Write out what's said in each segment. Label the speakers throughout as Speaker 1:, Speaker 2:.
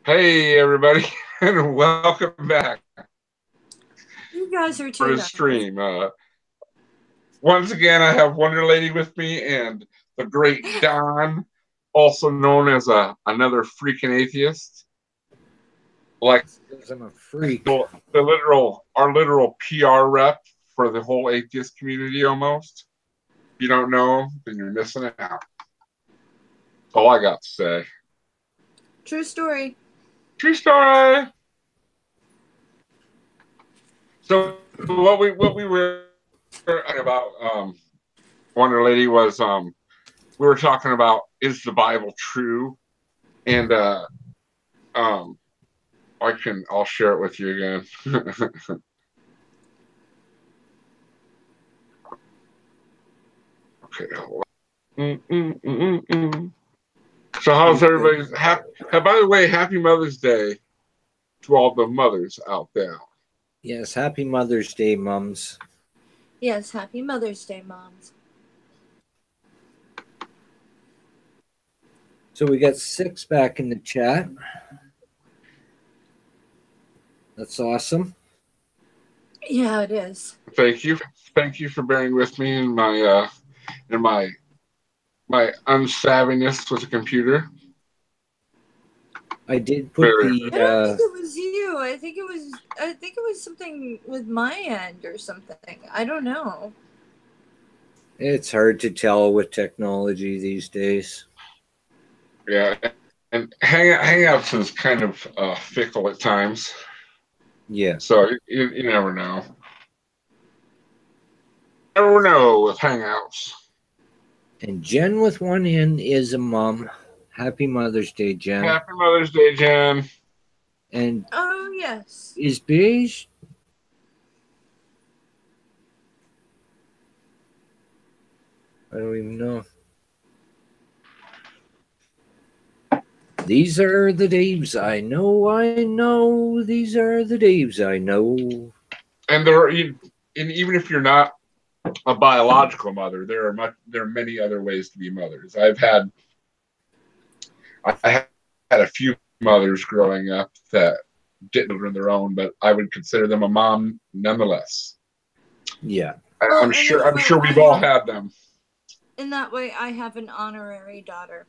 Speaker 1: Hey everybody, and welcome back
Speaker 2: You guys are
Speaker 1: for
Speaker 2: too
Speaker 1: the
Speaker 2: nice.
Speaker 1: stream. Once again, I have Wonder Lady with me and the Great Don, also known as another freaking atheist, like
Speaker 3: Because I'm a freak.
Speaker 1: our literal PR rep for the whole atheist community. Almost, if you don't know, then you're missing out. That's all I got to say.
Speaker 2: True story.
Speaker 1: True story. So what we were about, Wonder Lady, was we were talking about, is the Bible true? And um I'll share it with you again. Okay. So how's everybody's by the way, happy Mother's Day to all the mothers out there.
Speaker 3: Yes, happy Mother's Day, mums.
Speaker 2: Yes, happy Mother's Day, moms.
Speaker 3: So we got 6 back in the chat. That's awesome.
Speaker 2: Yeah, it is.
Speaker 1: Thank you for bearing with me in my unsavviness with the computer.
Speaker 3: I did put the.
Speaker 2: I don't think it was you. I think it was something with my end or something. I don't know.
Speaker 3: It's hard to tell with technology these days.
Speaker 1: Yeah, and Hangouts is kind of fickle at times.
Speaker 3: Yeah.
Speaker 1: So you never know. Never know with Hangouts.
Speaker 3: And Jen with one N is a mom. Happy Mother's Day, Jen.
Speaker 1: Happy Mother's Day, Jen.
Speaker 3: And
Speaker 2: oh yes,
Speaker 3: is beige? I don't even know. These are the Daves I know. These are the Daves I know.
Speaker 1: And even if you're not a biological mother, there are many other ways to be mothers. I had a few mothers growing up that didn't run their own, but I would consider them a mom nonetheless.
Speaker 3: Yeah.
Speaker 1: I'm sure we've all had them.
Speaker 2: In that way, I have an honorary daughter.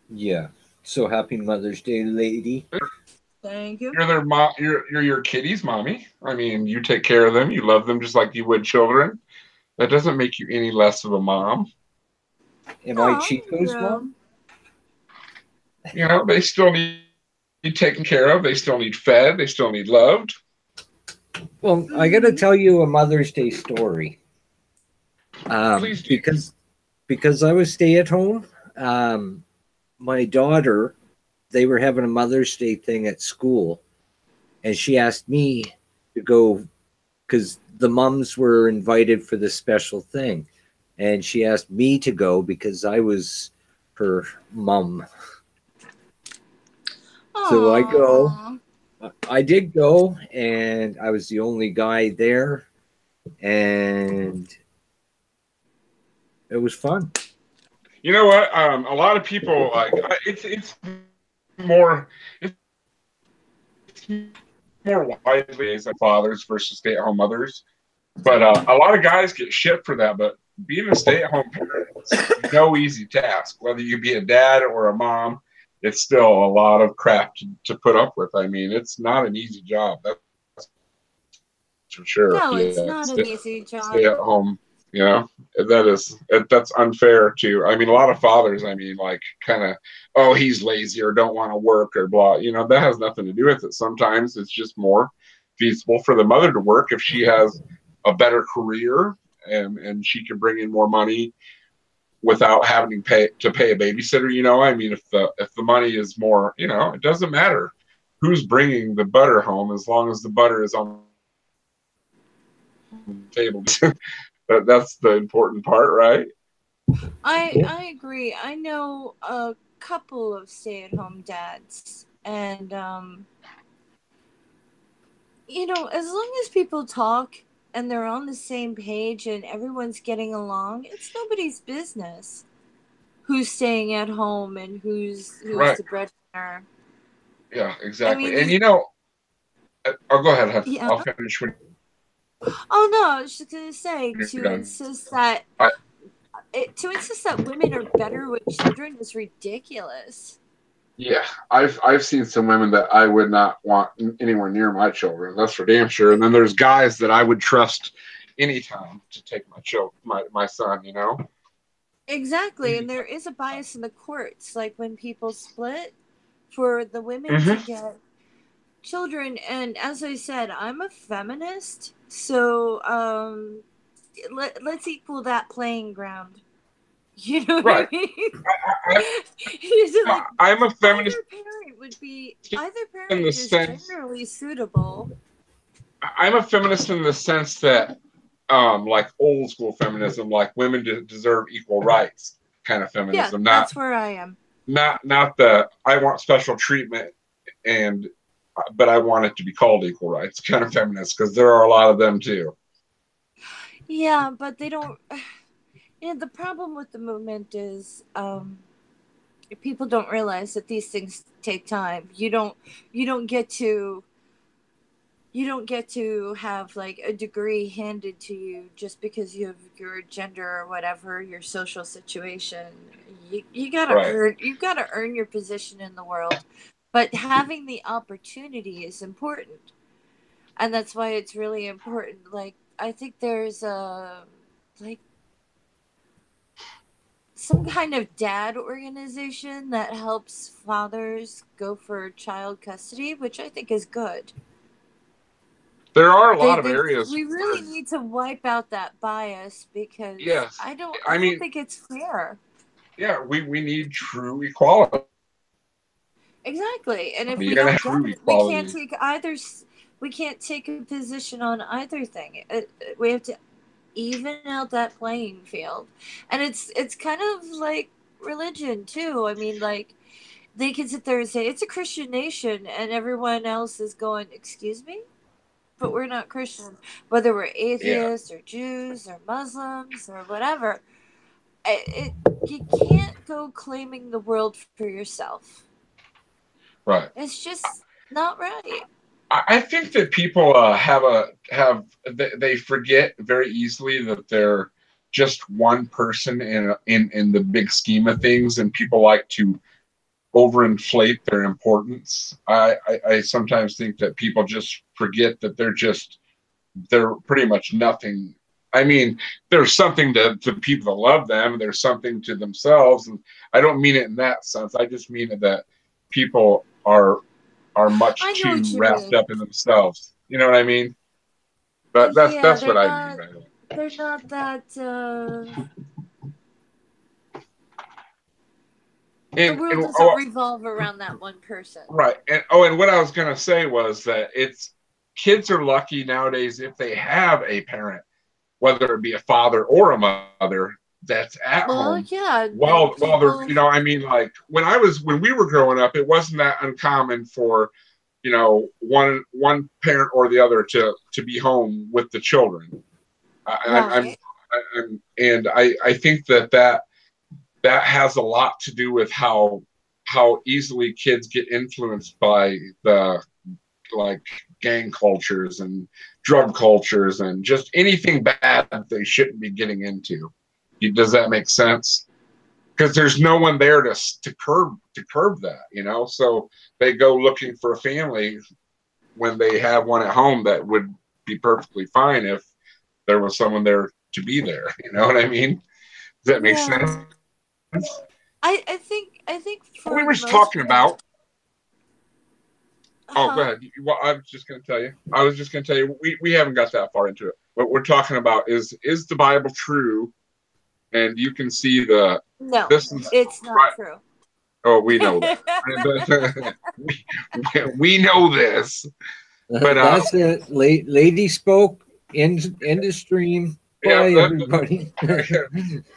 Speaker 3: Yeah. So happy Mother's Day, lady.
Speaker 2: Thank you.
Speaker 1: You're their mom. You're your kitty's mommy. I mean, you take care of them. You love them just like you would children. That doesn't make you any less of a mom.
Speaker 3: Am I Chico's mom?
Speaker 1: You know, they still need taken care of. They still need fed. They still need loved.
Speaker 3: Well, I got to tell you a Mother's Day story.
Speaker 1: Please do.
Speaker 3: Because I was stay at home. My daughter, they were having a Mother's Day thing at school, and she asked me to go because the mums were invited for this special thing, and she asked me to go because I was her mum.
Speaker 2: Aww.
Speaker 3: So I go. I did go, and I was the only guy there, and it was fun.
Speaker 1: You know what? A lot of people it's more widely as fathers versus stay-at-home mothers, but a lot of guys get shit for that. But being a stay-at-home parent is no easy task. Whether you be a dad or a mom, it's still a lot of crap to put up with. I mean, it's not an easy job. That's for sure.
Speaker 2: No, it's not an easy job.
Speaker 1: Stay at home, you know, that's unfair to. I mean, a lot of fathers, I mean, like, kind of, oh, he's lazy or don't want to work or blah. You know, that has nothing to do with it. Sometimes it's just more feasible for the mother to work if she has a better career and she can bring in more money without having to pay a babysitter. You know, I mean, if the money is more, you know, it doesn't matter who's bringing the butter home as long as the butter is on the table. That's the important part, right?
Speaker 2: I agree. I know a couple of stay-at-home dads, and you know, as long as people talk and they're on the same page and everyone's getting along, it's nobody's business who's staying at home and who's
Speaker 1: Right.
Speaker 2: the breadwinner.
Speaker 1: Yeah,
Speaker 2: I
Speaker 1: exactly. And
Speaker 2: mean,
Speaker 1: you know, I'll go ahead.
Speaker 2: yeah.
Speaker 1: I'll finish when
Speaker 2: Oh no, I was just gonna say
Speaker 1: you're
Speaker 2: to
Speaker 1: done.
Speaker 2: insist that
Speaker 1: I,
Speaker 2: women are better with children is ridiculous.
Speaker 1: yeah, I've seen some women that I would not want anywhere near my children. That's for damn sure. And then there's guys that I would trust anytime to take my son. You know.
Speaker 2: Exactly, and there is a bias in the courts, like when people split for the women to
Speaker 1: Mm-hmm.
Speaker 2: get children. And as I said, I'm a feminist, so let's equal that playing ground. You know what I
Speaker 1: Right.
Speaker 2: mean?
Speaker 1: I,
Speaker 2: Like
Speaker 1: I'm a feminist
Speaker 2: either
Speaker 1: in the
Speaker 2: parent is
Speaker 1: sense.
Speaker 2: generally suitable.
Speaker 1: I'm a feminist in the sense that, like old school feminism, like women deserve equal rights kind of
Speaker 2: Yeah,
Speaker 1: feminism,
Speaker 2: that's where I am.
Speaker 1: not the I want special treatment and but I want it to be called equal rights kind of feminist because there are a lot of them too.
Speaker 2: Yeah, but they don't. The problem with the movement is people don't realize that these things take time. You don't get to have like a degree handed to you just because you have your gender or whatever your social situation. You gotta
Speaker 1: Right.
Speaker 2: earn your position in the world, but having the opportunity is important, and that's why it's really important. Like I think there's a like some kind of dad organization that helps fathers go for child custody, which I think is good.
Speaker 1: There are a lot of
Speaker 2: They
Speaker 1: areas
Speaker 2: we
Speaker 1: where
Speaker 2: really need to wipe out that bias because
Speaker 1: yes,
Speaker 2: I
Speaker 1: I
Speaker 2: don't
Speaker 1: mean
Speaker 2: think it's fair.
Speaker 1: yeah, we need true equality.
Speaker 2: Exactly. And if we
Speaker 1: You're gonna
Speaker 2: don't
Speaker 1: have
Speaker 2: get
Speaker 1: true
Speaker 2: it, we can't
Speaker 1: equality.
Speaker 2: take we can't take a position on either thing. We have to even out that playing field. And it's kind of like religion too. I mean, like they can sit there and say it's a Christian nation and everyone else is going, "Excuse me?" But we're not Christian. Whether we're
Speaker 1: Yeah,
Speaker 2: atheists or Jews or Muslims or whatever, you can't go claiming the world for yourself.
Speaker 1: right.
Speaker 2: It's just not right.
Speaker 1: I think that people they forget very easily that they're just one person in the big scheme of things, and people like to overinflate their importance. I sometimes think that people just forget that they're pretty much nothing. I mean, there's something to people that love them, there's something to themselves, and I don't mean it in that sense. I just mean it that people are much
Speaker 2: I know what
Speaker 1: too
Speaker 2: you
Speaker 1: wrapped
Speaker 2: mean.
Speaker 1: up in themselves. You know what I mean? But
Speaker 2: Yeah,
Speaker 1: that's what I mean by that.
Speaker 2: they're not that the world
Speaker 1: And
Speaker 2: doesn't revolve around that one person.
Speaker 1: right. And what I was gonna say was that it's kids are lucky nowadays if they have a parent, whether it be a father or a mother, that's at
Speaker 2: Well,
Speaker 1: home.
Speaker 2: yeah,
Speaker 1: While they're,
Speaker 2: people.
Speaker 1: I mean, like when we were growing up, it wasn't that uncommon for, one parent or the other to be home with the children.
Speaker 2: Right.
Speaker 1: I think that has a lot to do with how easily kids get influenced by the like gang cultures and drug cultures and just anything bad that they shouldn't be getting into. Does that make sense? Because there's no one there to curb that. So they go looking for a family when they have one at home that would be perfectly fine if there was someone there to be there. You know what I mean? Does that make sense?
Speaker 2: Yeah. I think
Speaker 1: What we
Speaker 2: for
Speaker 1: were
Speaker 2: the most
Speaker 1: talking
Speaker 2: part,
Speaker 1: about. Oh, go
Speaker 2: huh?
Speaker 1: ahead. Well, I was just going to tell you. We haven't got that far into it. What we're talking about is the Bible true? And you can see
Speaker 2: No,
Speaker 1: this is
Speaker 2: it's not
Speaker 1: right.
Speaker 2: true.
Speaker 1: Oh, we know that. we know this, but
Speaker 3: That's it. Lady spoke. End of stream.
Speaker 1: yeah,
Speaker 3: Bye, everybody.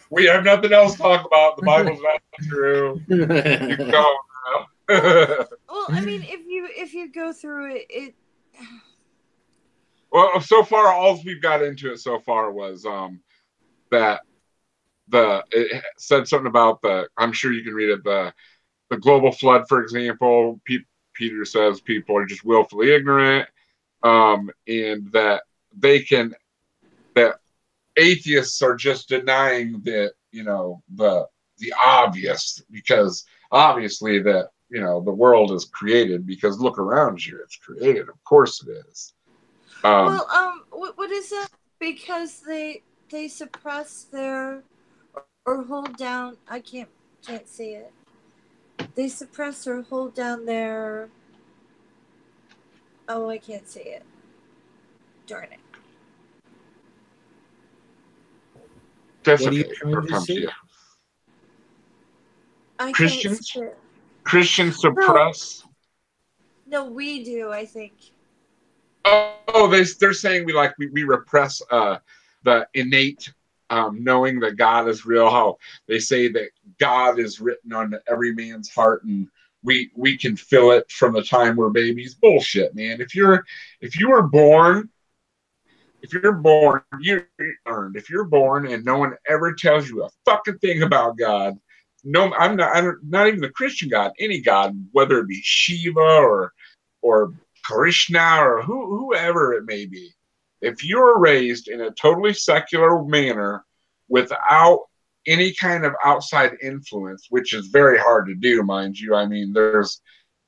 Speaker 1: we have nothing else to talk about. The Bible's not true. You can go home now.
Speaker 2: Well, I mean, if you go through it.
Speaker 1: Well, so far, all we've got into it so far was that it said something about I'm sure you can read it, the global flood, for example. Peter says people are just willfully ignorant, and that that atheists are just denying the the obvious, because obviously that the world is created, because look around you, it's created, of course it is.
Speaker 2: What is that? Because they suppress their or hold down. I can't see it. They suppress or hold down their. Oh, I can't see it. Darn it.
Speaker 1: That's
Speaker 3: what are you
Speaker 1: okay.
Speaker 3: trying to say?
Speaker 2: I
Speaker 1: Christians,
Speaker 2: can't see it.
Speaker 1: Christians suppress.
Speaker 2: No, we do. I think.
Speaker 1: Oh, they're saying we repress the innate knowing that God is real. How they say that God is written on every man's heart, and we can feel it from the time we're babies. Bullshit, man. If you were born, you earned. If you're born and no one ever tells you a fucking thing about God, no, I'm not even the Christian God, any God, whether it be Shiva or Krishna or whoever it may be. If you're raised in a totally secular manner without any kind of outside influence, which is very hard to do, mind you. I mean,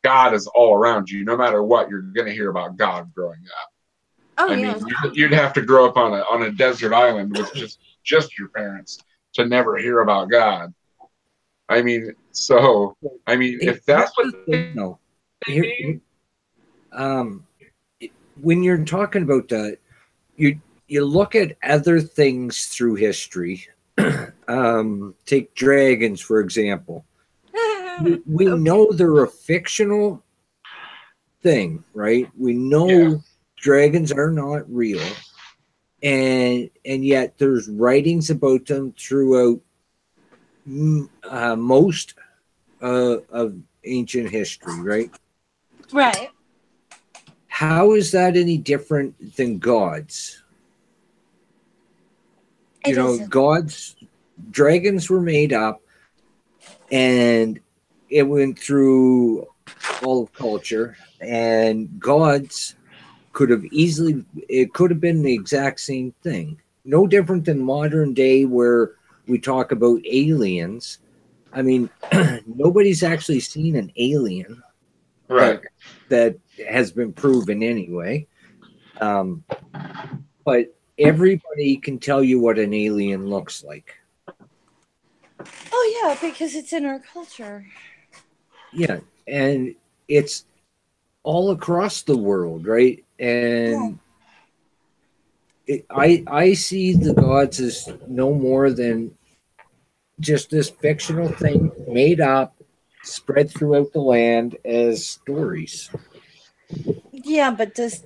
Speaker 1: God is all around you. No matter what, you're going to hear about God growing up.
Speaker 2: Oh,
Speaker 1: I
Speaker 2: yeah.
Speaker 1: mean, you'd have to grow up on a desert island with just your parents to never hear about God. I mean, if that's what
Speaker 3: no, when you're talking about that, you look at other things through history. Take dragons, for example. We know they're a fictional thing, right? We know dragons are not real, and yet there's writings about them throughout most of ancient history, right?
Speaker 2: Right.
Speaker 3: How is that any different than gods? Dragons were made up, and it went through all of culture, and gods could have been the exact same thing. No different than modern day where we talk about aliens. I mean, nobody's actually seen an alien,
Speaker 1: right?
Speaker 3: That has been proven anyway. But everybody can tell you what an alien looks like.
Speaker 2: Oh, yeah, because it's in our culture.
Speaker 3: Yeah, and it's all across the world, right? And I see the gods as no more than just this fictional thing made up, spread throughout the land as stories.
Speaker 2: Yeah, but does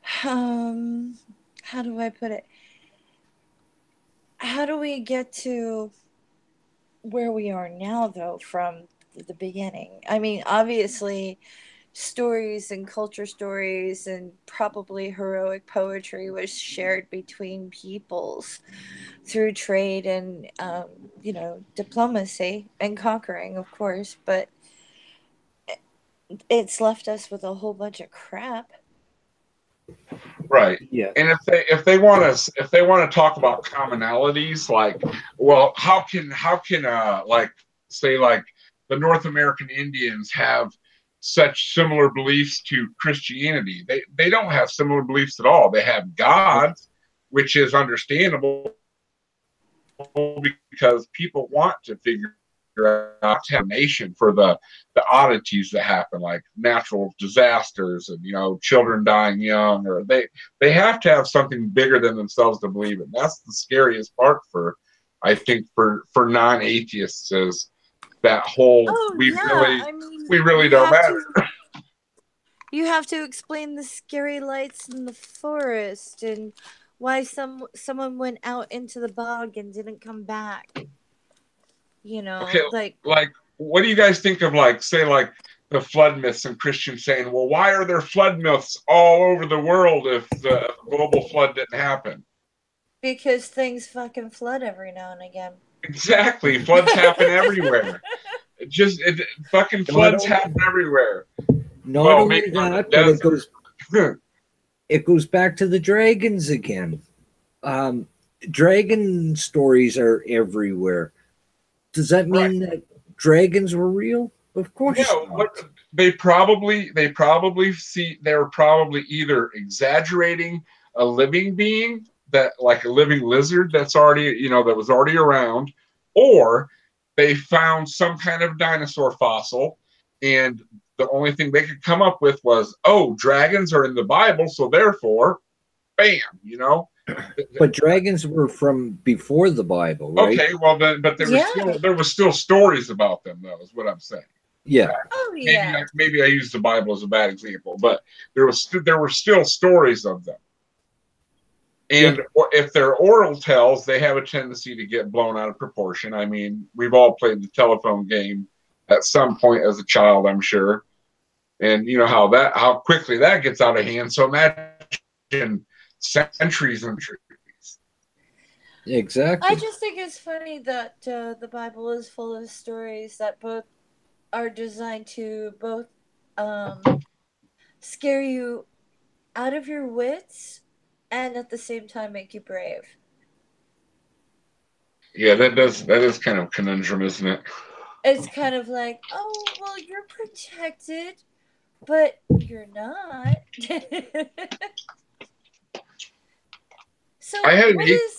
Speaker 2: how do I put it? How do we get to where we are now, though, from the beginning? I mean, obviously, stories and culture stories and probably heroic poetry was shared between peoples through trade and, diplomacy and conquering, of course, but it's left us with a whole bunch of crap.
Speaker 1: Right.
Speaker 3: Yeah.
Speaker 1: And if they want to talk about commonalities, like, well, how can like say like the North American Indians have such similar beliefs to Christianity? They don't have similar beliefs at all. They have gods, which is understandable because people want to figure out to have a nation for the oddities that happen, like natural disasters and children dying young, or they have to have something bigger than themselves to believe in. That's the scariest part I think for non-atheists, is that whole we really don't matter.
Speaker 2: You have to explain the scary lights in the forest and why someone went out into the bog and didn't come back.
Speaker 1: Okay, like what do you guys think of, like, say, like the flood myths and Christians saying, well, why are there flood myths all over the world if the global flood didn't happen?
Speaker 2: Because things fucking flood every now and again.
Speaker 1: Exactly. Floods happen everywhere. Fucking floods happen everywhere.
Speaker 3: Not only that, but it goes back to the dragons again. Dragon stories are everywhere. Does that mean that dragons were real? Of course not.
Speaker 1: They were probably either exaggerating a living being, that like a living lizard that's already, that was already around, or they found some kind of dinosaur fossil, and the only thing they could come up with was, oh, dragons are in the Bible, so therefore, bam,
Speaker 3: But dragons were from before the Bible, right?
Speaker 1: Okay, well then, but there were still stories about them, though, is what I'm saying.
Speaker 3: Yeah.
Speaker 2: Oh yeah.
Speaker 1: Maybe I used the Bible as a bad example, but there were still stories of them. And if they're oral tells, they have a tendency to get blown out of proportion. I mean, we've all played the telephone game at some point as a child, I'm sure. And you know how quickly that gets out of hand. So imagine centuries and centuries.
Speaker 3: Exactly.
Speaker 2: I just think it's funny that the Bible is full of stories that both are designed to both scare you out of your wits and at the same time make you brave.
Speaker 1: Yeah, that is kind of a conundrum, isn't it?
Speaker 2: It's kind of like, oh, well, you're protected, but you're not. So what is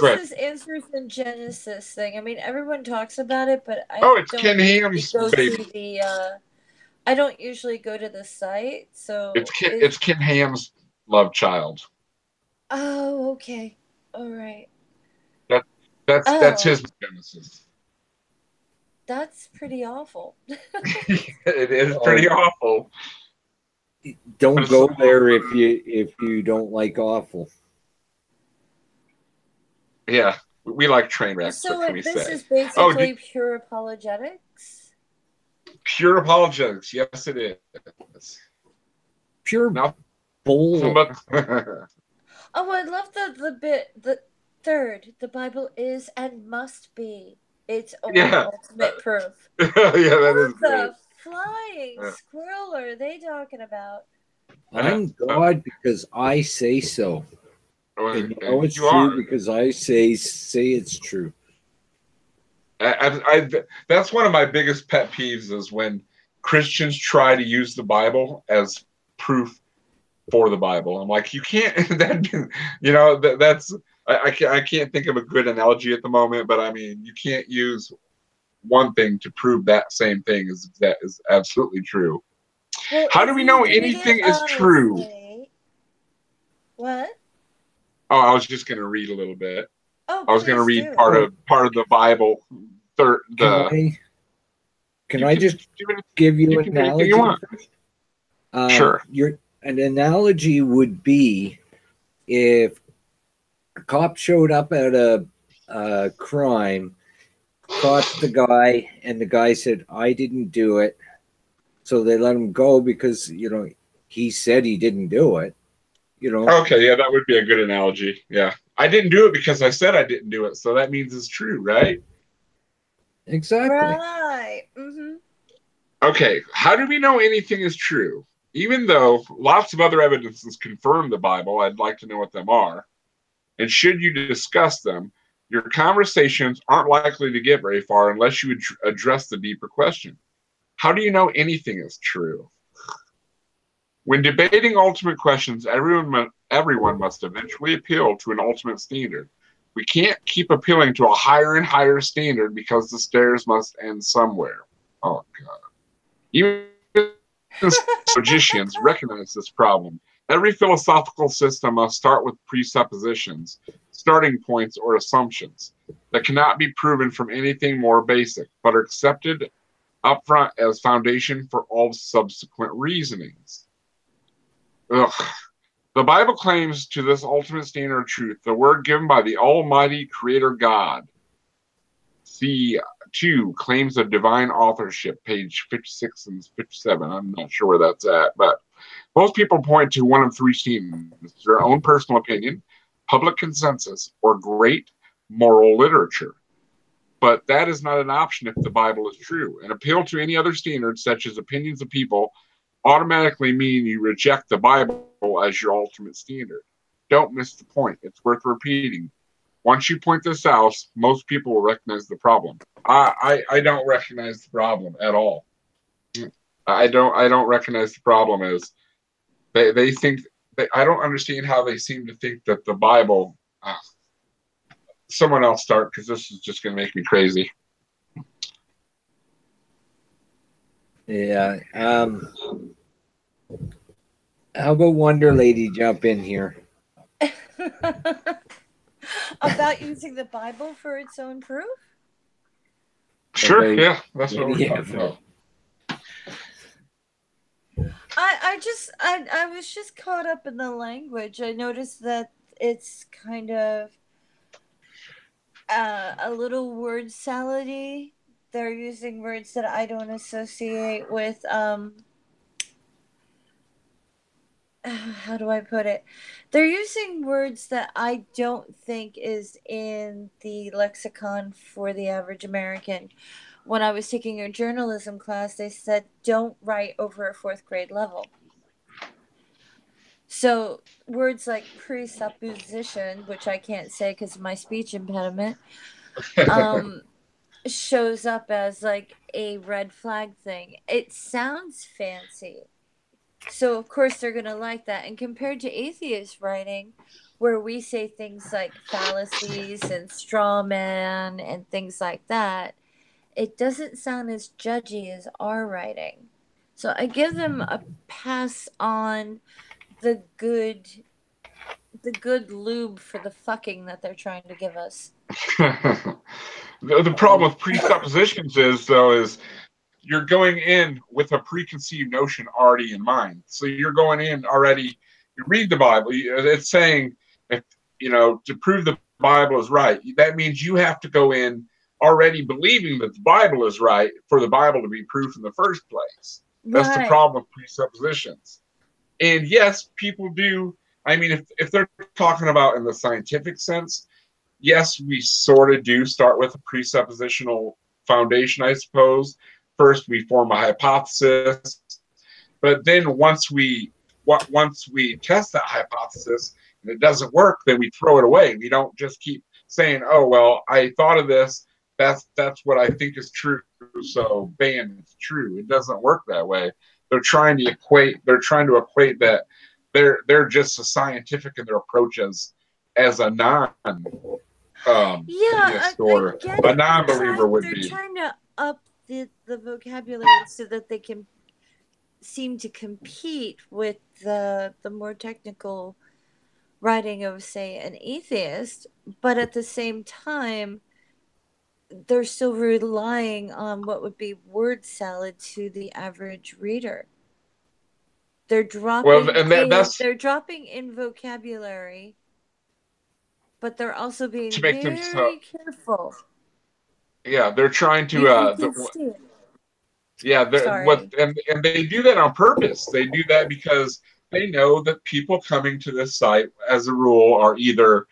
Speaker 2: this answers in Genesis thing? I mean, everyone talks about it, but
Speaker 1: it's Ken Ham's baby.
Speaker 2: I don't usually go to the site, so
Speaker 1: it's Ken Ham's love child.
Speaker 2: Oh, okay, all right.
Speaker 1: That's his Genesis.
Speaker 2: That's pretty awful.
Speaker 1: It is pretty awful.
Speaker 3: Don't go there if you don't like awful.
Speaker 1: Yeah, we like train wrecks.
Speaker 2: So
Speaker 1: what can we
Speaker 2: this
Speaker 1: say?
Speaker 2: Is basically pure apologetics.
Speaker 1: Pure apologetics, yes, it is.
Speaker 3: Pure bull.
Speaker 2: Oh, I love the third. The Bible is and must be its own ultimate proof.
Speaker 1: Yeah, that is great.
Speaker 2: The flying squirrel are they talking about?
Speaker 3: I'm God because I say so. And it's true because I say it's true.
Speaker 1: That's one of my biggest pet peeves is when Christians try to use the Bible as proof for the Bible. I'm like, you can't. I can't think of a good analogy at the moment, but I mean, you can't use one thing to prove that same thing that is absolutely true. Well, how do we know anything is true?
Speaker 2: What?
Speaker 1: Oh, I was just going to read a little bit.
Speaker 2: Oh,
Speaker 1: I was going to read part of the Bible.
Speaker 3: Can I just give you an analogy?
Speaker 1: You want. Sure.
Speaker 3: An analogy would be if a cop showed up at a crime, caught the guy, and the guy said, "I didn't do it," so they let him go because he said he didn't do it.
Speaker 1: Okay, yeah, that would be a good analogy. Yeah, I didn't do it because I said I didn't do it, so that means it's true, right?
Speaker 3: Exactly.
Speaker 2: Right. Mm-hmm.
Speaker 1: Okay, how do we know anything is true? Even though lots of other evidences confirm the Bible, I'd like to know what them are. And should you discuss them, your conversations aren't likely to get very far unless you address the deeper question. How do you know anything is true? When debating ultimate questions, everyone must eventually appeal to an ultimate standard. We can't keep appealing to a higher and higher standard because the stairs must end somewhere. Oh, God. Even logicians recognize this problem. Every philosophical system must start with presuppositions, starting points, or assumptions that cannot be proven from anything more basic, but are accepted upfront as foundation for all subsequent reasonings. The Bible claims to this ultimate standard of truth, the word given by the Almighty Creator God. C2 claims of divine authorship, page 56 and 57. I'm not sure where that's at, but most people point to one of three statements: their own personal opinion, public consensus, or great moral literature. But that is not an option if the Bible is true. An appeal to any other standards, such as opinions of people, automatically mean you reject the Bible as your ultimate standard. Don't miss the point. It's worth repeating. Once you point this out, most people will recognize the problem. I don't recognize the problem at all. I don't recognize the problem as they think. I don't understand how they seem to think that the Bible. Someone else start, because this is just going to make me crazy.
Speaker 3: Yeah. How about Wonder Lady jump in here?
Speaker 2: About using the Bible for its own proof?
Speaker 1: Sure, yeah, that's what we're talking about.
Speaker 2: I was just caught up in the language. I noticed that it's kind of a little word salady. They're using words that I don't associate with how do I put it? They're using words that I don't think is in the lexicon for the average American. When I was taking a journalism class, they said don't write over a fourth grade level. So words like presupposition, which I can't say because of my speech impediment, shows up as like a red flag thing. It sounds fancy. So of course they're going to like that. And compared to atheist writing, where we say things like fallacies and straw man and things like that, it doesn't sound as judgy as our writing. So I give them a pass on the good lube for the fucking that they're trying to give us.
Speaker 1: The problem with presuppositions is you're going in with a preconceived notion already in mind. So you're going in already. You read the Bible. It's saying, if to prove the Bible is right, that means you have to go in already believing that the Bible is right for the Bible to be proof in the first place. That's right. The problem with presuppositions. And yes, people do. I mean, if they're talking about in the scientific sense, yes, we sort of do start with a presuppositional foundation, I suppose. First, we form a hypothesis, but then once we test that hypothesis and it doesn't work, then we throw it away. We don't just keep saying, "Oh well, I thought of this. That's what I think is true. So bam, it's true." It doesn't work that way. They're trying to equate that they're just as scientific in their approach as a non or a non-believer would be.
Speaker 2: They're trying to up the vocabulary so that they can seem to compete with the more technical writing of, say, an atheist, but at the same time they're still relying on what would be word salad to the average reader. They're dropping they're dropping in vocabulary, but they're also being very careful.
Speaker 1: Yeah, they're trying to and they do that on purpose. They do that because they know that people coming to this site as a rule are either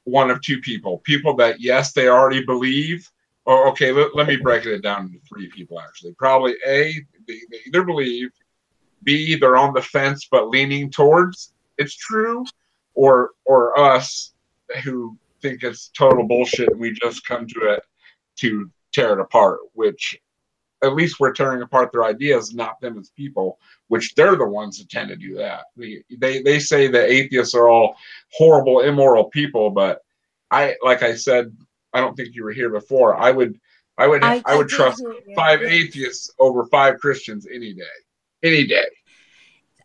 Speaker 1: one of two people that, yes, they already believe, or okay, let me break it down into three people actually. Probably A, they either believe, B, they're on the fence but leaning towards it's true, or us who think it's total bullshit and we just come to it to tear it apart, which at least we're tearing apart their ideas, not them as people, which they're the ones that tend to do that. They say that atheists are all horrible, immoral people, but like I said, I don't think you were here before. I would trust 5 atheists over 5 Christians any day.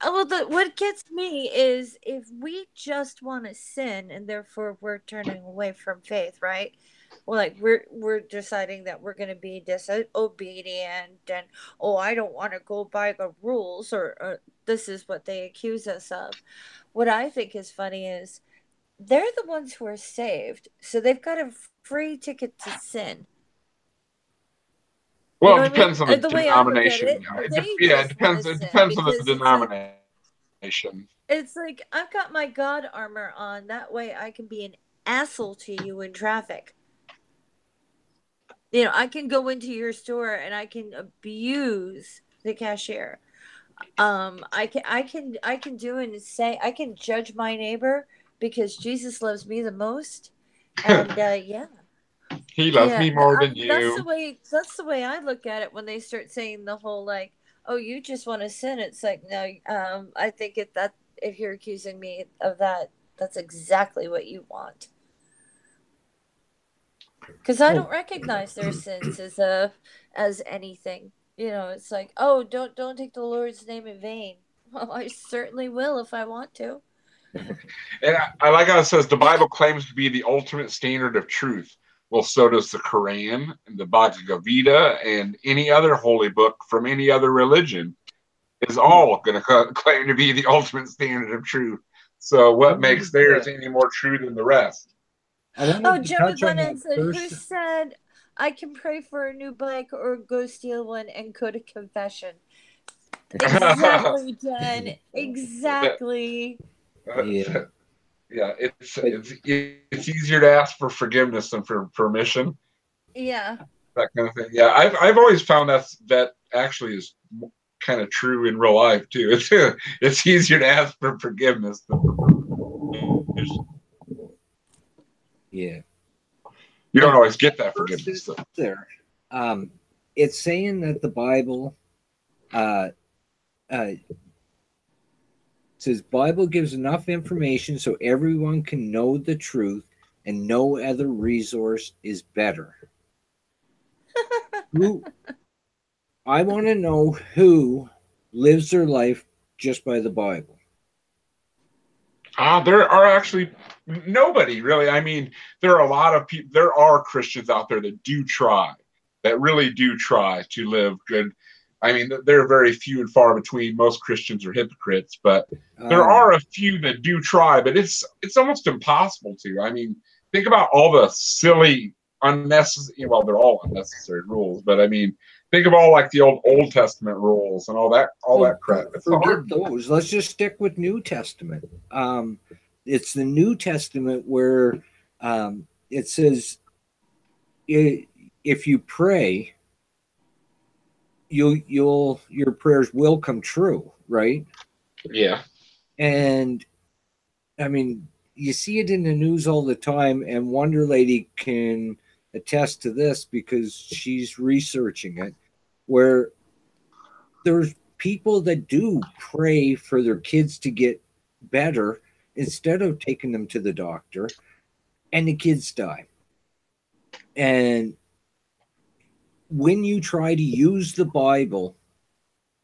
Speaker 2: Well, what gets me is if we just want to sin and therefore we're turning away from faith, right? Well, like we're deciding that we're going to be disobedient and I don't want to go by the rules, or this is what they accuse us of. What I think is funny is they're the ones who are saved, so they've got a free ticket to sin.
Speaker 1: Well, it depends on the denomination. It depends on the denomination.
Speaker 2: It's like, I've got my God armor on. That way I can be an asshole to you in traffic. I can go into your store and I can abuse the cashier. I can do and say I can judge my neighbor because Jesus loves me the most, and yeah,
Speaker 1: He loves
Speaker 2: yeah.
Speaker 1: me more than
Speaker 2: That's
Speaker 1: you.
Speaker 2: the way. That's the way I look at it when they start saying the whole like, "Oh, you just want to sin." It's like, no. I think if you're accusing me of that, that's exactly what you want. Because I
Speaker 3: Oh,
Speaker 2: don't recognize their sins as anything. It's like, oh, don't take the Lord's name in vain. Well, I certainly will if I want to.
Speaker 1: And I like how it says the Bible claims to be the ultimate standard of truth. Well, so does the Quran and the Bhagavad Gita and any other holy book from any other religion is all going to claim to be the ultimate standard of truth. So what makes theirs any more true than the rest?
Speaker 3: I
Speaker 2: Oh,
Speaker 3: wanted to
Speaker 2: Joey
Speaker 3: touch on
Speaker 2: Lennon
Speaker 3: that
Speaker 2: said, "Who
Speaker 3: first.
Speaker 2: said I can pray for a new bike or go steal one and go to confession?" Exactly, Jen. Exactly.
Speaker 3: Yeah,
Speaker 1: Yeah,
Speaker 3: but
Speaker 1: it's easier to ask for forgiveness than for permission,
Speaker 2: Yeah.
Speaker 1: that kind of thing. Yeah, I've always found that actually is kind of true in real life too. It's easier to ask for forgiveness than for permission.
Speaker 3: yeah,
Speaker 1: You don't
Speaker 3: but
Speaker 1: always get that
Speaker 3: first
Speaker 1: forgiveness though.
Speaker 3: there, it's saying that the Bible uh, uh, says Bible gives enough information so everyone can know the truth, and no other resource is better. Who I want to know who lives their life just by the Bible.
Speaker 1: There are actually nobody really. I mean, there are a lot of people. There are Christians out there that do try, that really do try to live good. I mean, they're very few and far between. Most Christians are hypocrites, but there
Speaker 3: Um,
Speaker 1: are a few that do try. But it's almost impossible to. I mean, think about all the silly, unnecessary. Well, they're all unnecessary rules, but I mean, think of all like the Old Testament rules and all
Speaker 3: oh,
Speaker 1: that crap. It's
Speaker 3: forget
Speaker 1: hard.
Speaker 3: those. Let's just stick with New Testament. It's the New Testament where it says if you pray, your prayers will come true, right?
Speaker 1: Yeah.
Speaker 3: And I mean, you see it in the news all the time, and Wonder Lady can attest to this because she's researching it, where there's people that do pray for their kids to get better instead of taking them to the doctor, and the kids die. And when you try to use the Bible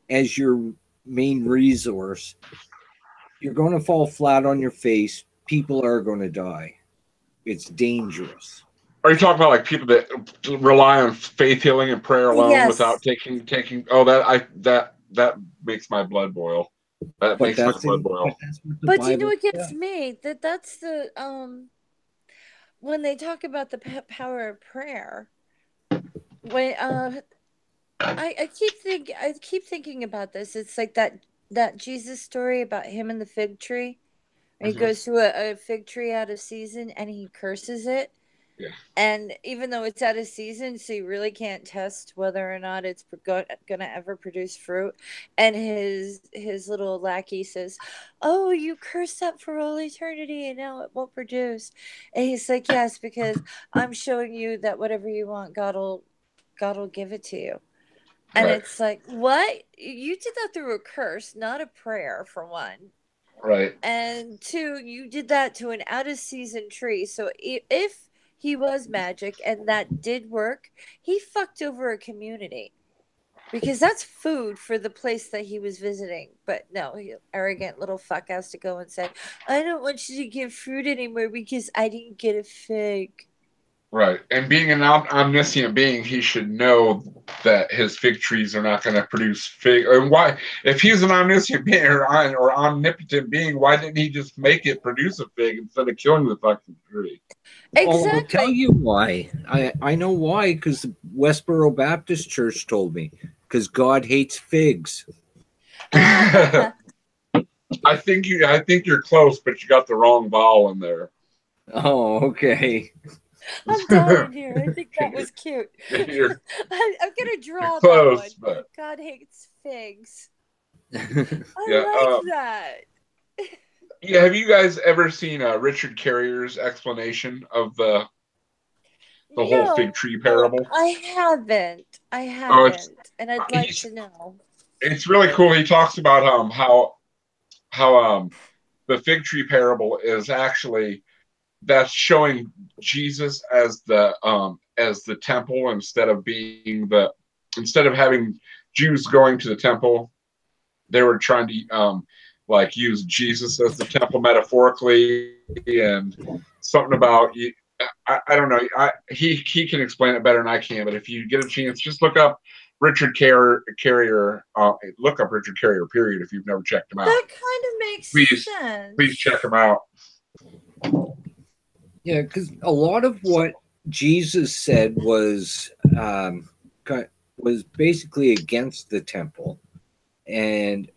Speaker 3: as your main resource, you're going to fall flat on your face. People are going to die. It's dangerous.
Speaker 1: Are you talking about like people that rely on faith healing and prayer alone without
Speaker 2: Yes.
Speaker 1: taking? Oh, that makes my blood boil. That
Speaker 3: But
Speaker 1: makes my
Speaker 3: that's
Speaker 1: blood
Speaker 3: in,
Speaker 1: boil.
Speaker 3: but that's what the
Speaker 2: But you know
Speaker 3: Bible
Speaker 2: what gets
Speaker 3: says.
Speaker 2: me? That's the when they talk about the power of prayer. When I keep thinking about this. It's like that Jesus story about him and the fig tree. He
Speaker 1: Mhm.
Speaker 2: goes to a fig tree out of season and he curses it.
Speaker 1: Yeah.
Speaker 2: And even though it's out of season, so you really can't test whether or not it's going to ever produce fruit. And his little lackey says, "Oh, you cursed that for all eternity, and now it won't produce." And he's like, "Yes, because I'm showing you that whatever you want, God will give it to you." And
Speaker 1: Right.
Speaker 2: it's like, what? You did that through a curse, not a prayer, for one.
Speaker 1: Right.
Speaker 2: And two, you did that to an out of season tree. So if he was magic and that did work, he fucked over a community because that's food for the place that he was visiting. But no, he, arrogant little fuck has to go and say, "I don't want you to get fruit anymore because I didn't get a fig."
Speaker 1: Right. And being an omniscient being, he should know that his fig trees are not going to produce fig. And why, if he's an omniscient being or omnipotent being, why didn't he just make it produce a fig instead of killing the fucking tree?
Speaker 3: Oh, I'll tell
Speaker 2: Exactly.
Speaker 3: you why. I know why, because the Westboro Baptist Church told me. Because God hates figs.
Speaker 1: I think you're close, but you got the wrong vowel in there.
Speaker 3: Oh, okay.
Speaker 2: I'm dying here. I think that was cute.
Speaker 1: You're,
Speaker 2: I'm gonna
Speaker 1: you're
Speaker 2: draw that one.
Speaker 1: close, but
Speaker 2: God hates figs.
Speaker 1: yeah.
Speaker 2: I like that.
Speaker 1: Yeah. Have you guys ever seen Richard Carrier's explanation of the whole fig
Speaker 2: No,
Speaker 1: tree parable?
Speaker 2: I haven't. I
Speaker 1: Oh,
Speaker 2: haven't, and I'd like
Speaker 1: he's
Speaker 2: to know.
Speaker 1: it's really cool. He talks about how the fig tree parable is actually that's showing Jesus as the temple instead of having Jews going to the temple, they were trying to like use Jesus as the temple metaphorically, and something about you. I don't know. He can explain it better than I can, but if you get a chance, just look up Richard Carrier. Look up Richard Carrier. Period. If you've never checked him out,
Speaker 2: That kind of makes
Speaker 1: please check
Speaker 2: sense.
Speaker 1: him out.
Speaker 3: Yeah, because a lot of what Jesus said was basically against the temple, and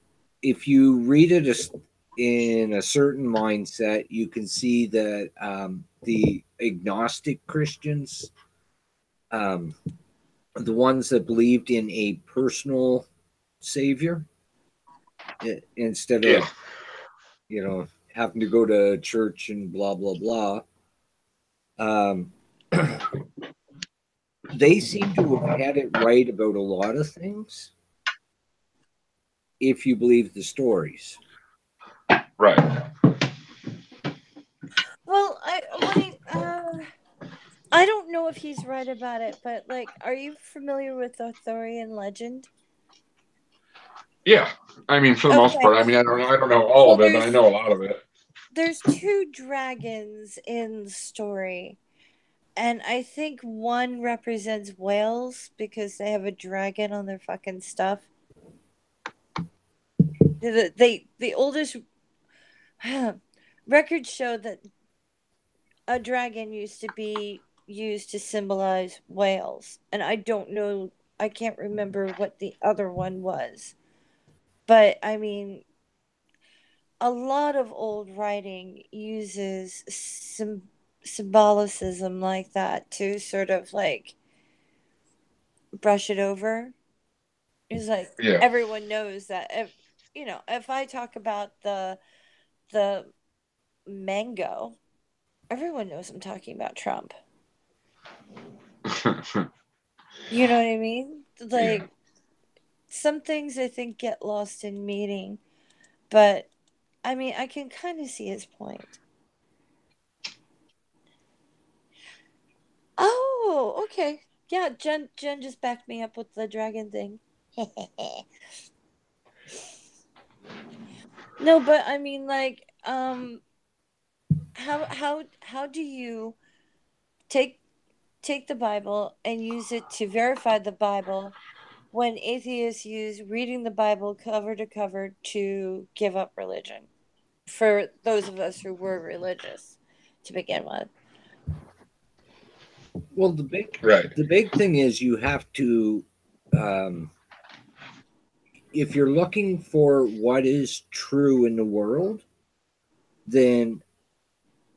Speaker 3: if you read it in a certain mindset, you can see that the agnostic Christians, the ones that believed in a personal savior, instead of having to go to church and blah blah blah. They seem to have had it right about a lot of things if you believe the stories.
Speaker 1: Right.
Speaker 2: Well, I don't know if he's right about it, but like, are you familiar with Arthurian legend?
Speaker 1: Yeah. I mean, for the most
Speaker 2: Okay.
Speaker 1: part. I mean, I don't know all
Speaker 2: Well,
Speaker 1: of it, but I know a lot of it.
Speaker 2: there's two dragons in the story. And I think one represents Wales because they have a dragon on their fucking stuff. The oldest records show that a dragon used to be used to symbolize Wales, and I don't know, I can't remember what the other one was. But I mean, a lot of old writing uses symbolicism like that to sort of like brush it over. It's like
Speaker 1: Yeah.
Speaker 2: everyone knows that if I talk about the mango, everyone knows I'm talking about Trump. You know what I mean? Like,
Speaker 1: Yeah.
Speaker 2: some things I think get lost in meaning, but I mean, I can kind of see his point. Oh, okay. Yeah, Jen just backed me up with the dragon thing. No, but I mean, like, how do you take take the Bible and use it to verify the Bible when atheists use reading the Bible cover to cover to give up religion? For those of us who were religious to begin with.
Speaker 3: Well,
Speaker 1: Right.
Speaker 3: the big thing is you have to, if you're looking for what is true in the world, then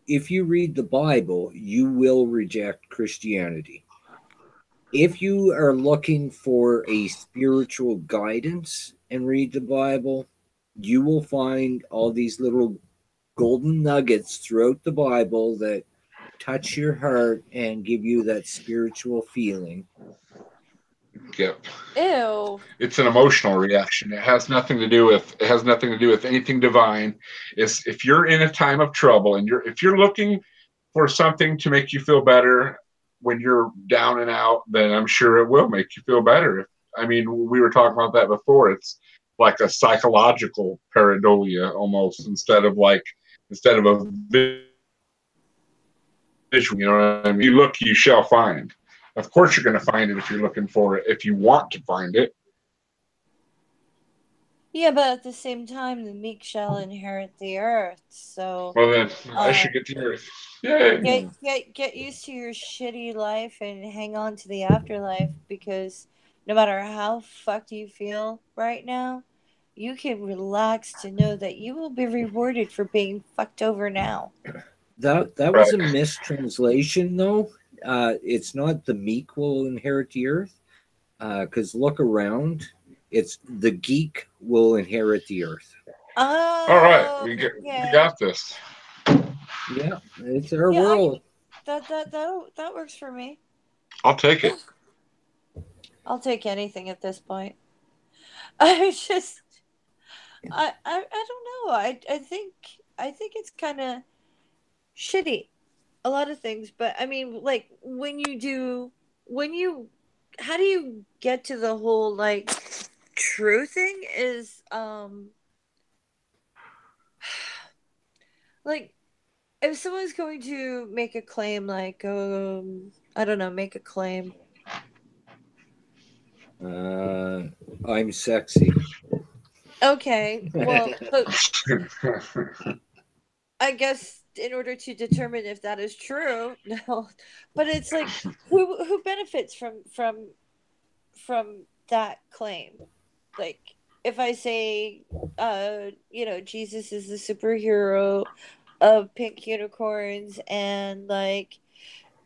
Speaker 3: if you read the Bible, you will reject Christianity. If you are looking for a spiritual guidance and read the Bible, you will find all these little golden nuggets throughout the Bible that touch your heart and give you that spiritual feeling.
Speaker 1: Yep.
Speaker 2: Ew.
Speaker 1: It's an emotional reaction. It has nothing to do with anything divine. It's if you're in a time of trouble and if you're looking for something to make you feel better when you're down and out, then I'm sure it will make you feel better. I mean, we were talking about that before. It's like a psychological pareidolia almost instead of a visual. You know what I mean? You look, you shall find. Of course, you're going to find it if you're looking for it. If you want to find it.
Speaker 2: Yeah, but at the same time, the meek shall inherit the earth. So,
Speaker 1: Well, then I should get the earth. Yay!
Speaker 2: get used to your shitty life and hang on to the afterlife, because no matter how fucked you feel right now, you can relax to know that you will be rewarded for being fucked over now.
Speaker 3: That
Speaker 1: Right.
Speaker 3: was a mistranslation, though. it's not the meek will inherit the earth. Because look around, it's the geek will inherit the earth.
Speaker 1: All right,
Speaker 2: Oh,
Speaker 1: we
Speaker 2: okay.
Speaker 1: got this.
Speaker 3: Yeah, it's our
Speaker 2: Yeah,
Speaker 3: world.
Speaker 2: that works for me.
Speaker 1: I'll take it.
Speaker 2: I'll take anything at this point. I just, I don't know. I think it's kind of shitty. A lot of things, but I mean, like when you, how do you get to the whole like true thing? Is like if someone's going to make a claim, like I don't know, make a claim.
Speaker 3: I'm sexy.
Speaker 2: Okay, well, but I guess in order to determine if that is true, no, but it's like who benefits from that claim? Like if I say, Jesus is the superhero of pink unicorns, and like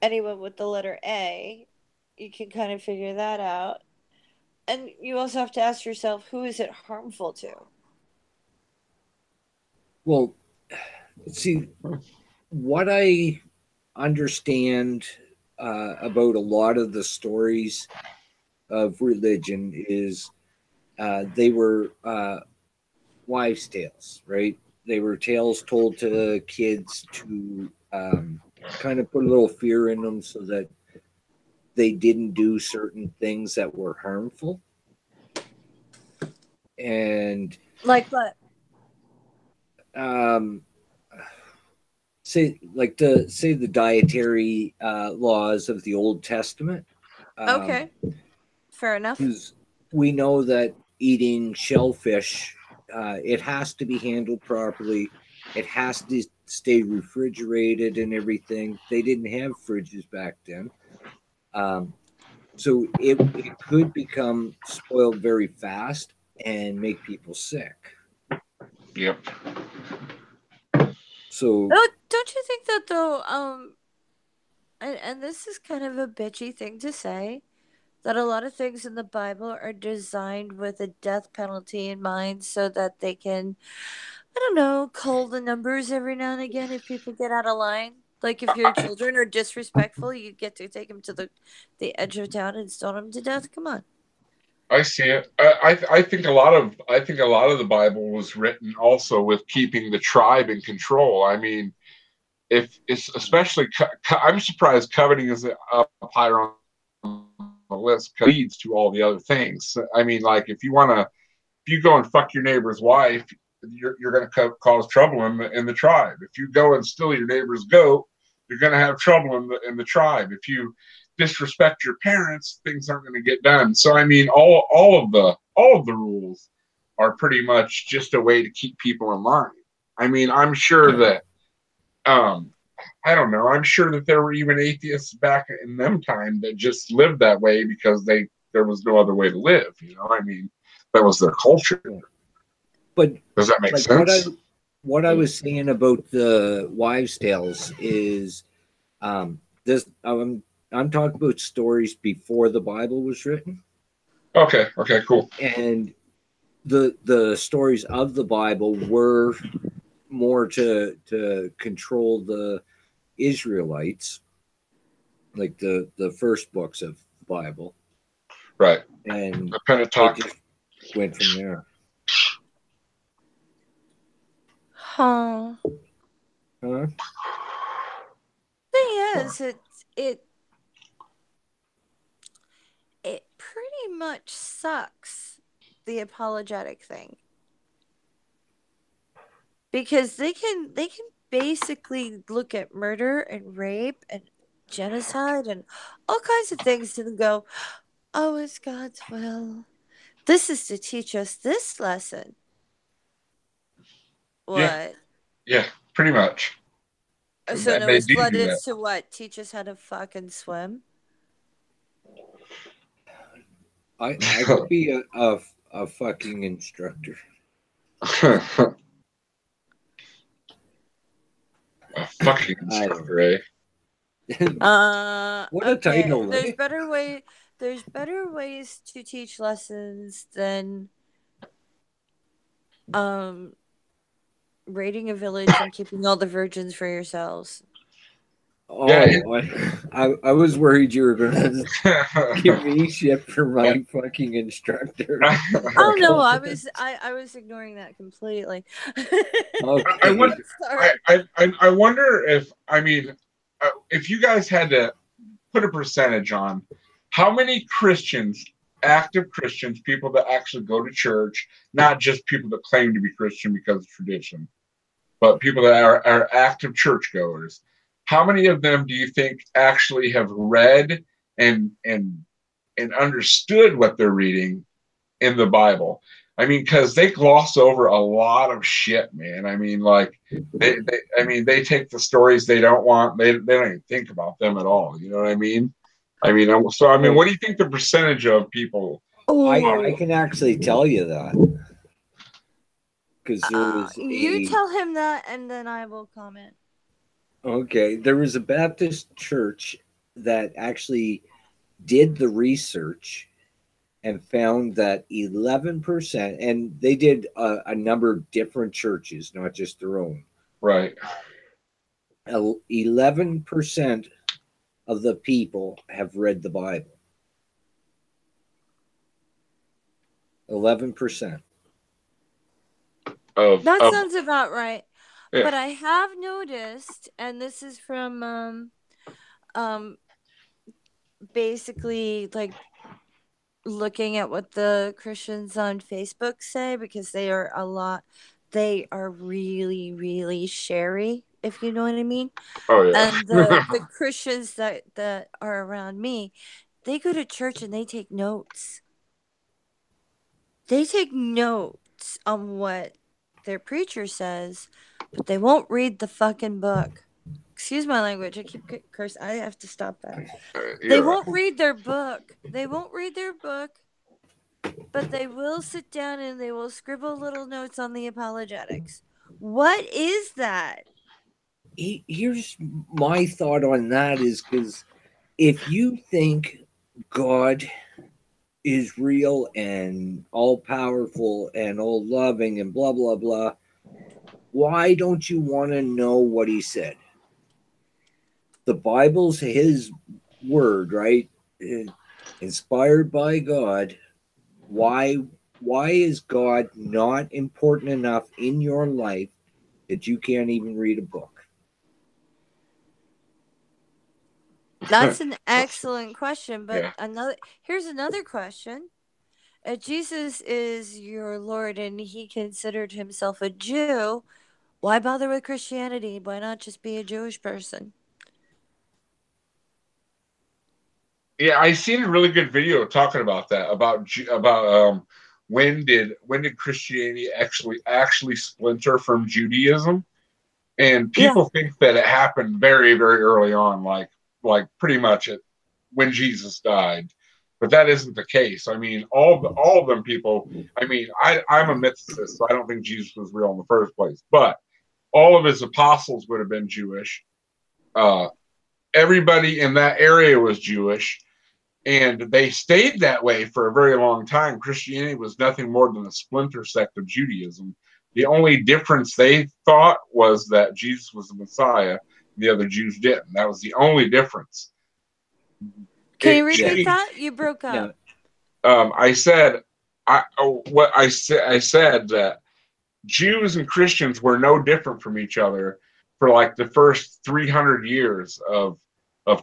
Speaker 2: anyone with the letter A, you can kind of figure that out. And you also have to ask yourself, who is it harmful to?
Speaker 3: Well, see, what I understand about a lot of the stories of religion is they were wives' tales, right? They were tales told to kids to kind of put a little fear in them so that they didn't do certain things that were harmful. And
Speaker 2: Like what?
Speaker 3: um, say the dietary laws of the Old Testament.
Speaker 2: Okay, fair enough.
Speaker 3: Because we know that eating shellfish, it has to be handled properly. It has to stay refrigerated and everything. They didn't have fridges back then. So it could become spoiled very fast and make people sick.
Speaker 1: Yep.
Speaker 3: So
Speaker 2: Don't you think that though? And this is kind of a bitchy thing to say, that a lot of things in the Bible are designed with a death penalty in mind so that they can, I don't know, cull the numbers every now and again if people get out of line. Like if your children are disrespectful, you get to take them to the edge of town and stone them to death. Come on.
Speaker 1: I see it. I think a lot of the Bible was written also with keeping the tribe in control. I mean, if it's especially, I'm surprised coveting is up higher on the list. 'Cause it leads to all the other things. I mean, like if you go and fuck your neighbor's wife, you're going to cause trouble in the tribe. If you go and steal your neighbor's goat, you're going to have trouble in the tribe. If you disrespect your parents, things aren't going to get done. So I mean, all of the rules are pretty much just a way to keep people in line. I mean, I'm sure that I don't know. I'm sure that there were even atheists back in them time that just lived that way because there was no other way to live. You know, I mean, that was their culture.
Speaker 3: but
Speaker 1: Does that make
Speaker 3: like
Speaker 1: sense?
Speaker 3: what I was saying about the wives' tales is this I'm talking about stories before the Bible was written.
Speaker 1: Okay, cool.
Speaker 3: And the stories of the Bible were more to control the Israelites, like the first books of the Bible.
Speaker 1: Right.
Speaker 3: And
Speaker 1: The
Speaker 3: it
Speaker 1: Pentateuch.
Speaker 3: just went from there.
Speaker 2: Huh.
Speaker 3: Huh?
Speaker 2: Thing is, it it pretty much sucks, the apologetic thing, because they can basically look at murder and rape and genocide and all kinds of things and go, oh, it's God's will, this is to teach us this lesson.
Speaker 1: Yeah,
Speaker 2: What?
Speaker 1: yeah, pretty much.
Speaker 2: So
Speaker 1: And they
Speaker 2: Noah's
Speaker 1: do
Speaker 2: flood
Speaker 1: that.
Speaker 2: is to what? Teach us how to fucking swim?
Speaker 3: I could be a fucking instructor.
Speaker 1: A fucking
Speaker 3: I don't
Speaker 1: instructor, eh?
Speaker 3: What a
Speaker 2: Okay.
Speaker 3: title,
Speaker 2: There's
Speaker 3: eh?
Speaker 2: better way. There's better ways to teach lessons than um raiding a village and keeping all the virgins for yourselves.
Speaker 1: Yeah.
Speaker 3: Oh, I was worried you were gonna give me shit for my fucking instructor.
Speaker 2: Oh no, I was ignoring that completely.
Speaker 1: I wonder.
Speaker 3: Okay.
Speaker 2: Sorry.
Speaker 1: I wonder if you guys had to put a percentage on how many Christians, active Christians, people that actually go to church, not just people that claim to be Christian because of tradition, but people that are active churchgoers. How many of them do you think actually have read and and and understood what they're reading in the Bible? I mean, because they gloss over a lot of shit, man. I mean, like they take the stories they don't want. They don't even think about them at all. You know what I mean? What
Speaker 3: Oh,
Speaker 1: do you think the percentage of people?
Speaker 3: I
Speaker 2: Oh,
Speaker 3: can actually tell you that because there was
Speaker 2: you
Speaker 3: a
Speaker 2: tell him that, and then I will comment.
Speaker 3: okay, there was a Baptist church that actually did the research and found that 11%, and they did a number of different churches, not just their own.
Speaker 1: Right.
Speaker 3: 11% of the people have read the Bible. 11%.
Speaker 2: That
Speaker 1: Of
Speaker 2: sounds about right.
Speaker 1: Yeah.
Speaker 2: But I have noticed, and this is from um basically like looking at what the Christians on Facebook say, because they are really, really sherry, if you know what I mean.
Speaker 1: Oh
Speaker 2: And
Speaker 1: yeah.
Speaker 2: the Christians that are around me, they go to church and they take notes. They take notes on what their preacher says, but they won't read the fucking book. Excuse my language. I keep cursing. I have to stop that. They
Speaker 1: Yeah.
Speaker 2: won't read their book. They won't read their book, but they will sit down and they will scribble little notes on the apologetics. What is that?
Speaker 3: Here's my thought on that is because if you think God is real and all powerful and all loving and blah blah blah, why don't you want to know what he said? The Bible's his word, right? Inspired by God. Why is God not important enough in your life that you can't even read a book?
Speaker 2: That's an excellent question, but
Speaker 1: Yeah.
Speaker 2: here's another question. If Jesus is your Lord and he considered himself a Jew, why bother with Christianity? Why not just be a Jewish person?
Speaker 1: Yeah, I seen a really good video talking about that. About when did Christianity actually splinter from Judaism? And
Speaker 2: Yeah.
Speaker 1: people think that it happened very, very early on, like pretty much when Jesus died. But that isn't the case. I mean, all of them people. I mean, I'm a mythicist, so I don't think Jesus was real in the first place. But all of his apostles would have been Jewish. Uh, Everybody in that area was Jewish, and they stayed that way for a very long time. Christianity was nothing more than a splinter sect of Judaism. The only difference they thought was that Jesus was the Messiah, and the other Jews didn't. That was the only difference.
Speaker 2: Can you
Speaker 3: Yeah.
Speaker 2: repeat that? You broke
Speaker 3: Now,
Speaker 2: up.
Speaker 1: I said, what I said that Jews and Christians were no different from each other for like the first 300 years of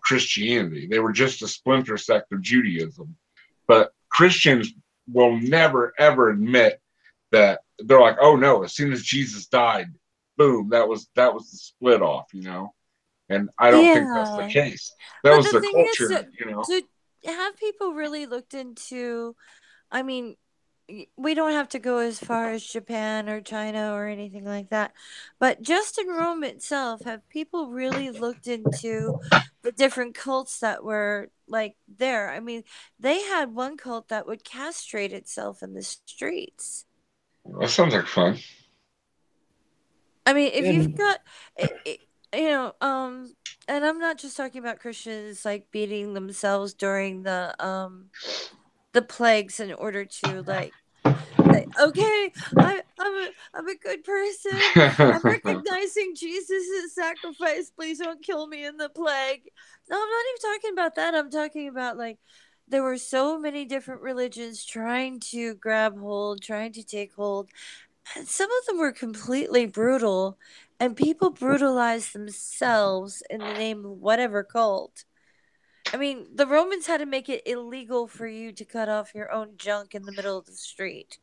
Speaker 1: Christianity. They were just a splinter sect of Judaism. But Christians will never ever admit that. They're like, oh no, as soon as Jesus died, boom, that was the split off. And I don't think that's the
Speaker 2: Yeah.
Speaker 1: case. That
Speaker 2: But
Speaker 1: was
Speaker 2: the
Speaker 1: the
Speaker 2: thing is
Speaker 1: culture.
Speaker 2: to have people really looked into, I mean, we don't have to go as far as Japan or China or anything like that. But just in Rome itself, have people really looked into the different cults that were like there? I mean, they had one cult that would castrate itself in the streets.
Speaker 1: That sounds like fun.
Speaker 2: I mean, if you've
Speaker 3: and
Speaker 2: got and I'm not just talking about Christians like beating themselves during the plagues in order to like say, okay, I'm a good person. I'm recognizing Jesus' sacrifice. Please don't kill me in the plague. No, I'm not even talking about that. I'm talking about like there were so many different religions trying to grab hold, trying to take hold, and some of them were completely brutal, and people brutalized themselves in the name of whatever cult. I mean, the Romans had to make it illegal for you to cut off your own junk in the middle of the street.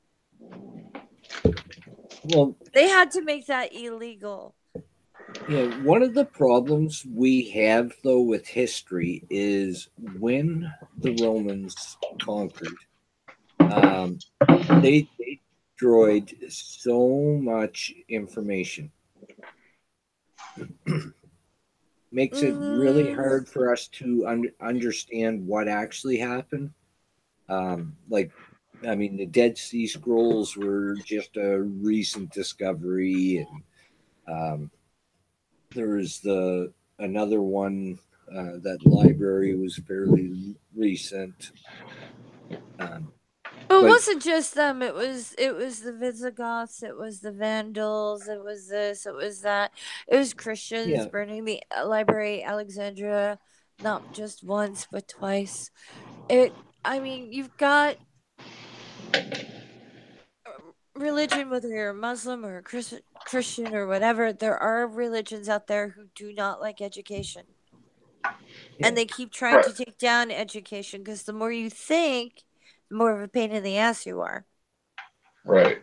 Speaker 3: Well,
Speaker 2: They had to make that illegal.
Speaker 3: yeah, one of the problems we have though with history is when the Romans conquered, they destroyed so much information. Makes it really hard for us to understand what actually happened. Like, I mean, the Dead Sea Scrolls were just a recent discovery, and there was another one. That library was fairly recent.
Speaker 2: But it
Speaker 3: But
Speaker 2: wasn't just them. It was the Visigoths. It was the Vandals. It was this. It was that. It was Christians
Speaker 3: yeah,
Speaker 2: burning the library Alexandria, not just once but twice. It. I mean, you've got religion, whether you're a Muslim or a Christian or whatever. There are religions out there who do not like education,
Speaker 3: yeah,
Speaker 2: and they keep trying
Speaker 1: Right.
Speaker 2: to take down education because the more you think, the more of a pain in the ass you are.
Speaker 1: Right.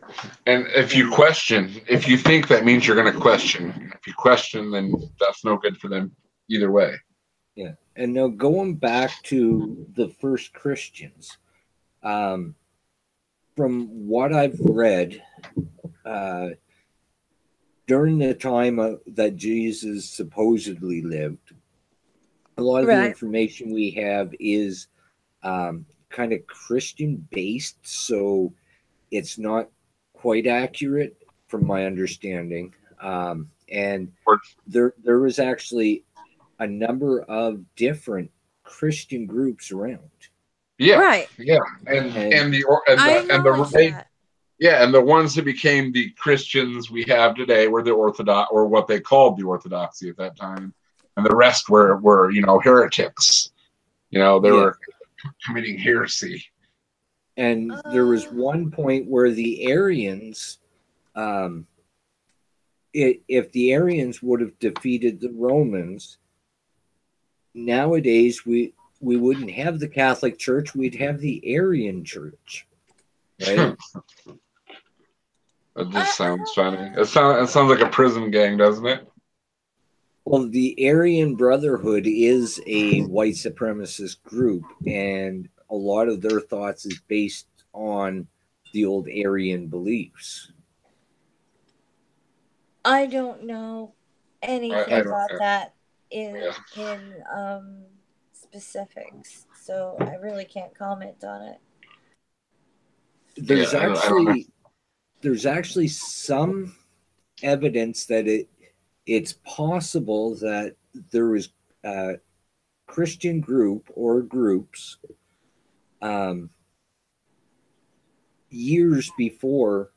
Speaker 1: And if you
Speaker 3: and
Speaker 1: question, if you think, that means you're going to question. If you question, then that's no good for them either way.
Speaker 3: yeah. And now going back to the first Christians, um, from what I've read, uh, during the time that Jesus supposedly lived, a lot of the
Speaker 2: Right.
Speaker 3: information we have is kind of Christian based, so it's not quite accurate from my understanding. And
Speaker 1: Or,
Speaker 3: there was actually a number of different Christian groups around,
Speaker 1: yeah,
Speaker 2: Right.
Speaker 1: yeah, and
Speaker 3: and
Speaker 1: and the or- and
Speaker 2: I
Speaker 1: the and the
Speaker 2: acknowledge
Speaker 1: they,
Speaker 2: that.
Speaker 1: yeah, and the ones that became the Christians we have today were the Orthodox, or what they called the Orthodoxy at that time, and the rest were heretics. They
Speaker 3: yeah.
Speaker 1: were committing heresy.
Speaker 3: And there was
Speaker 2: Uh,
Speaker 3: one point where the Aryans, um, if the Aryans would have defeated the Romans, nowadays we wouldn't have the Catholic Church; we'd have the Aryan Church, right?
Speaker 1: It
Speaker 2: I,
Speaker 1: just
Speaker 2: I
Speaker 1: sounds
Speaker 2: don't
Speaker 1: funny. It
Speaker 2: know.
Speaker 1: sounds like a prison gang, doesn't it?
Speaker 3: Well, the Aryan Brotherhood is a white supremacist group, and a lot of their thoughts is based on the old Aryan beliefs.
Speaker 2: I don't know anything
Speaker 1: I
Speaker 3: And
Speaker 1: don't.
Speaker 2: about that in
Speaker 1: Yeah.
Speaker 2: specifics, so I really can't comment on it.
Speaker 1: Yeah.
Speaker 3: there's
Speaker 1: I don't know.
Speaker 3: actually there's actually some evidence that it's possible that there was a Christian group or groups um, years before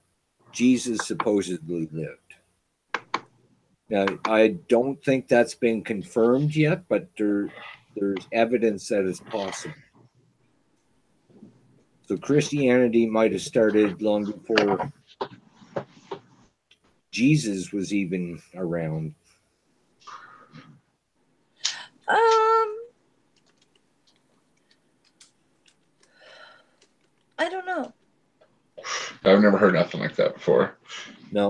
Speaker 3: Jesus supposedly lived. Now, I don't think that's been confirmed yet, but there's evidence that it's possible. So Christianity might have started long before Jesus was even around.
Speaker 2: Um, I don't know.
Speaker 1: I've never heard nothing like that before.
Speaker 3: No,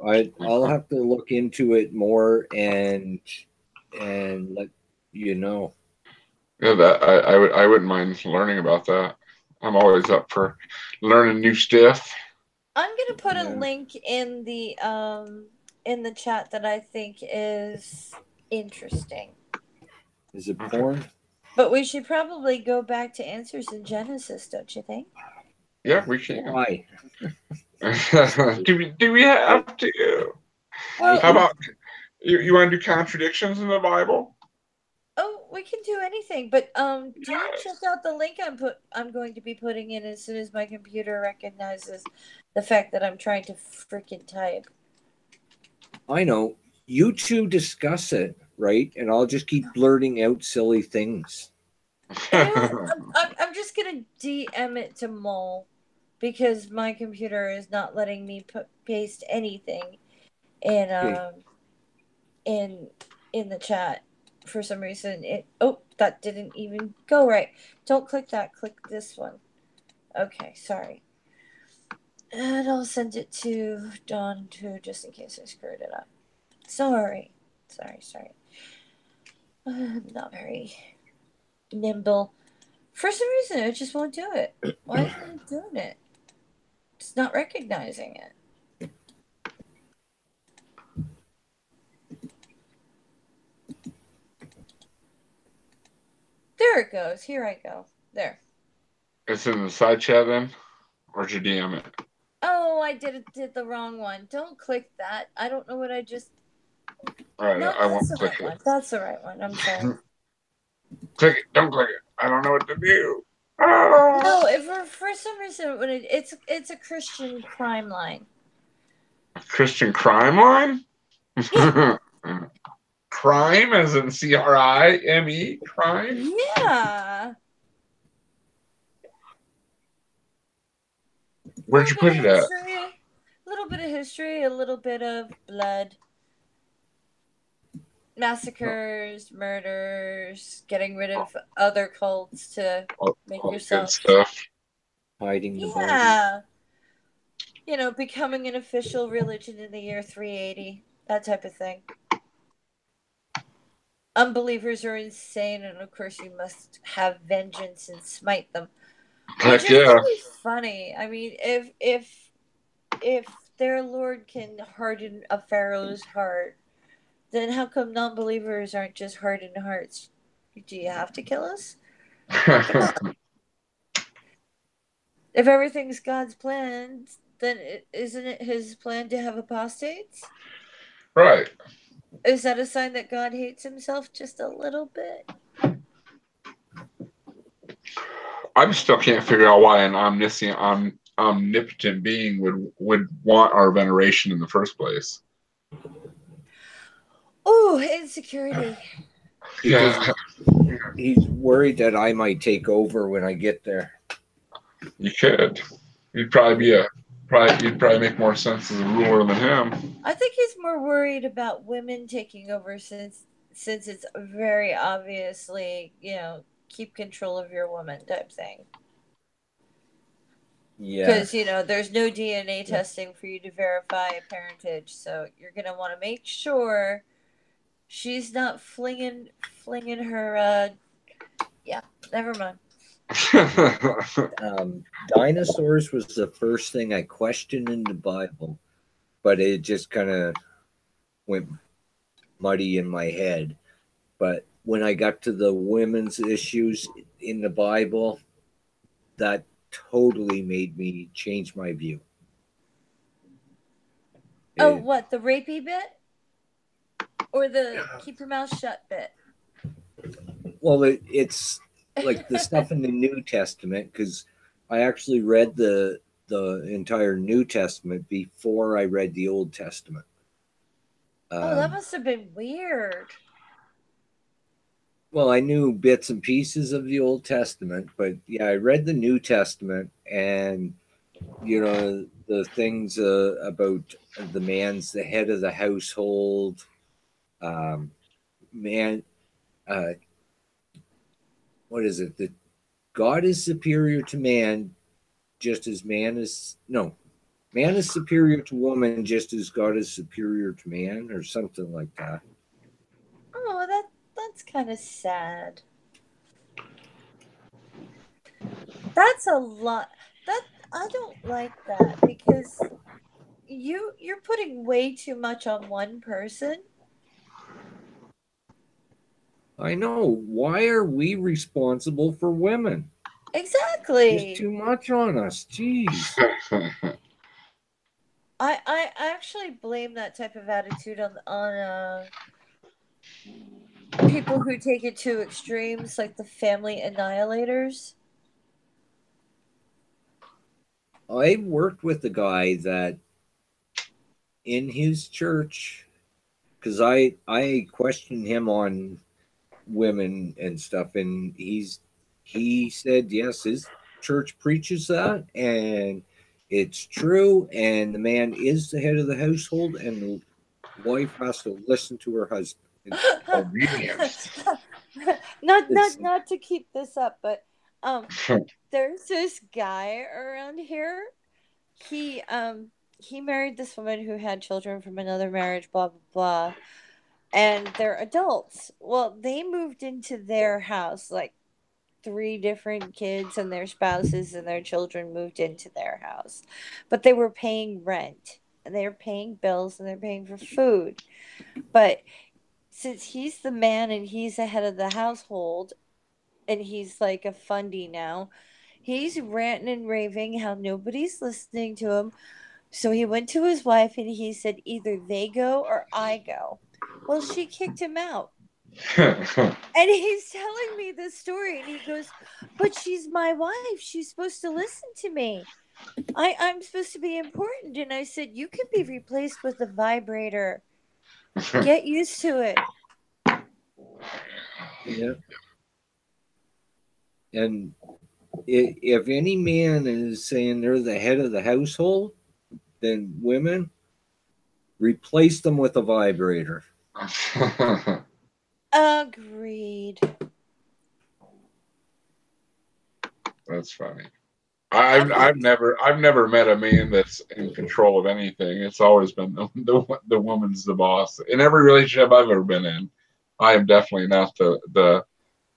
Speaker 3: I'll have to look into it more and let you know.
Speaker 1: Yeah, that I wouldn't mind learning about that. I'm always up for learning new stuff.
Speaker 2: I'm gonna put a
Speaker 3: Yeah.
Speaker 2: link in the chat that I think is interesting.
Speaker 3: Is it
Speaker 1: Okay.
Speaker 3: porn?
Speaker 2: But we should probably go back to answers in Genesis, don't you think?
Speaker 1: Yeah, we can.
Speaker 3: Why?
Speaker 1: do we
Speaker 3: I
Speaker 1: have to?
Speaker 3: I
Speaker 2: Well,
Speaker 1: How
Speaker 3: hate
Speaker 1: about You want to do contradictions in the Bible?
Speaker 2: Oh, we can do anything, but do you check out the link I'm going to be putting in as soon as my computer recognizes the fact that I'm trying to freaking type.
Speaker 3: I know. You two discuss it, right? And I'll just keep blurting out silly things.
Speaker 2: You know, I'm just gonna DM it to Mole because my computer is not letting me paste anything in in the chat for some reason. That didn't even go right. Don't click that. Click this one. Okay, sorry. And I'll send it to Dawn too, just in case I screwed it up. Sorry. I'm not very nimble. For some reason, it just won't do it. Why isn't it doing it? It's not recognizing it. There it goes. Here I go. There.
Speaker 1: It's in the side chat then? Or did you DM it?
Speaker 2: Oh, I did the wrong one. Don't click that. I don't know what I just...
Speaker 1: All right,
Speaker 2: No,
Speaker 1: I won't
Speaker 2: that's the
Speaker 1: click
Speaker 2: right
Speaker 1: it.
Speaker 2: one. That's the right one. I'm sorry.
Speaker 1: Click it. Don't click it. I don't know what to do. Oh.
Speaker 2: No, for some reason, when it's a Christian crime line.
Speaker 1: A Christian crime line?
Speaker 2: Yeah.
Speaker 1: Crime as in CRIME? Crime?
Speaker 2: Yeah.
Speaker 1: Where'd you put it at?
Speaker 2: A little bit of history, a little bit of blood. Massacres, murders, getting rid of other cults to make yourself...
Speaker 1: Good stuff.
Speaker 3: Hiding the body.
Speaker 2: Yeah. You know, becoming an official religion in the year 380. That type of thing. Unbelievers are insane, and of course you must have vengeance and smite them. Which is really funny. I mean, if their Lord can harden a Pharaoh's heart, then how come non-believers aren't just hardened hearts? Do you have to kill us? If everything's God's plan, then isn't it his plan to have apostates?
Speaker 1: Right.
Speaker 2: Is that a sign that God hates himself just a little bit?
Speaker 1: I still can't figure out why an omnipotent being would want our veneration in the first place.
Speaker 2: Oh, insecurity.
Speaker 3: Because he's worried that I might take over when I get there.
Speaker 1: You could. You'd probably make more sense as a ruler than him.
Speaker 2: I think he's more worried about women taking over since it's very obviously, keep control of your woman type thing.
Speaker 3: Yeah.
Speaker 2: Because, there's no DNA testing for you to verify parentage, so you're going to want to make sure she's not flinging her, never mind.
Speaker 3: Dinosaurs was the first thing I questioned in the Bible, but it just kind of went muddy in my head. But when I got to the women's issues in the Bible, that totally made me change my view.
Speaker 2: What, the rapey bit? Or the keep your mouth shut bit?
Speaker 3: Well, it's like the stuff in the New Testament, because I actually read the entire New Testament before I read the Old Testament.
Speaker 2: That must have been weird.
Speaker 3: Well, I knew bits and pieces of the Old Testament, but yeah, I read the New Testament, and the things about the man's the head of the household. What is it? That God is superior to man, just as man is superior to woman, just as God is superior to man, or something like that.
Speaker 2: Oh, that's kind of sad. That's a lot. I don't like that because you're putting way too much on one person.
Speaker 3: I know. Why are we responsible for women?
Speaker 2: Exactly.
Speaker 3: There's too much on us. Jeez.
Speaker 2: I actually blame that type of attitude on people who take it to extremes, like the family annihilators.
Speaker 3: I worked with a guy that in his church, because I questioned him on women and stuff, and he said yes, his church preaches that, and it's true, and the man is the head of the household, and the wife has to listen to her husband.
Speaker 1: Obedience.
Speaker 2: Not to keep this up, but um there's this guy around here. He married this woman who had children from another marriage, blah blah blah, and they're adults. Well, they moved into their house, like three different kids and their spouses and their children moved into their house, but they were paying rent and they were paying bills and they're paying for food. But since he's the man and he's the head of the household and he's like a fundy now, he's ranting and raving how nobody's listening to him. So he went to his wife and he said, either they go or I go. Well, she kicked him out. And he's telling me this story and he goes, but she's my wife. She's supposed to listen to me. I'm supposed to be important. And I said, you can be replaced with a vibrator. Get used to it.
Speaker 3: Yeah. And if any man is saying they're the head of the household, then women, replace them with a vibrator.
Speaker 2: Agreed.
Speaker 1: That's funny. I've never met a man that's in control of anything. It's always been the woman's the boss. In every relationship I've ever been in, I am definitely not the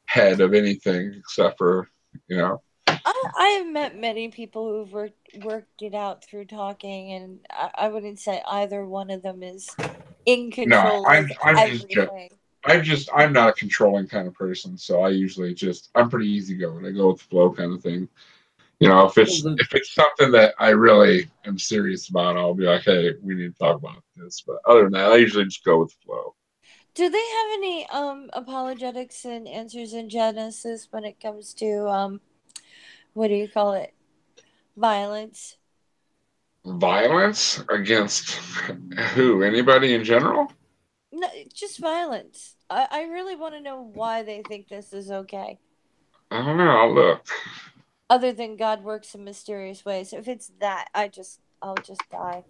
Speaker 1: head of anything except for, you know.
Speaker 2: I have met many people who've worked it out through talking, and I wouldn't say either one of them is in
Speaker 1: No,
Speaker 2: control of everything.
Speaker 1: I'm not a controlling kind of person, so I usually I'm pretty easygoing. I go with the flow kind of thing. You know, if it's something that I really am serious about, I'll be like, hey, we need to talk about this. But other than that, I usually just go with the flow.
Speaker 2: Do they have any apologetics and answers in Genesis when it comes to what do you call it? Violence?
Speaker 1: Violence against who? Anybody in general?
Speaker 2: No, just violence. I really want to know why they think this is okay.
Speaker 1: I don't know. I'll look.
Speaker 2: Other than God works in mysterious ways. If it's that, I'll just die.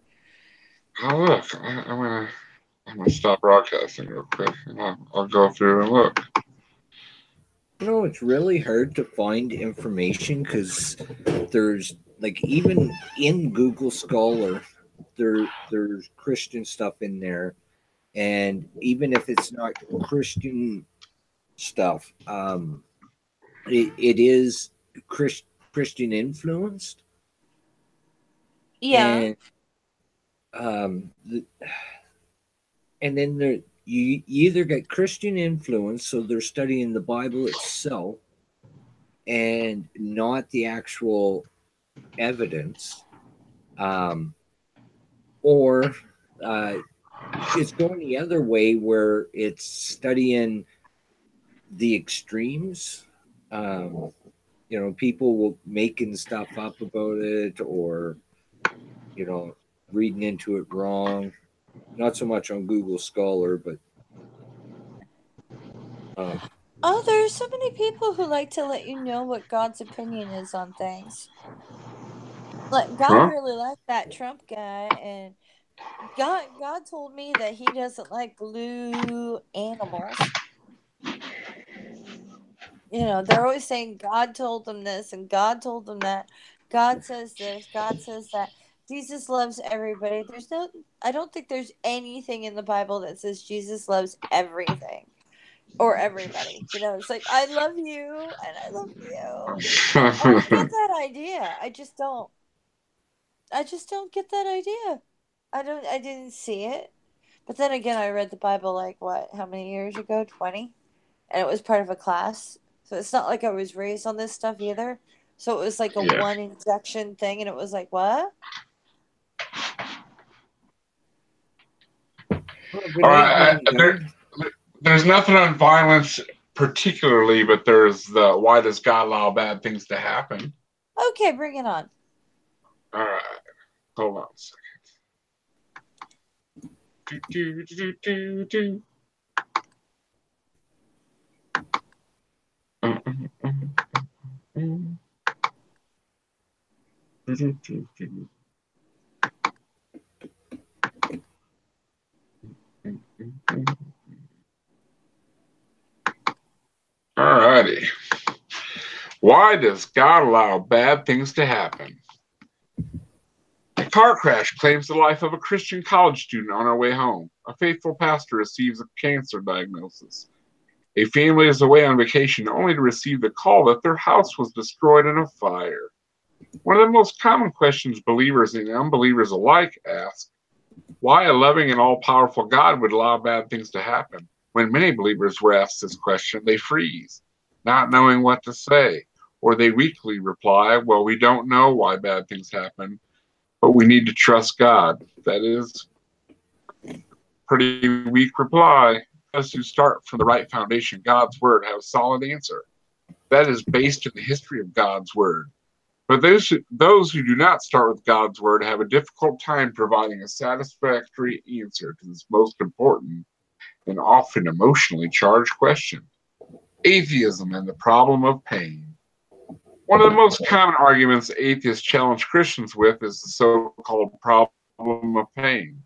Speaker 1: I'll look. I'm gonna stop broadcasting real quick, and I'll go through and look.
Speaker 3: You know, it's really hard to find information because there's like even in Google Scholar, there's Christian stuff in there, and even if it's not Christian stuff, it is Christian influenced,
Speaker 2: Yeah.
Speaker 3: and um, and then you either get Christian influence, so they're studying the Bible itself and not the actual evidence, or it's going the other way where it's studying the extremes. You know, people will making stuff up about it, or you know, reading into it wrong. Not so much on Google Scholar, but
Speaker 2: Oh, there's so many people who like to let you know what God's opinion is on things. Like God
Speaker 1: Huh?
Speaker 2: really liked that Trump guy, and God told me that He doesn't like blue animals. You know, they're always saying God told them this and God told them that. God says this, God says that. Jesus loves everybody. I don't think there's anything in the Bible that says Jesus loves everything or everybody. You know, it's like, I love you and I love you. I don't get that idea. I just don't get that idea. I didn't see it. But then again, I read the Bible like what, how many years ago? 20? And it was part of a class. So it's not like I was raised on this stuff either. So it was like a
Speaker 1: Yeah.
Speaker 2: one injection thing, and it was like, what?
Speaker 3: Well, good
Speaker 1: All
Speaker 3: night,
Speaker 1: right,
Speaker 3: Mom.
Speaker 1: there's nothing on violence particularly, but there's the why does God allow bad things to happen?
Speaker 2: Okay, bring it on.
Speaker 1: All right, hold on a second. All righty. Why does God allow bad things to happen? A car crash claims the life of a Christian college student on her way home. A faithful pastor receives a cancer diagnosis. A family is away on vacation only to receive the call that their house was destroyed in a fire. One of the most common questions believers and unbelievers alike ask, why a loving and all-powerful God would allow bad things to happen? When many believers were asked this question, they freeze, not knowing what to say, or they weakly reply, well, we don't know why bad things happen, but we need to trust God. That is a pretty weak reply. Those who start from the right foundation, God's word, have a solid answer. That is based in the history of God's word. But those who do not start with God's word have a difficult time providing a satisfactory answer to this most important and often emotionally charged question. Atheism and the problem of pain. One of the most common arguments atheists challenge Christians with is the so-called problem of pain.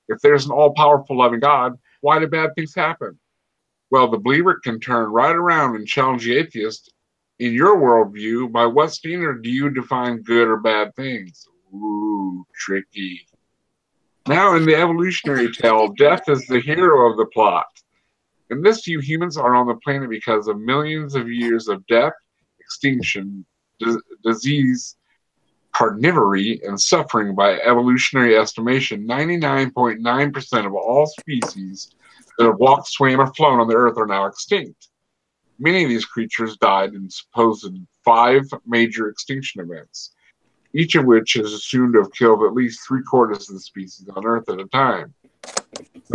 Speaker 1: If there's an all-powerful loving God, why do bad things happen? Well, the believer can turn right around and challenge the atheist. In your worldview, by what standard do you define good or bad things? Ooh, tricky. Now, in the evolutionary tale, death is the hero of the plot. In this view, humans are on the planet because of millions of years of death, extinction, disease, carnivory, and suffering. By evolutionary estimation, 99.9% of all species that have walked, swam, or flown on the Earth are now extinct. Many of these creatures died in supposed 5 major extinction events, each of which is assumed to have killed at least 3/4 of the species on Earth at a time.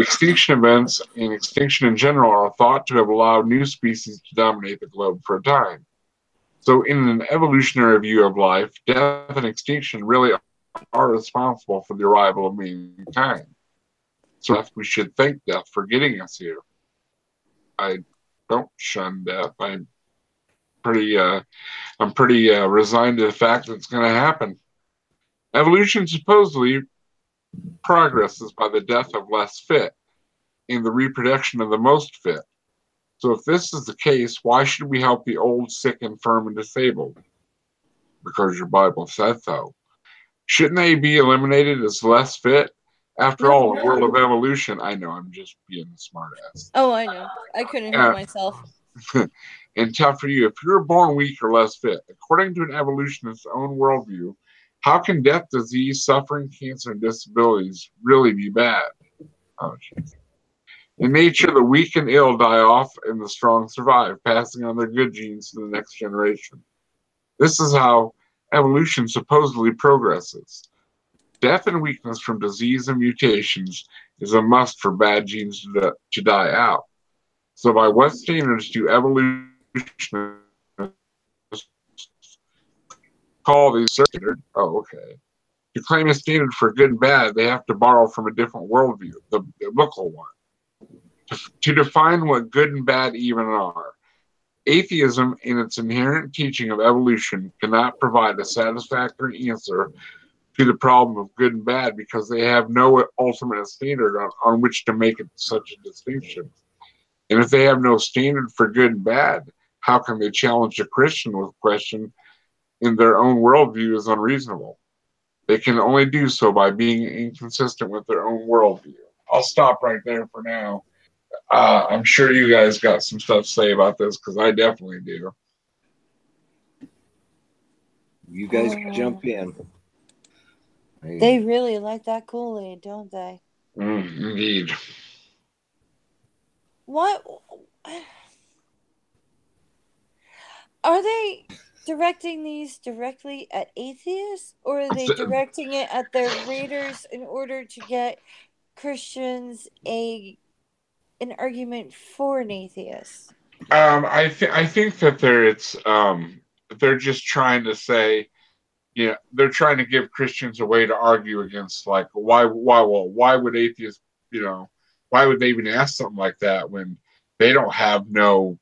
Speaker 1: Extinction events and extinction in general are thought to have allowed new species to dominate the globe for a time. So in an evolutionary view of life, death and extinction really are responsible for the arrival of mankind. So we should thank death for getting us here. I don't shun death. I'm pretty resigned to the fact that it's going to happen. Evolution supposedly progresses by the death of less fit and the reproduction of the most fit. So if this is the case, why should we help the old, sick, infirm, and disabled? Because your Bible said so. Shouldn't they be eliminated as less fit? After all, a world of evolution. I know, I'm just being a smartass.
Speaker 2: Oh, I know. I couldn't help myself.
Speaker 1: And tough for you. If you're born weak or less fit, according to an evolutionist's own worldview, how can death, disease, suffering, cancer, and disabilities really be bad? Oh, geez. In nature, the weak and ill die off and the strong survive, passing on their good genes to the next generation. This is how evolution supposedly progresses. Death and weakness from disease and mutations is a must for bad genes to die out. So by what standards do evolutionists call these standard? Oh, okay. To claim a standard for good and bad, they have to borrow from a different worldview, the biblical one, to define what good and bad even are. Atheism, in its inherent teaching of evolution, cannot provide a satisfactory answer to the problem of good and bad because they have no ultimate standard on which to make it such a distinction. And if they have no standard for good and bad, how can they challenge a Christian with a question in their own worldview is unreasonable? They can only do so by being inconsistent with their own worldview. I'll stop right there for now. I'm sure you guys got some stuff to say about this because I definitely do.
Speaker 3: You guys can jump in.
Speaker 2: They really like that Kool-Aid, don't they?
Speaker 1: Indeed.
Speaker 2: What? Are they directing these directly at atheists, or are they directing it at their readers in order to get Christians an argument for an atheist?
Speaker 1: I think that they're just trying to say, they're trying to give Christians a way to argue against, like, why would atheists, why would they even ask something like that when they don't have no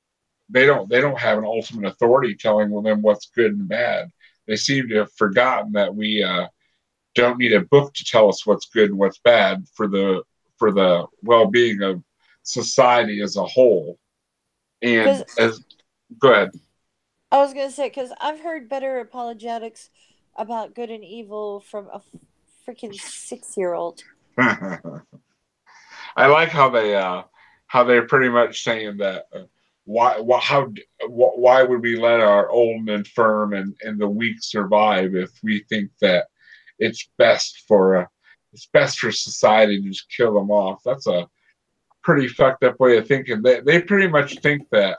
Speaker 1: they don't have an ultimate authority telling them what's good and bad. They seem to have forgotten that we don't need a book to tell us what's good and what's bad for the well-being of society as a whole. And as go ahead.
Speaker 2: I was going to say, because I've heard better apologetics about good and evil from a freaking 6-year-old.
Speaker 1: I like how they're pretty much saying that why would we let our old and infirm and the weak survive if we think that it's best for society to just kill them off? That's a pretty fucked up way of thinking. They pretty much think that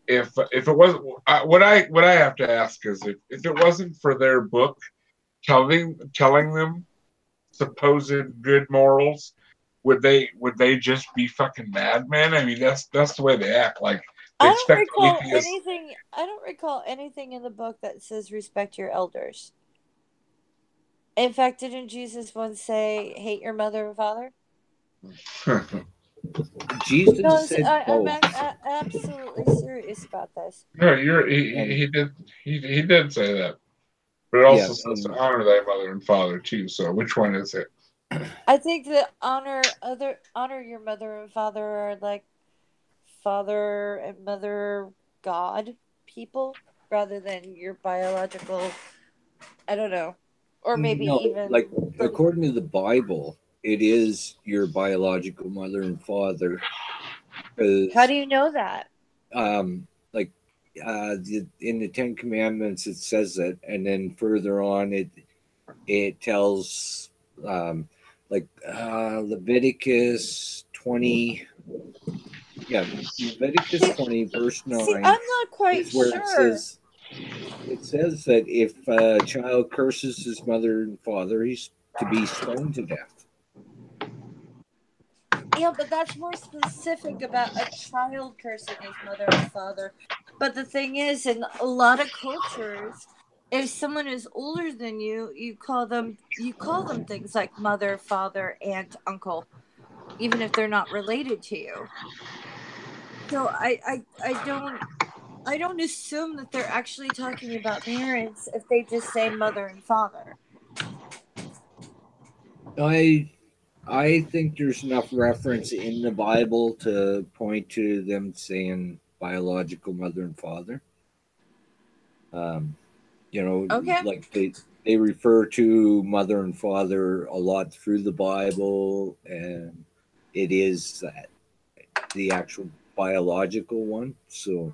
Speaker 1: if it wasn't, what I have to ask is, if it wasn't for their book telling them supposed good morals, would they just be fucking madmen? I mean, that's the way they act. Like, they expect atheists.
Speaker 2: I don't recall anything in the book that says respect your elders. In fact, didn't Jesus once say, hate your mother and father?
Speaker 3: Jesus
Speaker 2: No,
Speaker 3: said
Speaker 2: I'm
Speaker 3: both.
Speaker 2: absolutely serious about this.
Speaker 1: No, he did say that, but it also says to honor thy mother and father too. So which one is it?
Speaker 2: I think that honor your mother and father are like father and mother God people rather than your biological. I don't know, or maybe even
Speaker 3: like according to the Bible, it is your biological mother and father.
Speaker 2: How do you know that?
Speaker 3: Like in the Ten Commandments, it says that, and then further on, it tells Leviticus 20. Yeah, Leviticus 20, verse 9.
Speaker 2: See, I'm not quite sure.
Speaker 3: It says that if a child curses his mother and father, he's to be stoned to death.
Speaker 2: Yeah, but that's more specific about a child cursing his mother and father. But the thing is, in a lot of cultures, if someone is older than you, you call them things like mother, father, aunt, uncle, even if they're not related to you. So I don't assume that they're actually talking about parents if they just say mother and father.
Speaker 3: I think there's enough reference in the Bible to point to them saying biological mother and father.
Speaker 2: Okay.
Speaker 3: Like they refer to mother and father a lot through the Bible, and it is the actual biological one. So,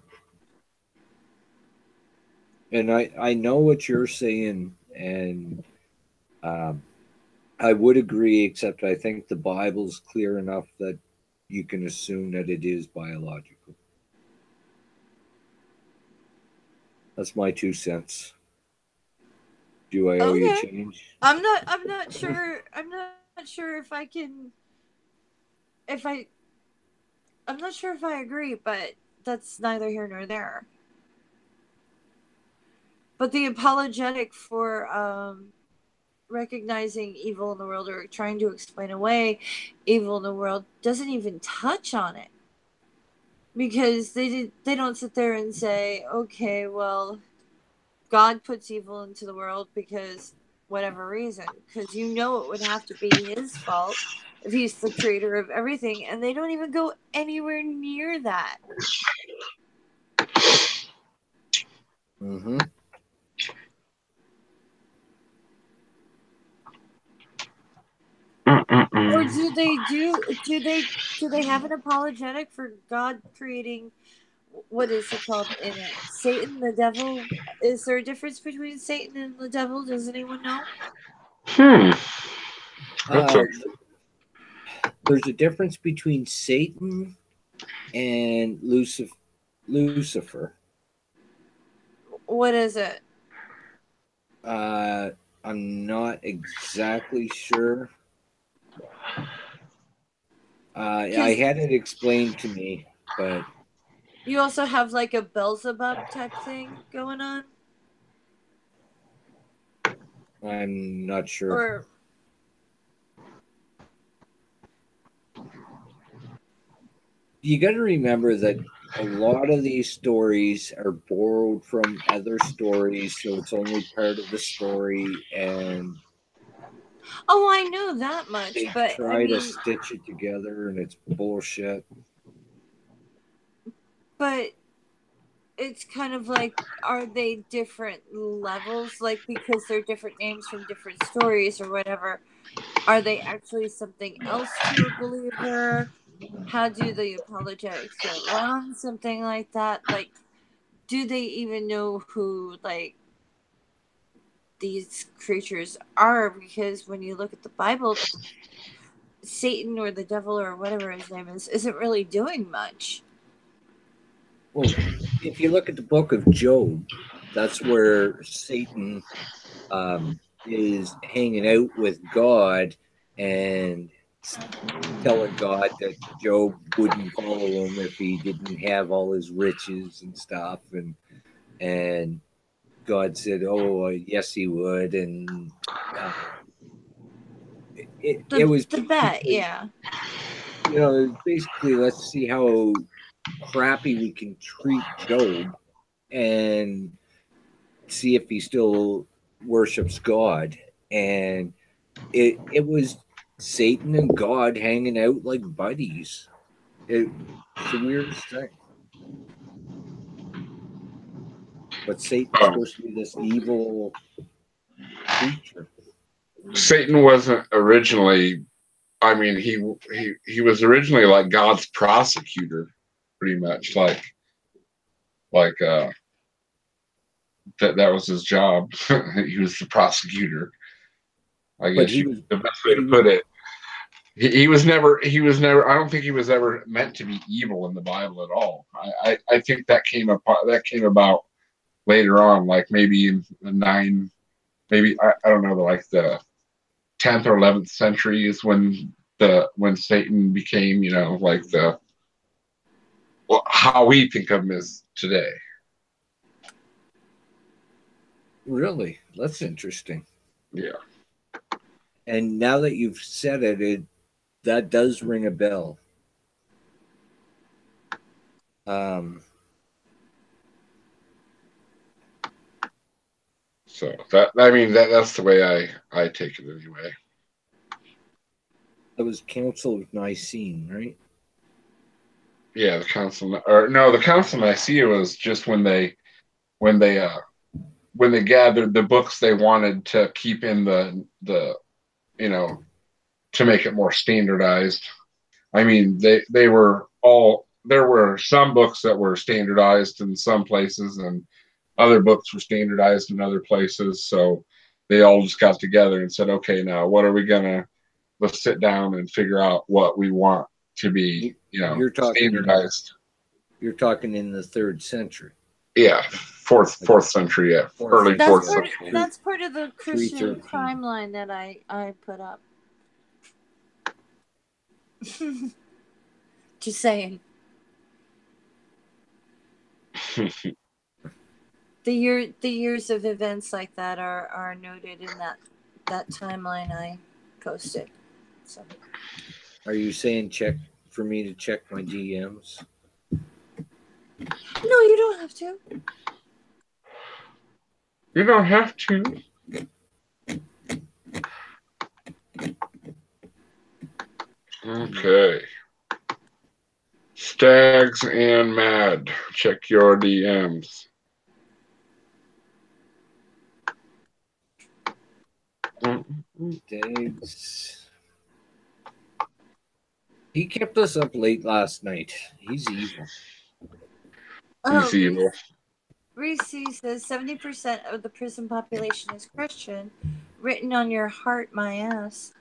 Speaker 3: and I know what you're saying, and I would agree, except I think the Bible's clear enough that you can assume that it is biological. That's my 2 cents. Do I owe you change?
Speaker 2: I'm not sure if I can I'm not sure if I agree, but that's neither here nor there. But the apologetic for recognizing evil in the world or trying to explain away evil in the world doesn't even touch on it, because they don't sit there and say, okay, well, God puts evil into the world because whatever reason, because it would have to be his fault if he's the creator of everything, and they don't even go anywhere near that.
Speaker 3: Mm-hmm.
Speaker 2: Or do they have an apologetic for God creating, what is it called in it? Satan, the devil? Is there a difference between Satan and the devil? Does anyone know?
Speaker 3: There's a difference between Satan and Lucifer.
Speaker 2: What is it?
Speaker 3: I'm not exactly sure. I had it explained to me, but
Speaker 2: You also have like a Beelzebub type thing going on,
Speaker 3: I'm not sure.
Speaker 2: or
Speaker 3: You got to remember that a lot of these stories are borrowed from other stories, so it's only part of the story, and
Speaker 2: oh, I know that much,
Speaker 3: they
Speaker 2: but I
Speaker 3: try to
Speaker 2: mean,
Speaker 3: stitch it together, and it's bullshit.
Speaker 2: but it's kind of like, are they different levels? Like, because they're different names from different stories or whatever, are they actually something else to a believer? How do the apologetics get around something like that? Like, do they even know who, like, these creatures are? Because when you look at the Bible, Satan or the devil or whatever his name is isn't really doing much.
Speaker 3: Well, if you look at the book of Job, that's where Satan is hanging out with God and telling God that Job wouldn't follow him if he didn't have all his riches and stuff, and God said, "Oh, yes, he would," and uh, it was
Speaker 2: The bet,
Speaker 3: basically,
Speaker 2: yeah.
Speaker 3: basically, let's see how crappy we can treat Job and see if he still worships God. And it was Satan and God hanging out like buddies. It's the weirdest thing. But Satan's supposed to be this evil creature.
Speaker 1: Satan wasn't originally. I mean, he was originally like God's prosecutor, pretty much. Like that was his job. He was the prosecutor. I
Speaker 3: But
Speaker 1: guess
Speaker 3: he was,
Speaker 1: the best way
Speaker 3: but
Speaker 1: to
Speaker 3: he was,
Speaker 1: put it. He was never. I don't think he was ever meant to be evil in the Bible at all. I think that came about later on, like maybe in the maybe I don't know, like the 10th or 11th century is when Satan became, like how we think of him as today.
Speaker 3: really, that's interesting.
Speaker 1: Yeah.
Speaker 3: And now that you've said it, that does ring a bell.
Speaker 1: So that's the way I take it anyway.
Speaker 3: That was Council of Nicene, right?
Speaker 1: Yeah, the Council of Nicaea was just when they gathered the books they wanted to keep in the to make it more standardized. I mean, they were all there were some books that were standardized in some places and other books were standardized in other places. So they all just got together and said, okay, now let's sit down and figure out what we want to be,
Speaker 3: You're talking
Speaker 1: standardized.
Speaker 3: you're talking in the 3rd century.
Speaker 1: Yeah, fourth century, yeah, early fourth century.
Speaker 2: That's part of the Christian
Speaker 3: 313.
Speaker 2: timeline that I put up. Just saying. The years of events like that are noted in that timeline I posted. So.
Speaker 3: Are you saying check for me to check my DMs?
Speaker 2: No, you don't have to.
Speaker 1: You don't have to. Okay. Stags and Mad. Check your DMs.
Speaker 3: Stags. He kept us up late last night. He's evil.
Speaker 1: He's evil.
Speaker 2: Reese says 70% of the prison population is Christian. Written on your heart, my ass.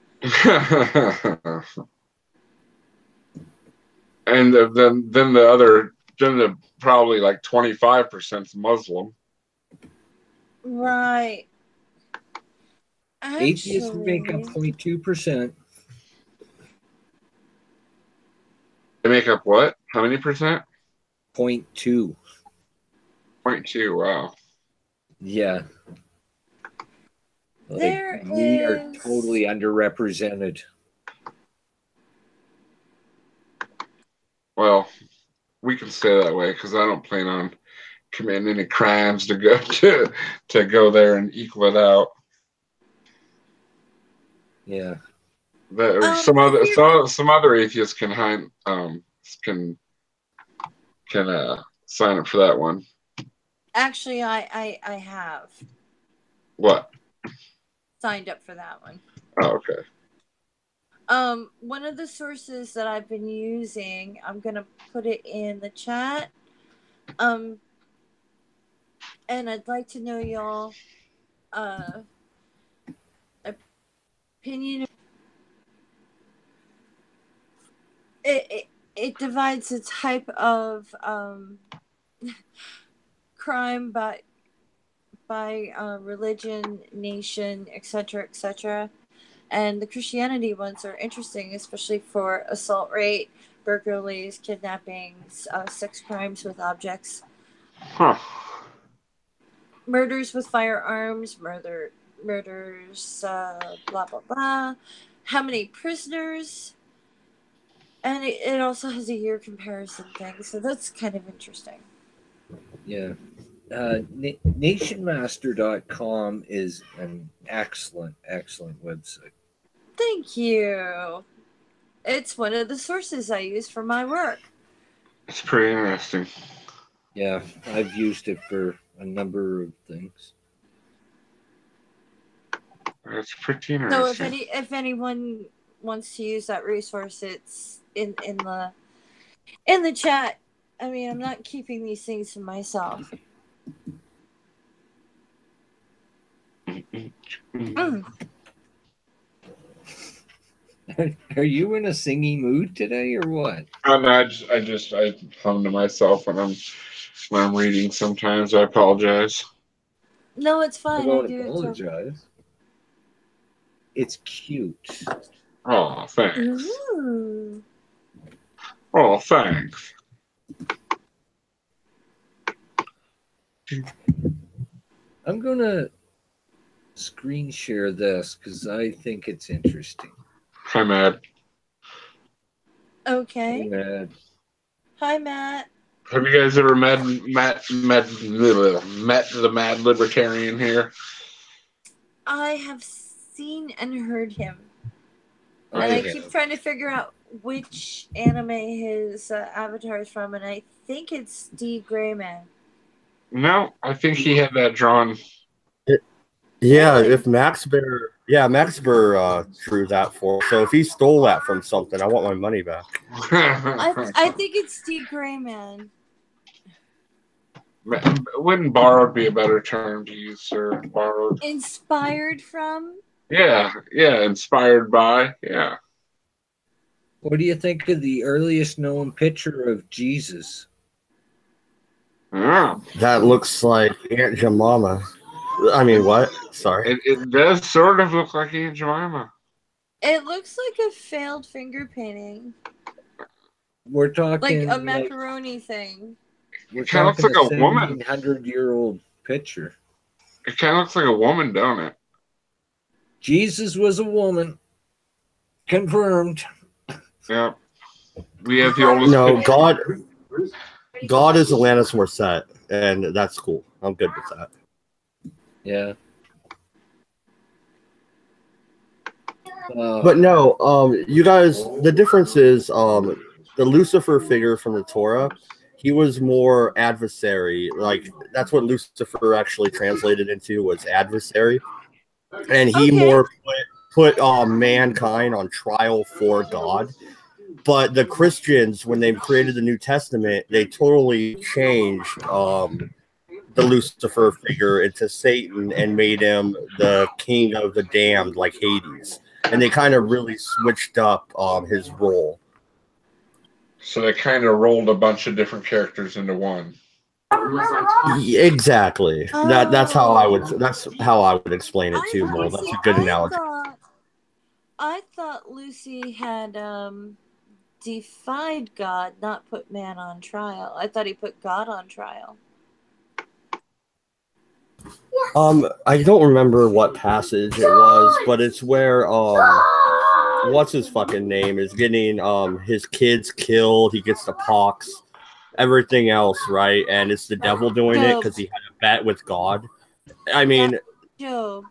Speaker 1: And then the probably like 25% is Muslim.
Speaker 2: Right.
Speaker 3: Atheists make up 0.2%.
Speaker 1: up what? How many percent?
Speaker 3: 0.2.
Speaker 1: 0.2. Wow.
Speaker 3: Yeah.
Speaker 2: There
Speaker 3: we are
Speaker 2: is
Speaker 3: totally underrepresented.
Speaker 1: Well, we can stay that way because I don't plan on committing any crimes to go to go there and equal it out.
Speaker 3: Yeah.
Speaker 1: Some other atheists can sign up for that one.
Speaker 2: actually I have
Speaker 1: What?
Speaker 2: signed up for that one.
Speaker 1: Oh, okay.
Speaker 2: One of the sources that I've been using, I'm gonna put it in the chat. And I'd like to know y'all opinion. It divides the type of crime by religion, nation, etc., etc. And the Christianity ones are interesting, especially for assault rate, burglaries, kidnappings, sex crimes with objects,
Speaker 1: Huh.
Speaker 2: murders with firearms, murders, blah blah blah. How many prisoners? And it also has a year comparison thing, so that's kind of interesting.
Speaker 3: Yeah. Nationmaster.com is an excellent website.
Speaker 2: Thank you. It's one of the sources I use for my work.
Speaker 1: It's pretty interesting.
Speaker 3: Yeah, I've used it for a number of things.
Speaker 1: It's pretty interesting.
Speaker 2: So if anyone wants to use that resource, it's in the chat. I mean, I'm not keeping these things to myself.
Speaker 3: Are you in a singing mood today, or what?
Speaker 1: I hum to myself when I'm reading. Sometimes I apologize.
Speaker 2: No, it's fine.
Speaker 3: I
Speaker 2: I
Speaker 3: don't
Speaker 2: do
Speaker 3: apologize. It's cute.
Speaker 1: Oh, thanks.
Speaker 2: Ooh.
Speaker 1: Oh, thanks.
Speaker 3: I'm gonna screen share this because I think it's interesting.
Speaker 1: Hi, Matt.
Speaker 2: Okay.
Speaker 3: Hey, Matt.
Speaker 2: Hi, Matt.
Speaker 1: Have you guys ever met the mad libertarian here?
Speaker 2: I have seen and heard him. And
Speaker 3: I
Speaker 2: keep trying to figure out which anime his avatar is from, and I think it's Steve Grayman.
Speaker 1: No, I think he had that drawn.
Speaker 4: Yeah,
Speaker 2: Really?
Speaker 4: if Max Bear drew that for. So if he stole that from something, I want my money back.
Speaker 2: I think it's Steve Grayman.
Speaker 1: Wouldn't borrowed be a better term to use, sir? Borrowed.
Speaker 2: Inspired from?
Speaker 1: Yeah, inspired by, yeah.
Speaker 3: What do you think of the earliest known picture of Jesus?
Speaker 1: Yeah.
Speaker 4: That looks like Aunt Jemima. I mean, what? Sorry.
Speaker 1: It does sort of look like Aunt Jemima.
Speaker 2: It looks like a failed finger painting.
Speaker 3: We're talking
Speaker 2: like a macaroni thing.
Speaker 3: We're
Speaker 1: kind of looks like a woman.
Speaker 3: 1,700-year-old picture.
Speaker 1: It kind of looks like a woman, don't it?
Speaker 3: Jesus was a woman. Confirmed.
Speaker 1: Yeah. We have the oldest.
Speaker 4: No, God is Alanis Morissette, and that's cool. I'm good with that.
Speaker 3: Yeah.
Speaker 4: But no, you guys, the difference is the Lucifer figure from the Torah, he was more adversary. Like, that's what Lucifer actually translated into, was adversary. And he more put mankind on trial for God. But the Christians, when they created the New Testament, they totally changed the Lucifer figure into Satan and made him the king of the damned, like Hades. And they kind of really switched up his role.
Speaker 1: So they kind of rolled a bunch of different characters into one.
Speaker 4: Exactly. That's how I would explain it too, Mo. That's a good analogy.
Speaker 2: I thought Lucy had defied God, not put man on trial. I thought he put God on trial.
Speaker 4: I don't remember what passage it was, but it's where what's his fucking name is getting his kids killed. He gets the pox, everything else, right? And it's the devil doing it because he had a bet with God. I mean,
Speaker 2: Job.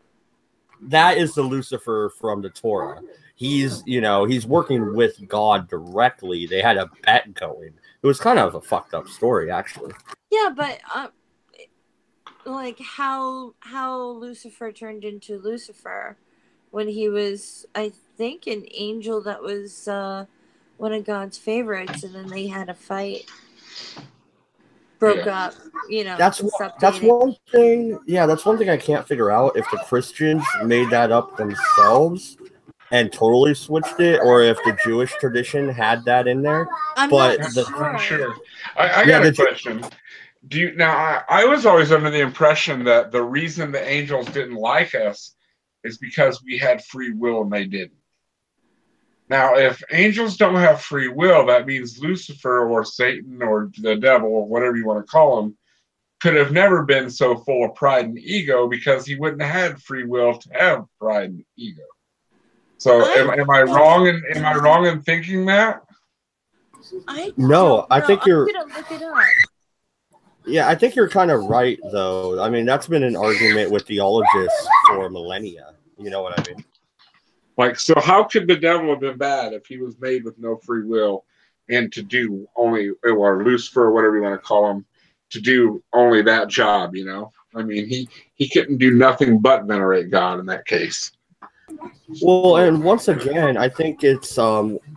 Speaker 4: That is the Lucifer from the Torah. He's working with God directly. They had a bet going. It was kind of a fucked up story, actually.
Speaker 2: Yeah, but like how Lucifer turned into Lucifer when he was, I think, an angel that was one of God's favorites, and then they had a fight, broke up.
Speaker 4: That's one thing. Yeah, that's one thing I can't figure out if the Christians made that up themselves and totally switched it, or if the Jewish tradition had that in there.
Speaker 2: I'm not sure.
Speaker 1: I got a question. I was always under the impression that the reason the angels didn't like us is because we had free will and they didn't. Now, if angels don't have free will, that means Lucifer or Satan or the devil or whatever you want to call him could have never been so full of pride and ego because he wouldn't have had free will to have pride and ego. So, am I wrong? Am I wrong in thinking that?
Speaker 4: I think you're.
Speaker 2: I'm gonna look it up.
Speaker 4: Yeah, I think you're kind of right, though. I mean, that's been an argument with theologists for millennia. You know what I mean?
Speaker 1: So how could the devil have been bad if he was made with no free will and to do only, or Lucifer, or whatever you want to call him, to do only that job, I mean, he couldn't do nothing but venerate God in that case.
Speaker 4: Well, and once again, I think it's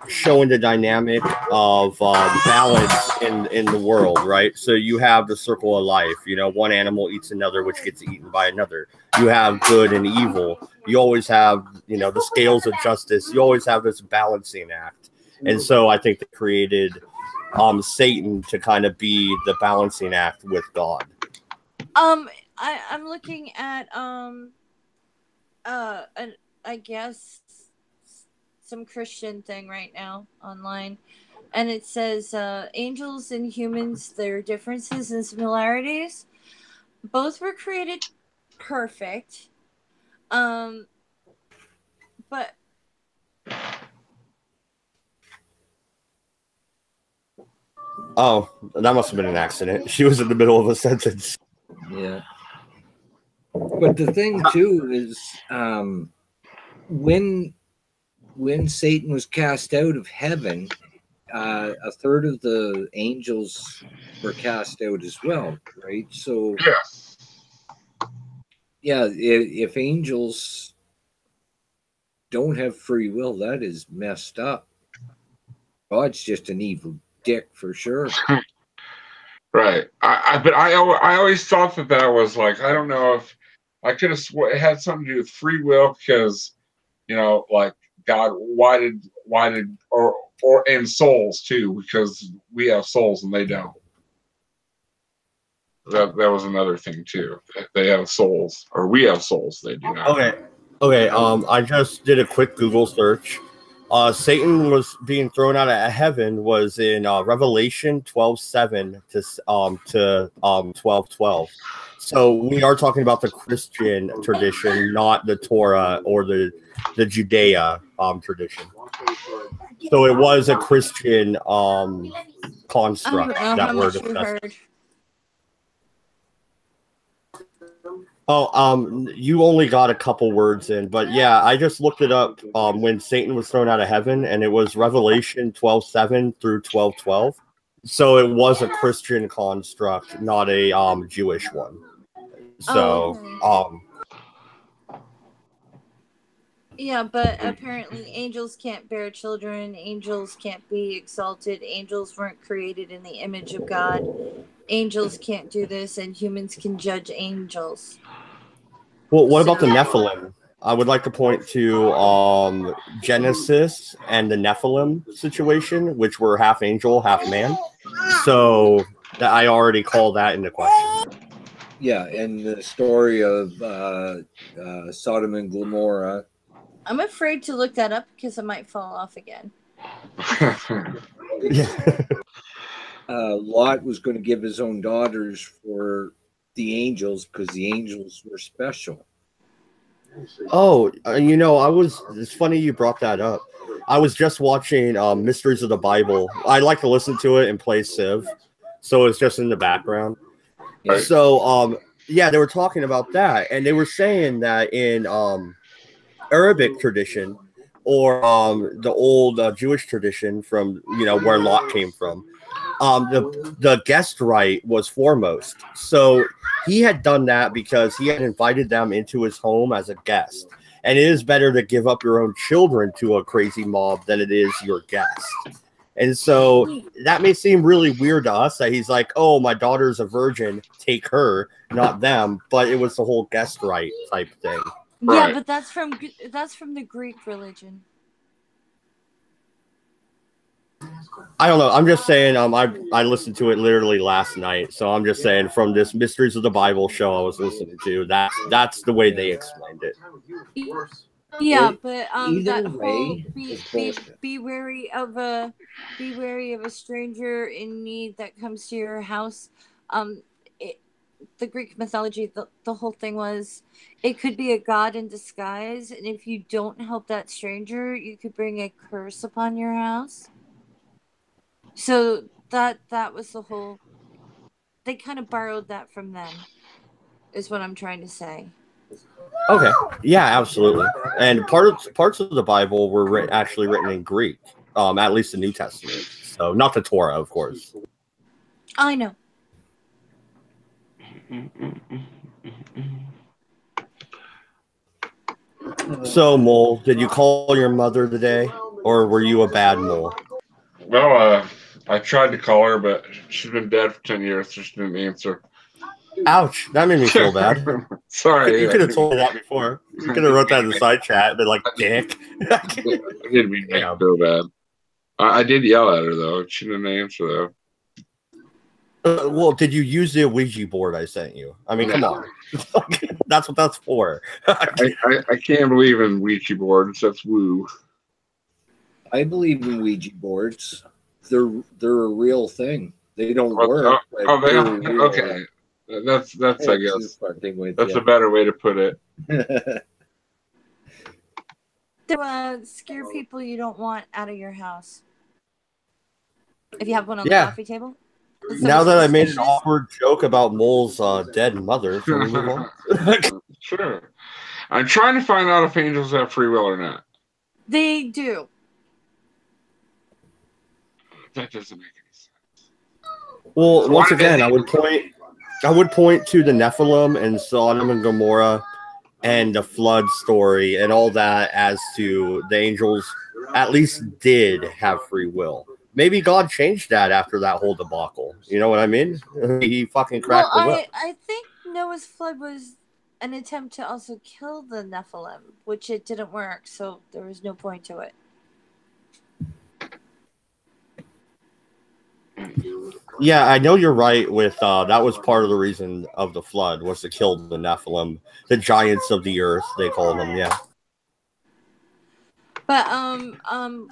Speaker 4: showing the dynamic of balance in the world, right? So you have the circle of life. One animal eats another, which gets eaten by another. You have good and evil. You always have, the scales of justice. You always have this balancing act. And so I think they created Satan to kind of be the balancing act with God.
Speaker 2: I'm looking at I guess some Christian thing right now online, and it says angels and humans, their differences and similarities, both were created perfect, but
Speaker 4: oh, that must have been an accident. She was in the middle of a sentence.
Speaker 3: Yeah. But the thing too is when Satan was cast out of heaven, a third of the angels were cast out as well, right? So yeah, if angels don't have free will, that is messed up. God's just an evil dick for sure.
Speaker 1: Right. But I always thought that was like, I don't know if I could have it had something to do with free will because, like God, why did or and souls too, because we have souls and they don't. That was another thing too. They have souls, or we have souls. They do not.
Speaker 4: Okay. I just did a quick Google search. Satan was being thrown out of heaven was in Revelation 12:7 to 12:12. So we are talking about the Christian tradition, not the Torah or the Judea tradition. So it was a Christian construct. That word. Oh, you only got a couple words in, but yeah, I just looked it up when Satan was thrown out of heaven, and it was Revelation 12:7 through 12:12. So it was a Christian construct, not a Jewish one. So,
Speaker 2: yeah, but apparently angels can't bear children. Angels can't be exalted. Angels weren't created in the image of God. Angels can't do this, and humans can judge angels.
Speaker 4: Well, what about the Nephilim? I would like to point to Genesis and the Nephilim situation, which were half angel, half man. So I already call that into question.
Speaker 3: Yeah, and the story of Sodom and Gomorrah.
Speaker 2: I'm afraid to look that up because I might fall off again.
Speaker 4: Yeah.
Speaker 3: Lot was going to give his own daughters for the angels because the angels were special.
Speaker 4: Oh, it's funny you brought that up. I was just watching Mysteries of the Bible. I like to listen to it and play Civ, so it's just in the background.
Speaker 1: Right.
Speaker 4: So, yeah, they were talking about that, and they were saying that in Arabic tradition or the old Jewish tradition from where Lot came from, the guest right was foremost. So he had done that because he had invited them into his home as a guest. And it is better to give up your own children to a crazy mob than it is your guest. And so that may seem really weird to us that he's like, oh, my daughter's a virgin, take her, not them. But it was the whole guest right type thing.
Speaker 2: Yeah,
Speaker 1: Right.
Speaker 2: but that's from the Greek religion.
Speaker 4: I don't know. I'm just saying. I listened to it literally last night, so I'm just saying from this Mysteries of the Bible show I was listening to, that's the way they explained it.
Speaker 2: Yeah, but
Speaker 3: Either
Speaker 2: that
Speaker 3: way,
Speaker 2: whole
Speaker 3: it's bullshit.
Speaker 2: be wary of a stranger in need that comes to your house. The Greek mythology, the whole thing was it could be a god in disguise, and if you don't help that stranger, you could bring a curse upon your house. So that was the whole. They kind of borrowed that from them, is what I'm trying to say.
Speaker 4: Okay. Yeah, absolutely. And parts of the Bible were actually written in Greek, at least the New Testament. So not the Torah, of course.
Speaker 2: I know.
Speaker 4: So, Mole, did you call your mother today, or were you a bad mole?
Speaker 1: Well, I tried to call her, but she's been dead for 10 years, so she didn't answer.
Speaker 4: Ouch, that made me feel bad.
Speaker 1: Sorry.
Speaker 4: You could have told me that before. You could have wrote that in the side chat and been like, dick.
Speaker 1: I didn't mean to make her feel bad. I did yell at her, though. She didn't answer, though.
Speaker 4: Well, did you use the Ouija board I sent you? I mean, come on. That's what that's for.
Speaker 1: I can't believe in Ouija boards. That's woo.
Speaker 3: I believe in Ouija boards. They're a real thing. They don't work.
Speaker 1: They don't. Okay, that's I guess that's a better way to put it.
Speaker 2: To scare people you don't want out of your house. If you have one on the coffee table.
Speaker 4: Now that I made an awkward joke about Mole's dead mother, can we move on?
Speaker 1: Sure. I'm trying to find out if angels have free will or not.
Speaker 2: They do.
Speaker 1: That doesn't make any sense.
Speaker 4: Well, once again, I would point to the Nephilim and Sodom and Gomorrah and the flood story and all that as to the angels at least did have free will. Maybe God changed that after that whole debacle. You know what I mean? He fucking cracked the whip.
Speaker 2: I think Noah's flood was an attempt to also kill the Nephilim, which it didn't work, so there was no point to it.
Speaker 4: Yeah, I know you're right with that was part of the reason of the flood was to kill the Nephilim, the giants of the earth, they call them, yeah.
Speaker 2: But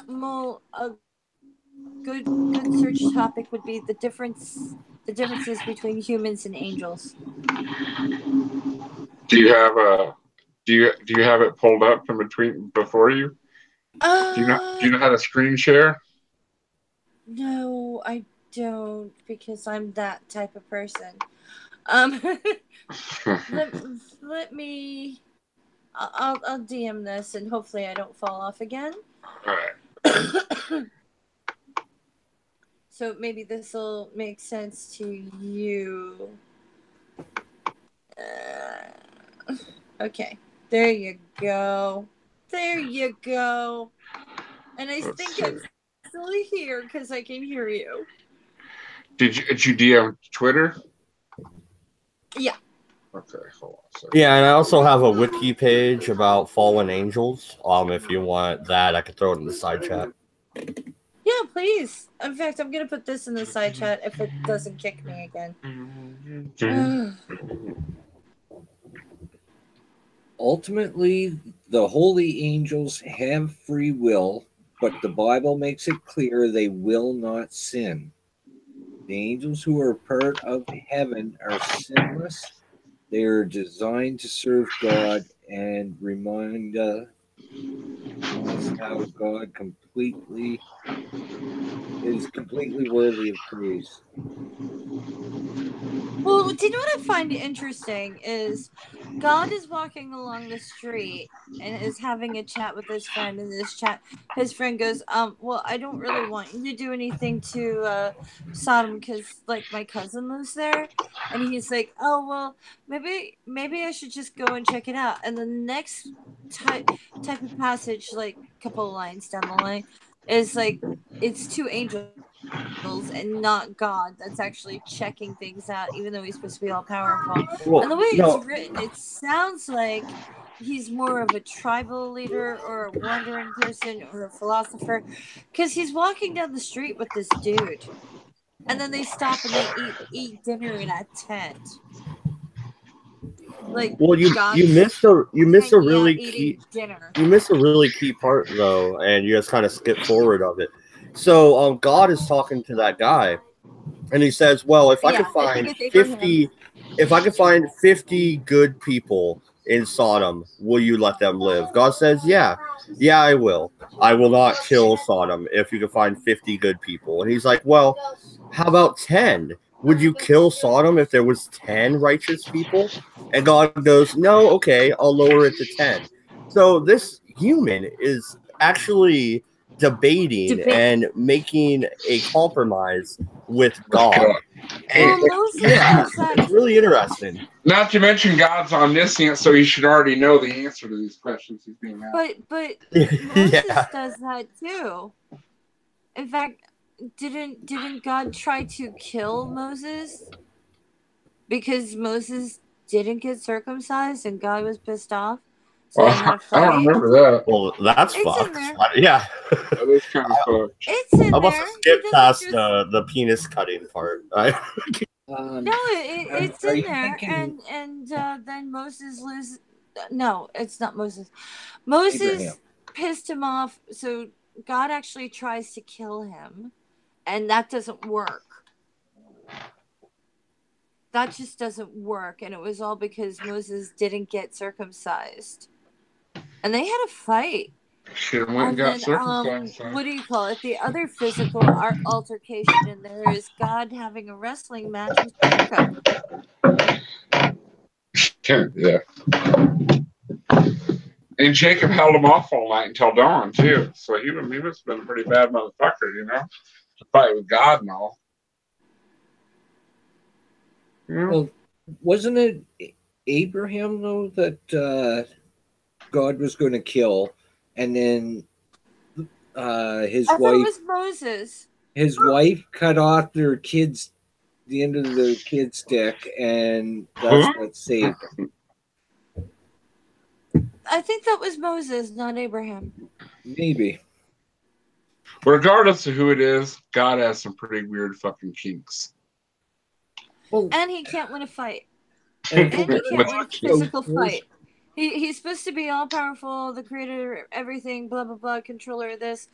Speaker 2: Mo, a good search topic would be the differences between humans and angels.
Speaker 1: Do you have it pulled up from before you? Do you know how to screen share?
Speaker 2: No, I don't, because I'm that type of person. let me. I'll DM this, and hopefully I don't fall off again.
Speaker 1: All right.
Speaker 2: So maybe this will make sense to you. Okay, there you go. There you go. And I think I'm still here because I can hear you.
Speaker 1: Did you DM Twitter?
Speaker 2: Yeah.
Speaker 1: Okay, hold on.
Speaker 4: Yeah, and I also have a wiki page about fallen angels. If you want that, I could throw it in the side chat.
Speaker 2: Yeah, please. In fact, I'm gonna put this in the side chat if it doesn't kick me again.
Speaker 3: Ultimately, the holy angels have free will but the Bible makes it clear they will not sin. The angels who are part of heaven are sinless. They are designed to serve God and remind us how God is completely worthy of praise.
Speaker 2: Well, do you know what I find interesting is God is walking along the street and is having a chat with his friend. In this chat, his friend goes, well, I don't really want you to do anything to Sodom because, like, my cousin lives there." And he's like, "Oh, well, maybe I should just go and check it out." And the next type of passage, like a couple of lines down the line, is like it's two angels and not God that's actually checking things out, even though he's supposed to be all powerful.
Speaker 4: Well,
Speaker 2: And the way it's
Speaker 4: no,
Speaker 2: written, it sounds like he's more of a tribal leader or a wandering person or a philosopher, because he's walking down the street with this dude, and then they stop and they eat dinner in a tent. Like,
Speaker 4: well,
Speaker 2: God's
Speaker 4: you miss a
Speaker 2: hanging out
Speaker 4: really
Speaker 2: eating
Speaker 4: key
Speaker 2: dinner.
Speaker 4: you miss a really key part though, and you just kind of skip forward of it. So, God is talking to that guy, and he says, "Well, if I could
Speaker 2: I think
Speaker 4: find
Speaker 2: it's Abraham.
Speaker 4: if I could find 50 good people in Sodom, will you let them live?" God says, "Yeah, I will. I will not kill Sodom if you can find 50 good people." And he's like, "Well, how about 10? Would you kill Sodom if there was 10 righteous people?" And God goes, "No, okay, I'll lower it to 10." So this human is actually debating and making a compromise with God.
Speaker 2: Well,
Speaker 4: And
Speaker 2: Moses
Speaker 4: yeah,
Speaker 2: does that
Speaker 4: it's really
Speaker 2: too.
Speaker 4: interesting.
Speaker 1: Not to mention God's omniscient, so he should already know the answer to these questions he's being asked.
Speaker 2: But Moses
Speaker 4: Yeah.
Speaker 2: does that too. In fact, didn't God try to kill Moses because Moses didn't get circumcised and God was pissed off? So they had a
Speaker 1: I don't
Speaker 2: fight.
Speaker 1: remember that.
Speaker 4: Well, that's
Speaker 2: It's in
Speaker 4: fucked.
Speaker 2: there.
Speaker 4: Yeah.
Speaker 1: That is kind of fucked.
Speaker 2: It's in
Speaker 4: I must
Speaker 2: there.
Speaker 4: have
Speaker 2: He
Speaker 4: skipped
Speaker 2: doesn't
Speaker 4: past
Speaker 2: just
Speaker 4: the penis cutting part.
Speaker 2: no. It's
Speaker 3: Are
Speaker 2: in
Speaker 3: you
Speaker 2: there,
Speaker 3: thinking
Speaker 2: and then Moses loses. No, it's not Moses. Moses
Speaker 3: Abraham?
Speaker 2: pissed him off, so God actually tries to kill him, and that doesn't work. That just doesn't work, and it was all because Moses didn't get circumcised, and they had a fight.
Speaker 1: Should have went and
Speaker 2: And
Speaker 1: got
Speaker 2: then,
Speaker 1: circumcised.
Speaker 2: what do you call it? The other physical altercation in there is God having a wrestling match with Jacob.
Speaker 1: Yeah. And Jacob held him off all night until dawn, too. So he must have been a pretty bad motherfucker, you know? To fight with God and all. Yeah.
Speaker 3: Well, wasn't it Abraham though that God was going to kill, and then his
Speaker 2: I thought it
Speaker 3: wife
Speaker 2: was Moses.
Speaker 3: cut off the end of the kid's dick, and that's what saved him.
Speaker 2: I think that was Moses, not Abraham.
Speaker 3: Maybe.
Speaker 1: Regardless of who it is, God has some pretty weird fucking kinks.
Speaker 3: Well,
Speaker 2: And he can't win a fight.
Speaker 3: and
Speaker 2: And he can't win a physical
Speaker 3: where's-
Speaker 2: fight. He's supposed to be all powerful, the creator of everything, blah blah blah, controller of this,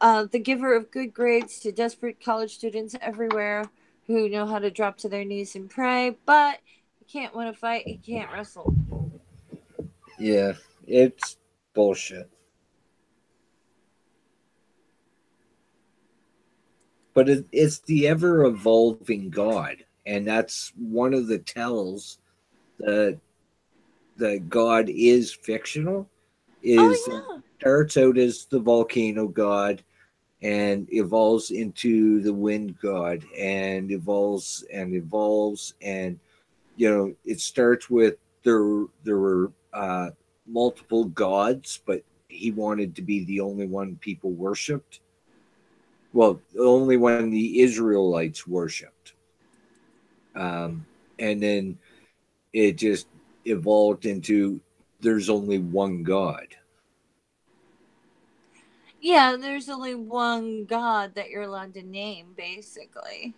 Speaker 2: the giver of good grades to desperate college students everywhere who know how to drop to their knees and pray, but he can't win a fight, he can't wrestle.
Speaker 3: Yeah, it's bullshit. But it's the ever evolving God, and that's one of the tells that God is fictional. Starts out as the volcano god and evolves into the wind god and evolves and it starts with there were multiple gods, but he wanted to be the only one people worshipped. Well, the only one the Israelites worshipped. And then it just evolved into there's only one God.
Speaker 2: Yeah, there's only one God that you're allowed to name, basically.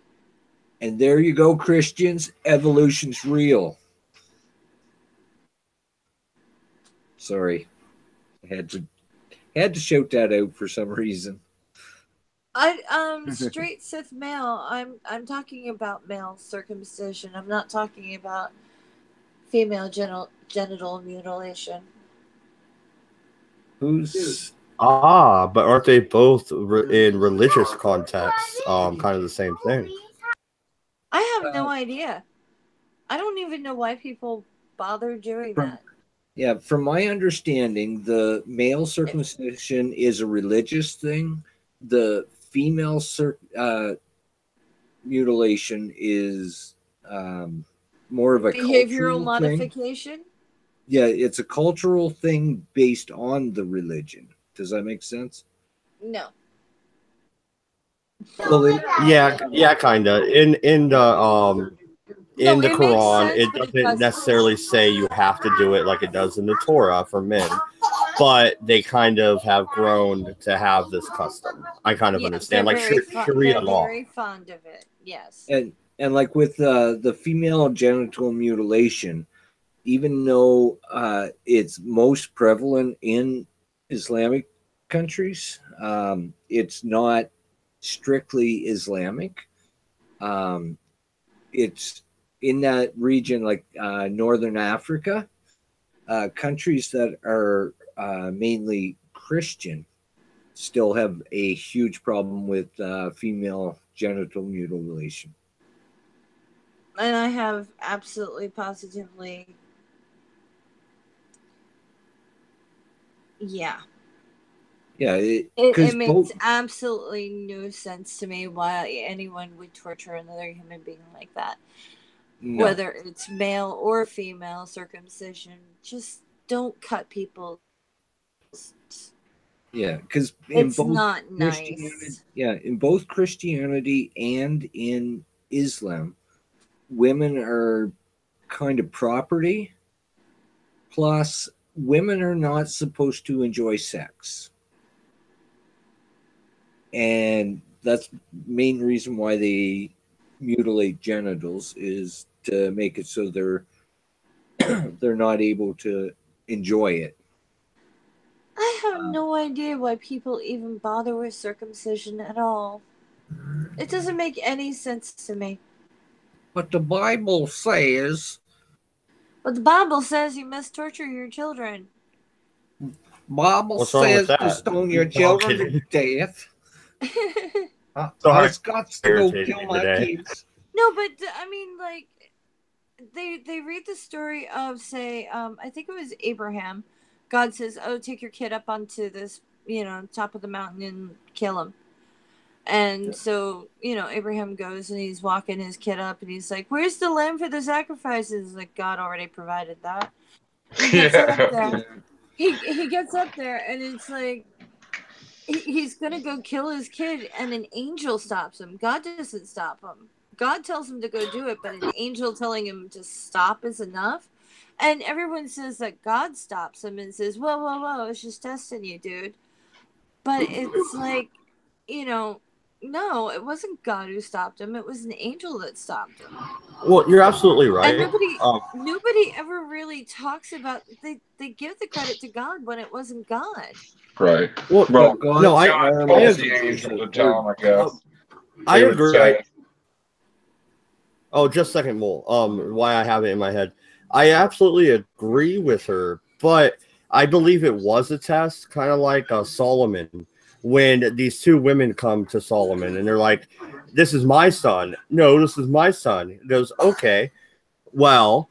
Speaker 3: And there you go, Christians. Evolution's real. Sorry. I Had to shout that out for some reason.
Speaker 2: Straight cis male. I'm talking about male circumcision. I'm not talking about female genital mutilation.
Speaker 3: Who's
Speaker 4: but aren't they both in religious contexts kind of the same thing?
Speaker 2: I have no idea. I don't even know why people bother doing that.
Speaker 3: Yeah, from my understanding, the male circumcision is a religious thing. The female mutilation is more of a
Speaker 2: behavioral
Speaker 3: cultural
Speaker 2: modification.
Speaker 3: Thing. Yeah, it's a cultural thing based on the religion. Does that make sense?
Speaker 2: No.
Speaker 4: Well, yeah, kind of. In the Quran, it doesn't necessarily say you have to do it like it does in the Torah for men, but they kind of have grown to have this custom. I kind of understand, like Sharia law.
Speaker 2: Very fond of it, yes.
Speaker 3: And like with the female genital mutilation, even though it's most prevalent in Islamic countries, it's not strictly Islamic. It's in that region, like Northern Africa, countries that are mainly Christian still have a huge problem with female genital mutilation.
Speaker 2: And I have absolutely positively, yeah.
Speaker 3: Yeah,
Speaker 2: it makes absolutely no sense to me why anyone would torture another human being like that. No. Whether it's male or female circumcision, just don't cut people.
Speaker 3: Yeah, because
Speaker 2: it's not nice.
Speaker 3: Yeah, in both Christianity and in Islam, women are kind of property. Plus, women are not supposed to enjoy sex. And that's the main reason why they mutilate genitals, is to make it so they're not able to enjoy it.
Speaker 2: I have no idea why people even bother with circumcision at all. It doesn't make any sense to me.
Speaker 3: But the Bible says...
Speaker 2: But the Bible says you must torture your children.
Speaker 3: Bible says to stone your children to death. I've got to go kill my kids.
Speaker 2: No, but I mean, like, they read the story of, say, I think it was Abraham. God says, "Oh, take your kid up onto this, top of the mountain and kill him." And so, Abraham goes and he's walking his kid up and he's like, "Where's the lamb for the sacrifices?" Like, God already provided that. He gets up there. He gets up there and it's like, he's going to go kill his kid and an angel stops him. God doesn't stop him. God tells him to go do it, but an angel telling him to stop is enough. And everyone says that God stops him and says, whoa, it's just testing you, dude. But it's like, no, it wasn't God who stopped him. It was an angel that stopped him.
Speaker 4: Well, you're absolutely right.
Speaker 2: And nobody ever really talks about, they give the credit to God when it wasn't God.
Speaker 1: Right.
Speaker 4: Well
Speaker 1: God,
Speaker 4: no, I
Speaker 1: agree. To tell him, I guess.
Speaker 4: I agree. Oh, just a second, Mole. Why I have it in my head. I absolutely agree with her, but I believe it was a test, kind of like Solomon, when these two women come to Solomon and they're like, "This is my son." "No, this is my son." He goes, "Okay, well,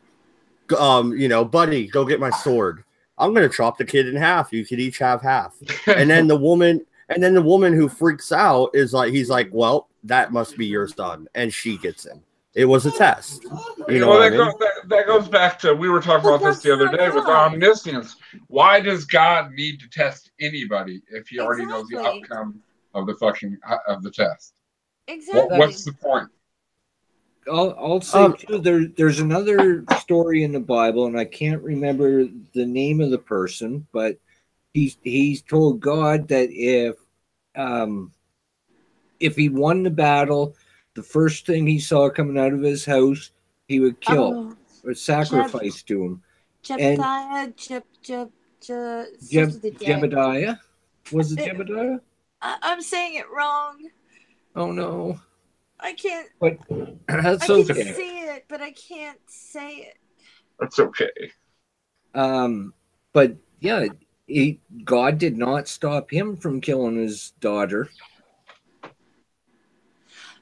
Speaker 4: buddy, go get my sword. I'm gonna chop the kid in half. You could each have half." And then the woman who freaks out is like, he's like, "Well, that must be your son," and she gets him. It was a test.
Speaker 1: That goes back to, we were talking about this the other day with omniscience. Why does God need to test anybody if he already knows the outcome of the test?
Speaker 2: Exactly.
Speaker 1: What's the point?
Speaker 3: I'll say too, there's another story in the Bible, and I can't remember the name of the person, but he's told God that if he won the battle, the first thing he saw coming out of his house, he would kill or sacrifice to him.
Speaker 2: Jebediah.
Speaker 3: Was it Jebediah?
Speaker 2: I'm saying it wrong.
Speaker 3: Oh no.
Speaker 2: I can't.
Speaker 3: But that's
Speaker 2: I
Speaker 3: okay.
Speaker 2: can see it, but I can't say it.
Speaker 1: That's okay.
Speaker 3: But yeah, God did not stop him from killing his daughter.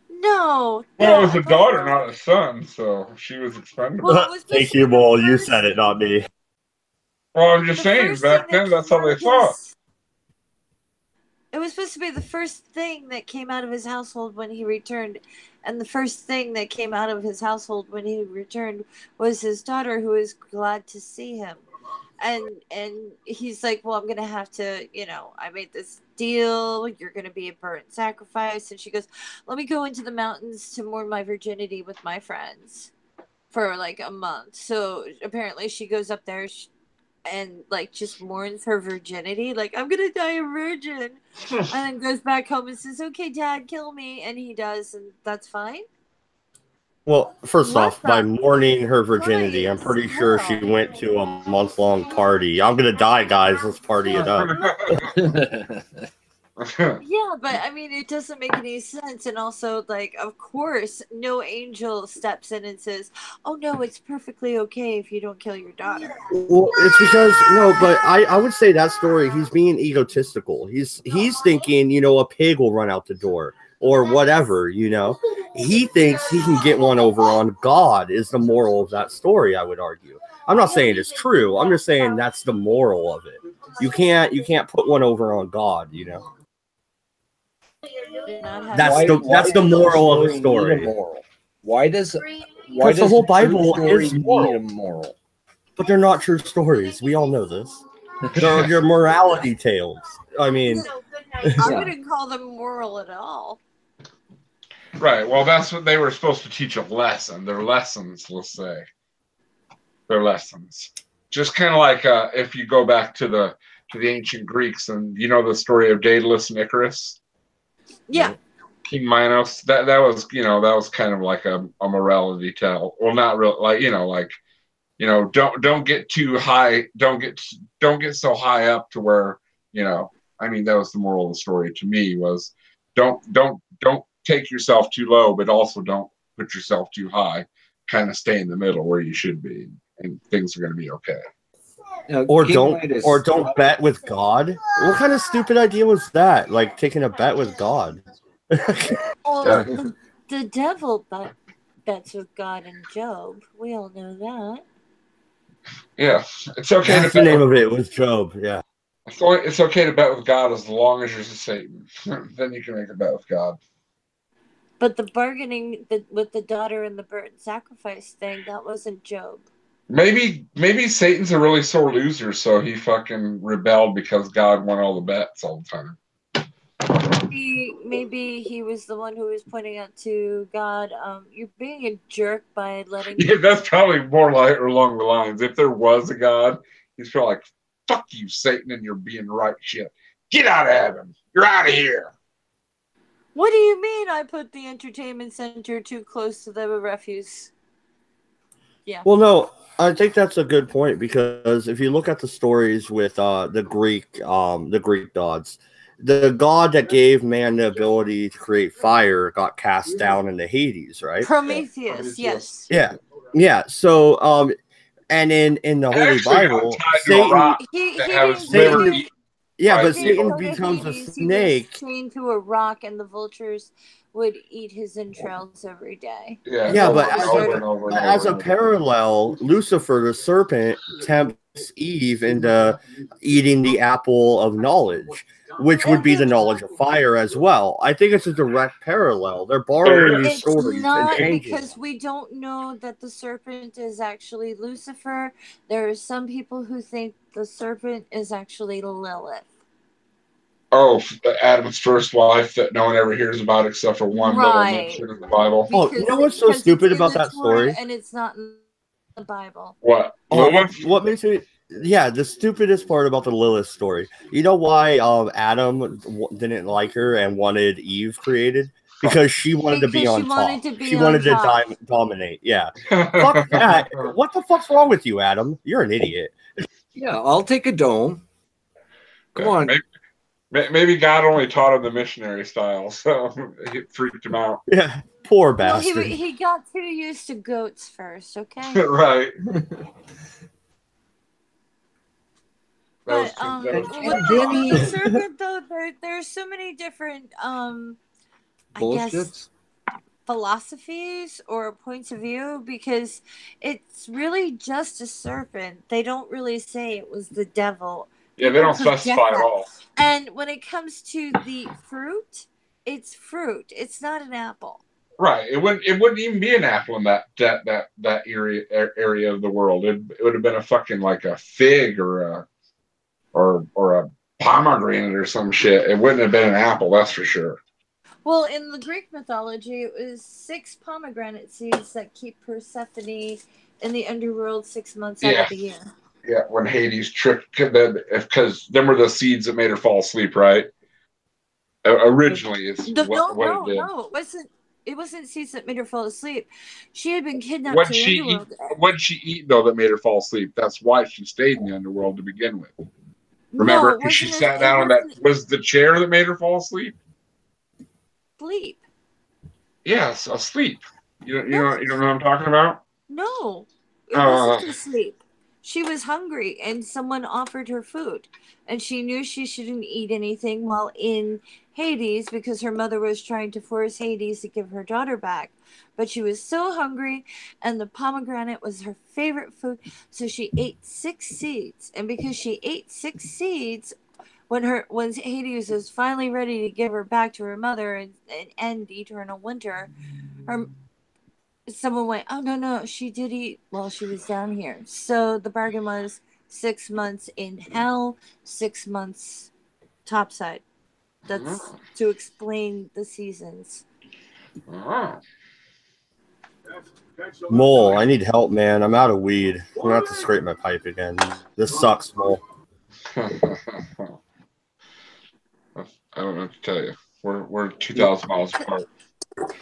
Speaker 2: No.
Speaker 1: Well, it was
Speaker 2: I
Speaker 1: a daughter, not a son, so she was expendable.
Speaker 2: Well, it was supposed
Speaker 4: Thank
Speaker 2: to be
Speaker 4: you,
Speaker 2: the
Speaker 4: Mole. You
Speaker 2: first-
Speaker 4: said it, not me.
Speaker 1: Well, I'm just
Speaker 2: the
Speaker 1: saying,
Speaker 2: first
Speaker 1: back
Speaker 2: thing
Speaker 1: then,
Speaker 2: that
Speaker 1: that's how
Speaker 2: came
Speaker 1: they
Speaker 2: out of
Speaker 1: thought.
Speaker 2: his- It was supposed to be the first thing that came out of his household when he returned. And the first thing that came out of his household when he returned was his daughter, who was glad to see him. And he's like, well, I'm going to have to, I made this deal. You're going to be a burnt sacrifice. And she goes, let me go into the mountains to mourn my virginity with my friends for like a month. So apparently she goes up there and like just mourns her virginity. Like, I'm going to die a virgin. And then goes back home and says, okay, Dad, kill me. And he does. And that's fine.
Speaker 4: Well, first
Speaker 2: What
Speaker 4: off, by
Speaker 2: the
Speaker 4: mourning her virginity, I'm
Speaker 2: Christ,
Speaker 4: pretty sure she
Speaker 2: hell.
Speaker 4: went to a month-long party. I'm gonna die, guys. Let's party it up.
Speaker 2: Yeah, but I mean, it doesn't make any sense. And also, like, of course, no angel steps in and says, oh, no, it's perfectly okay if you don't kill your daughter.
Speaker 4: Well, it's because no, but I would say that story. He's being egotistical. He's thinking, a pig will run out the door or whatever. He thinks he can get one over on God. Is the moral of that story? I would argue. I'm not saying it's true. I'm just saying that's the moral of it. You can't put one over on God. That's the moral of the story.
Speaker 3: Why does
Speaker 4: Because the whole Bible is
Speaker 3: need
Speaker 4: moral.
Speaker 3: a moral?
Speaker 4: But they're not true stories. We all know this. They're your morality tales. I mean,
Speaker 2: I wouldn't call them moral at all.
Speaker 1: Right. Well, that's what they were supposed to teach a lesson. Their lessons, let's say. Their lessons. Just kind of like if you go back to the ancient Greeks and the story of Daedalus and Icarus.
Speaker 2: Yeah.
Speaker 1: King Minos. That was that was kind of like a morality tale. Well, not real. Don't get too high. Don't get so high up to where I mean, that was the moral of the story to me was don't take yourself too low, but also don't put yourself too high. Kind of stay in the middle where you should be, and things are going to be okay.
Speaker 4: Or don't bet with God. What kind of stupid idea was that? Like taking a bet with God.
Speaker 2: Well, the devil bets with God and Job. We all know that.
Speaker 1: Yeah, it's okay.
Speaker 4: That's the name of it was Job. Yeah.
Speaker 1: It's okay to bet with God as long as you're a Satan. Then you can make a bet with God.
Speaker 2: But the bargaining with the daughter and the burnt sacrifice thing, that wasn't Job.
Speaker 1: Maybe Satan's a really sore loser, so he fucking rebelled because God won all the bets all the time.
Speaker 2: Maybe he was the one who was pointing out to God, you're being a jerk by letting...
Speaker 1: Yeah, that's probably more like along the lines. If there was a God, he's probably like, fuck you, Satan, and you're being right shit. Get out of heaven. You're out of here.
Speaker 2: What do you mean I put the entertainment center too close to the refuse? Yeah.
Speaker 4: Well, no, I think that's a good point because if you look at the stories with the Greek gods, the god that gave man the ability to create fire got cast down into Hades, right?
Speaker 2: Prometheus, yes.
Speaker 4: Yeah. So, and in the Holy Bible, Satan, but Satan becomes a snake.
Speaker 2: He was chained to a rock, and the vultures would eat his entrails every day.
Speaker 4: But as a parallel, Lucifer, the serpent, tempts Eve into eating the apple of knowledge, which would be the knowledge of fire as well. I think it's a direct parallel. They're borrowing these stories.
Speaker 2: It's not because we don't know that the serpent is actually Lucifer. There are some people who think the serpent is actually Lilith.
Speaker 1: Oh, Adam's first wife that no one ever hears about except for one little mention in the Bible.
Speaker 4: Oh, you know what's so stupid about that story?
Speaker 2: And it's not in the Bible.
Speaker 1: What?
Speaker 4: What makes it... Yeah, the stupidest part about the Lilith story. You know why Adam didn't like her and wanted Eve created? Because she wanted to be on top. She wanted to dominate. Yeah. Fuck that. What the fuck's wrong with you, Adam? You're an idiot.
Speaker 3: Yeah, I'll take a dome. Come on.
Speaker 1: Maybe God only taught him the missionary style, so it freaked him out.
Speaker 4: Yeah, poor
Speaker 2: Well,
Speaker 4: bastard.
Speaker 2: he got too used to goats first, okay?
Speaker 1: Right.
Speaker 2: But with the serpent though, there's so many different I guess
Speaker 3: Bullshits.
Speaker 2: philosophies or points of view, because it's really just a serpent. They don't really say it was the devil.
Speaker 1: Yeah, they
Speaker 2: People
Speaker 1: don't
Speaker 2: project
Speaker 1: specify at
Speaker 2: that.
Speaker 1: all.
Speaker 2: And when it comes to the fruit, it's fruit. It's not an apple.
Speaker 1: Right. It wouldn't even be an apple in that area of the world. It would have been a fucking like a fig or a pomegranate or some shit. It wouldn't have been an apple, that's for sure.
Speaker 2: Well, in the Greek mythology, it was 6 pomegranate seeds that keep Persephone in the underworld 6 months out of the year.
Speaker 1: Yeah, when Hades tricked them, because them were the seeds that made her fall asleep, right? Originally, it's what it did.
Speaker 2: No, it wasn't seeds that made her fall asleep. She had been kidnapped to the underworld.
Speaker 1: What did she eat though that made her fall asleep? That's why she stayed in the underworld to begin with. Remember, because she sat down on that. Was the chair that made her fall asleep?
Speaker 2: Sleep.
Speaker 1: Yes, asleep. You know what I'm talking about?
Speaker 2: No, it wasn't asleep. She was hungry, and someone offered her food, and she knew she shouldn't eat anything while in Hades because her mother was trying to force Hades to give her daughter back. But she was so hungry, and the pomegranate was her favorite food, so she ate 6 seeds. And because she ate 6 seeds, when Hades was finally ready to give her back to her mother and end eternal winter, someone went, oh no, she did eat while she was down here. So the bargain was 6 months in hell, 6 months topside. That's to explain the seasons.
Speaker 4: Mole, I need help, man. I'm out of weed. I'm gonna have to scrape my pipe again. This sucks, Mole.
Speaker 1: I don't know what to tell you. We're 2,000 miles apart.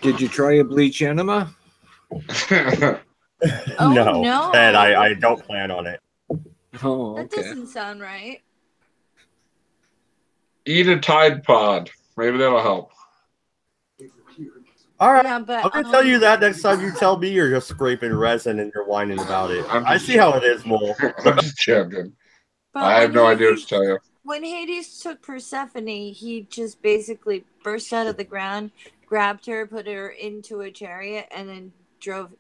Speaker 3: Did you try a bleach enema?
Speaker 4: No, Ed, I don't plan on it.
Speaker 3: Oh, okay.
Speaker 2: That doesn't sound right.
Speaker 1: Eat a Tide Pod. Maybe that'll help.
Speaker 4: All right,
Speaker 2: Yeah, but
Speaker 4: I'm gonna tell you that next time you tell me you're just scraping resin and you're whining about it. I see how it is, Mole.
Speaker 1: I'm just joking.
Speaker 2: But
Speaker 1: I have no idea what to tell you.
Speaker 2: When Hades took Persephone, he just basically burst out of the ground, grabbed her, put her into a chariot, and then drove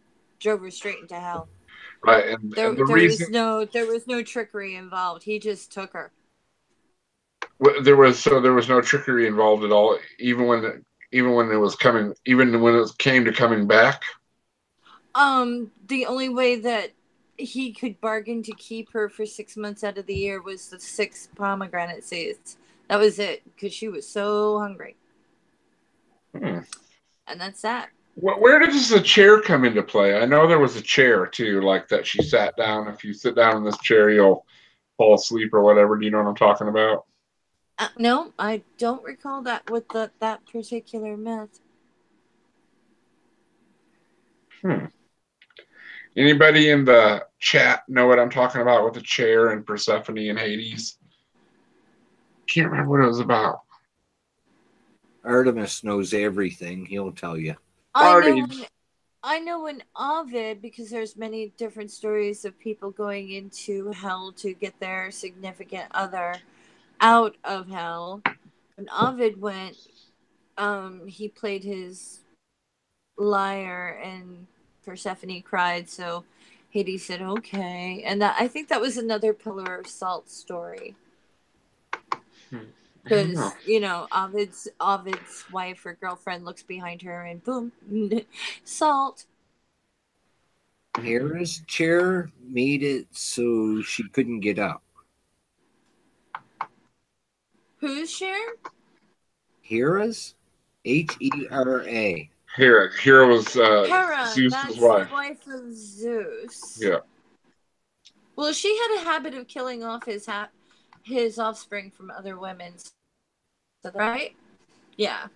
Speaker 2: her straight into hell.
Speaker 1: Right, and
Speaker 2: there was no trickery involved. He just took her.
Speaker 1: There was no trickery involved at all, even when it came to coming back.
Speaker 2: The only way that he could bargain to keep her for 6 months out of the year was the 6 pomegranate seeds. That was it, because she was so hungry. And that's that.
Speaker 1: Where does the chair come into play? I know there was a chair too, like that she sat down. If you sit down in this chair, you'll fall asleep or whatever. Do you know what I'm talking about?
Speaker 2: No, I don't recall that with that particular myth.
Speaker 1: Anybody in the chat know what I'm talking about with the chair and Persephone and Hades? Can't remember what it was about.
Speaker 3: Artemis knows everything. He'll tell you.
Speaker 2: I know in Ovid, because there's many different stories of people going into hell to get their significant other out of hell. When Ovid went, he played his lyre and Persephone cried, so Hades said okay. And I think that was another Pillar of Salt story. Because, Ovid's wife or girlfriend looks behind her and boom, salt.
Speaker 3: Hera's chair made it so she couldn't get up.
Speaker 2: Whose chair?
Speaker 3: Hera's? Hera.
Speaker 1: Hera was
Speaker 2: Hera,
Speaker 1: Zeus's
Speaker 2: that's
Speaker 1: wife.
Speaker 2: the wife of Zeus.
Speaker 1: Yeah.
Speaker 2: Well, she had a habit of killing off his offspring from other women. Right? Yeah.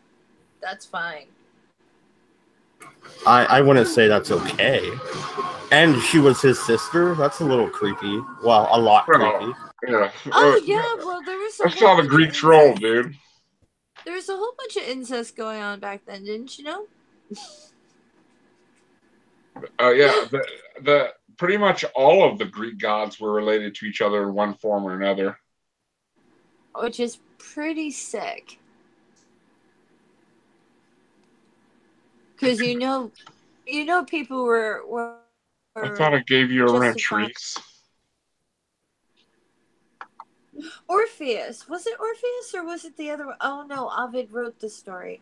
Speaker 2: That's fine.
Speaker 4: I wouldn't say that's okay. And she was his sister? That's a little creepy. Well, a lot creepy.
Speaker 1: Yeah.
Speaker 2: Oh yeah, well there was a
Speaker 1: That's
Speaker 2: whole
Speaker 1: how the
Speaker 2: bunch of
Speaker 1: Greeks roll,
Speaker 2: incest.
Speaker 1: dude.
Speaker 2: There was a whole bunch of incest going on back then, didn't you know? There was a whole bunch of incest going on back then, didn't you know?
Speaker 1: Yeah. The pretty much all of the Greek gods were related to each other in one form or another.
Speaker 2: Which is pretty sick. Because people were
Speaker 1: I thought I gave you a wrench,
Speaker 2: justified.
Speaker 1: Reese.
Speaker 2: Orpheus. Was it Orpheus or was it the other one? Oh no, Ovid wrote the story.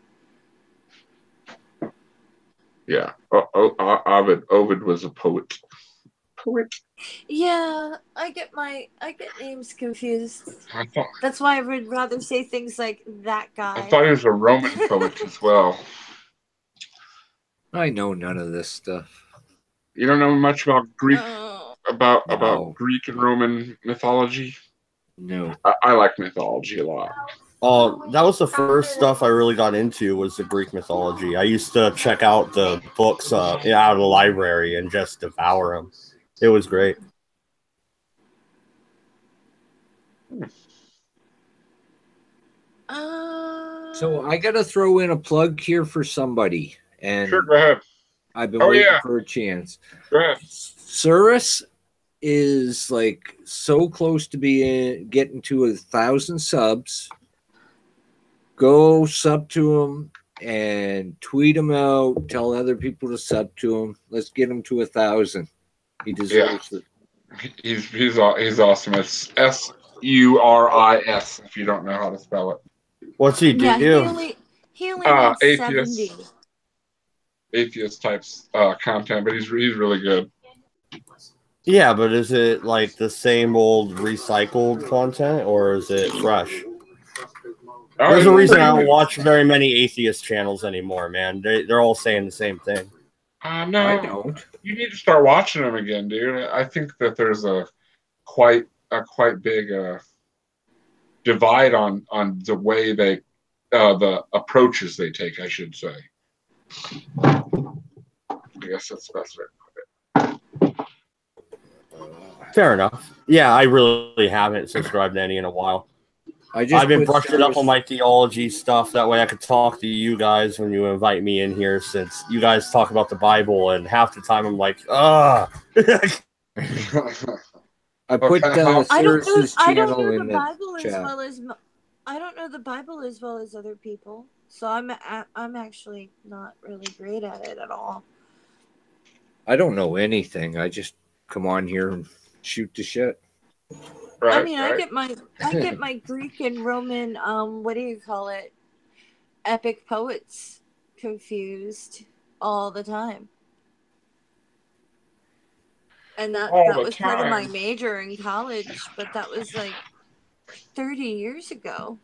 Speaker 1: Yeah. Ovid was a poet. Poet.
Speaker 2: Yeah, I get names confused.
Speaker 1: I thought
Speaker 2: That's why I would rather say things like that
Speaker 1: I
Speaker 2: guy.
Speaker 1: thought he was a Roman poet as well.
Speaker 3: I know none of this stuff.
Speaker 1: You don't know much about Greek
Speaker 2: Oh.
Speaker 1: about
Speaker 3: No.
Speaker 1: Greek and Roman mythology?
Speaker 3: No.
Speaker 1: I like mythology a lot.
Speaker 4: Oh, that was the first stuff I really got into was the Greek mythology. I used to check out the books out of the library and just devour them. It was great.
Speaker 3: So I got to throw in a plug here for somebody, and
Speaker 1: Sure, go ahead.
Speaker 3: I've been waiting for a chance.
Speaker 1: Go ahead.
Speaker 3: Surus is like so close to getting to 1,000 subs. Go sub to him and tweet him out. Tell other people to sub to him. Let's get him to 1,000. He deserves it.
Speaker 1: He's awesome. It's Suris if you don't know how to spell it.
Speaker 4: What's he do?
Speaker 2: Yeah, he only needs
Speaker 1: atheist.
Speaker 2: 70.
Speaker 1: Atheist types content, but he's really good.
Speaker 4: Yeah, but is it like the same old recycled content or is it fresh? There's a reason I don't watch very many atheist channels anymore, man. They're all saying the same thing.
Speaker 1: No,
Speaker 3: I don't.
Speaker 1: You need to start watching them again, dude. I think that there's a quite big divide on the way they the approaches they take, I should say. I guess that's the best way to put it.
Speaker 4: Fair enough. Yeah, I really haven't subscribed to any in a while. I've been brushing up on my theology stuff. That way I could talk to you guys when you invite me in here, since you guys talk about the Bible, and half the time I'm like,
Speaker 3: I put Cyrus's channel in the chat.
Speaker 2: I don't know the Bible as well as other people, so I'm actually not really great at it at all.
Speaker 3: I don't know anything. I just come on here and shoot the shit.
Speaker 1: Right,
Speaker 2: I mean, I get my Greek and Roman epic poets confused all the time. And that was part of my major in college, but that was like 30 years ago.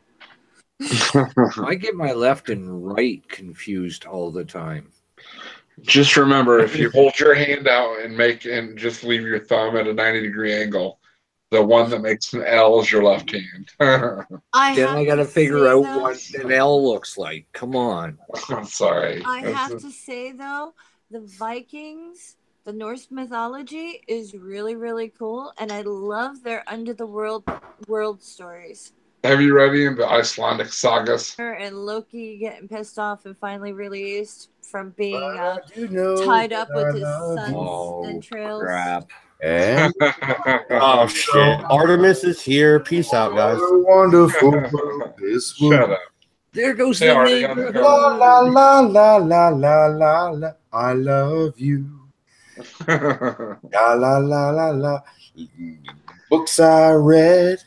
Speaker 3: I get my left and right confused all the time.
Speaker 1: Just remember, if you hold your hand out and just leave your thumb at a 90-degree angle, the one that makes an L is your left hand.
Speaker 3: I got to figure out what an L looks like. Come on.
Speaker 1: I'm sorry.
Speaker 2: I have to say, though, the Vikings, the Norse mythology is really, really cool, and I love their under the world stories.
Speaker 1: Have you read any of the Icelandic sagas?
Speaker 2: And Loki getting pissed off and finally released from being tied up with his son's entrails.
Speaker 3: Crap.
Speaker 4: And oh shit! Artemis is here. Peace out, guys.
Speaker 5: Wonderful.
Speaker 1: Shut up.
Speaker 3: There goes the name.
Speaker 5: La la la la la la la la. I love you. La la la la la. Books I read.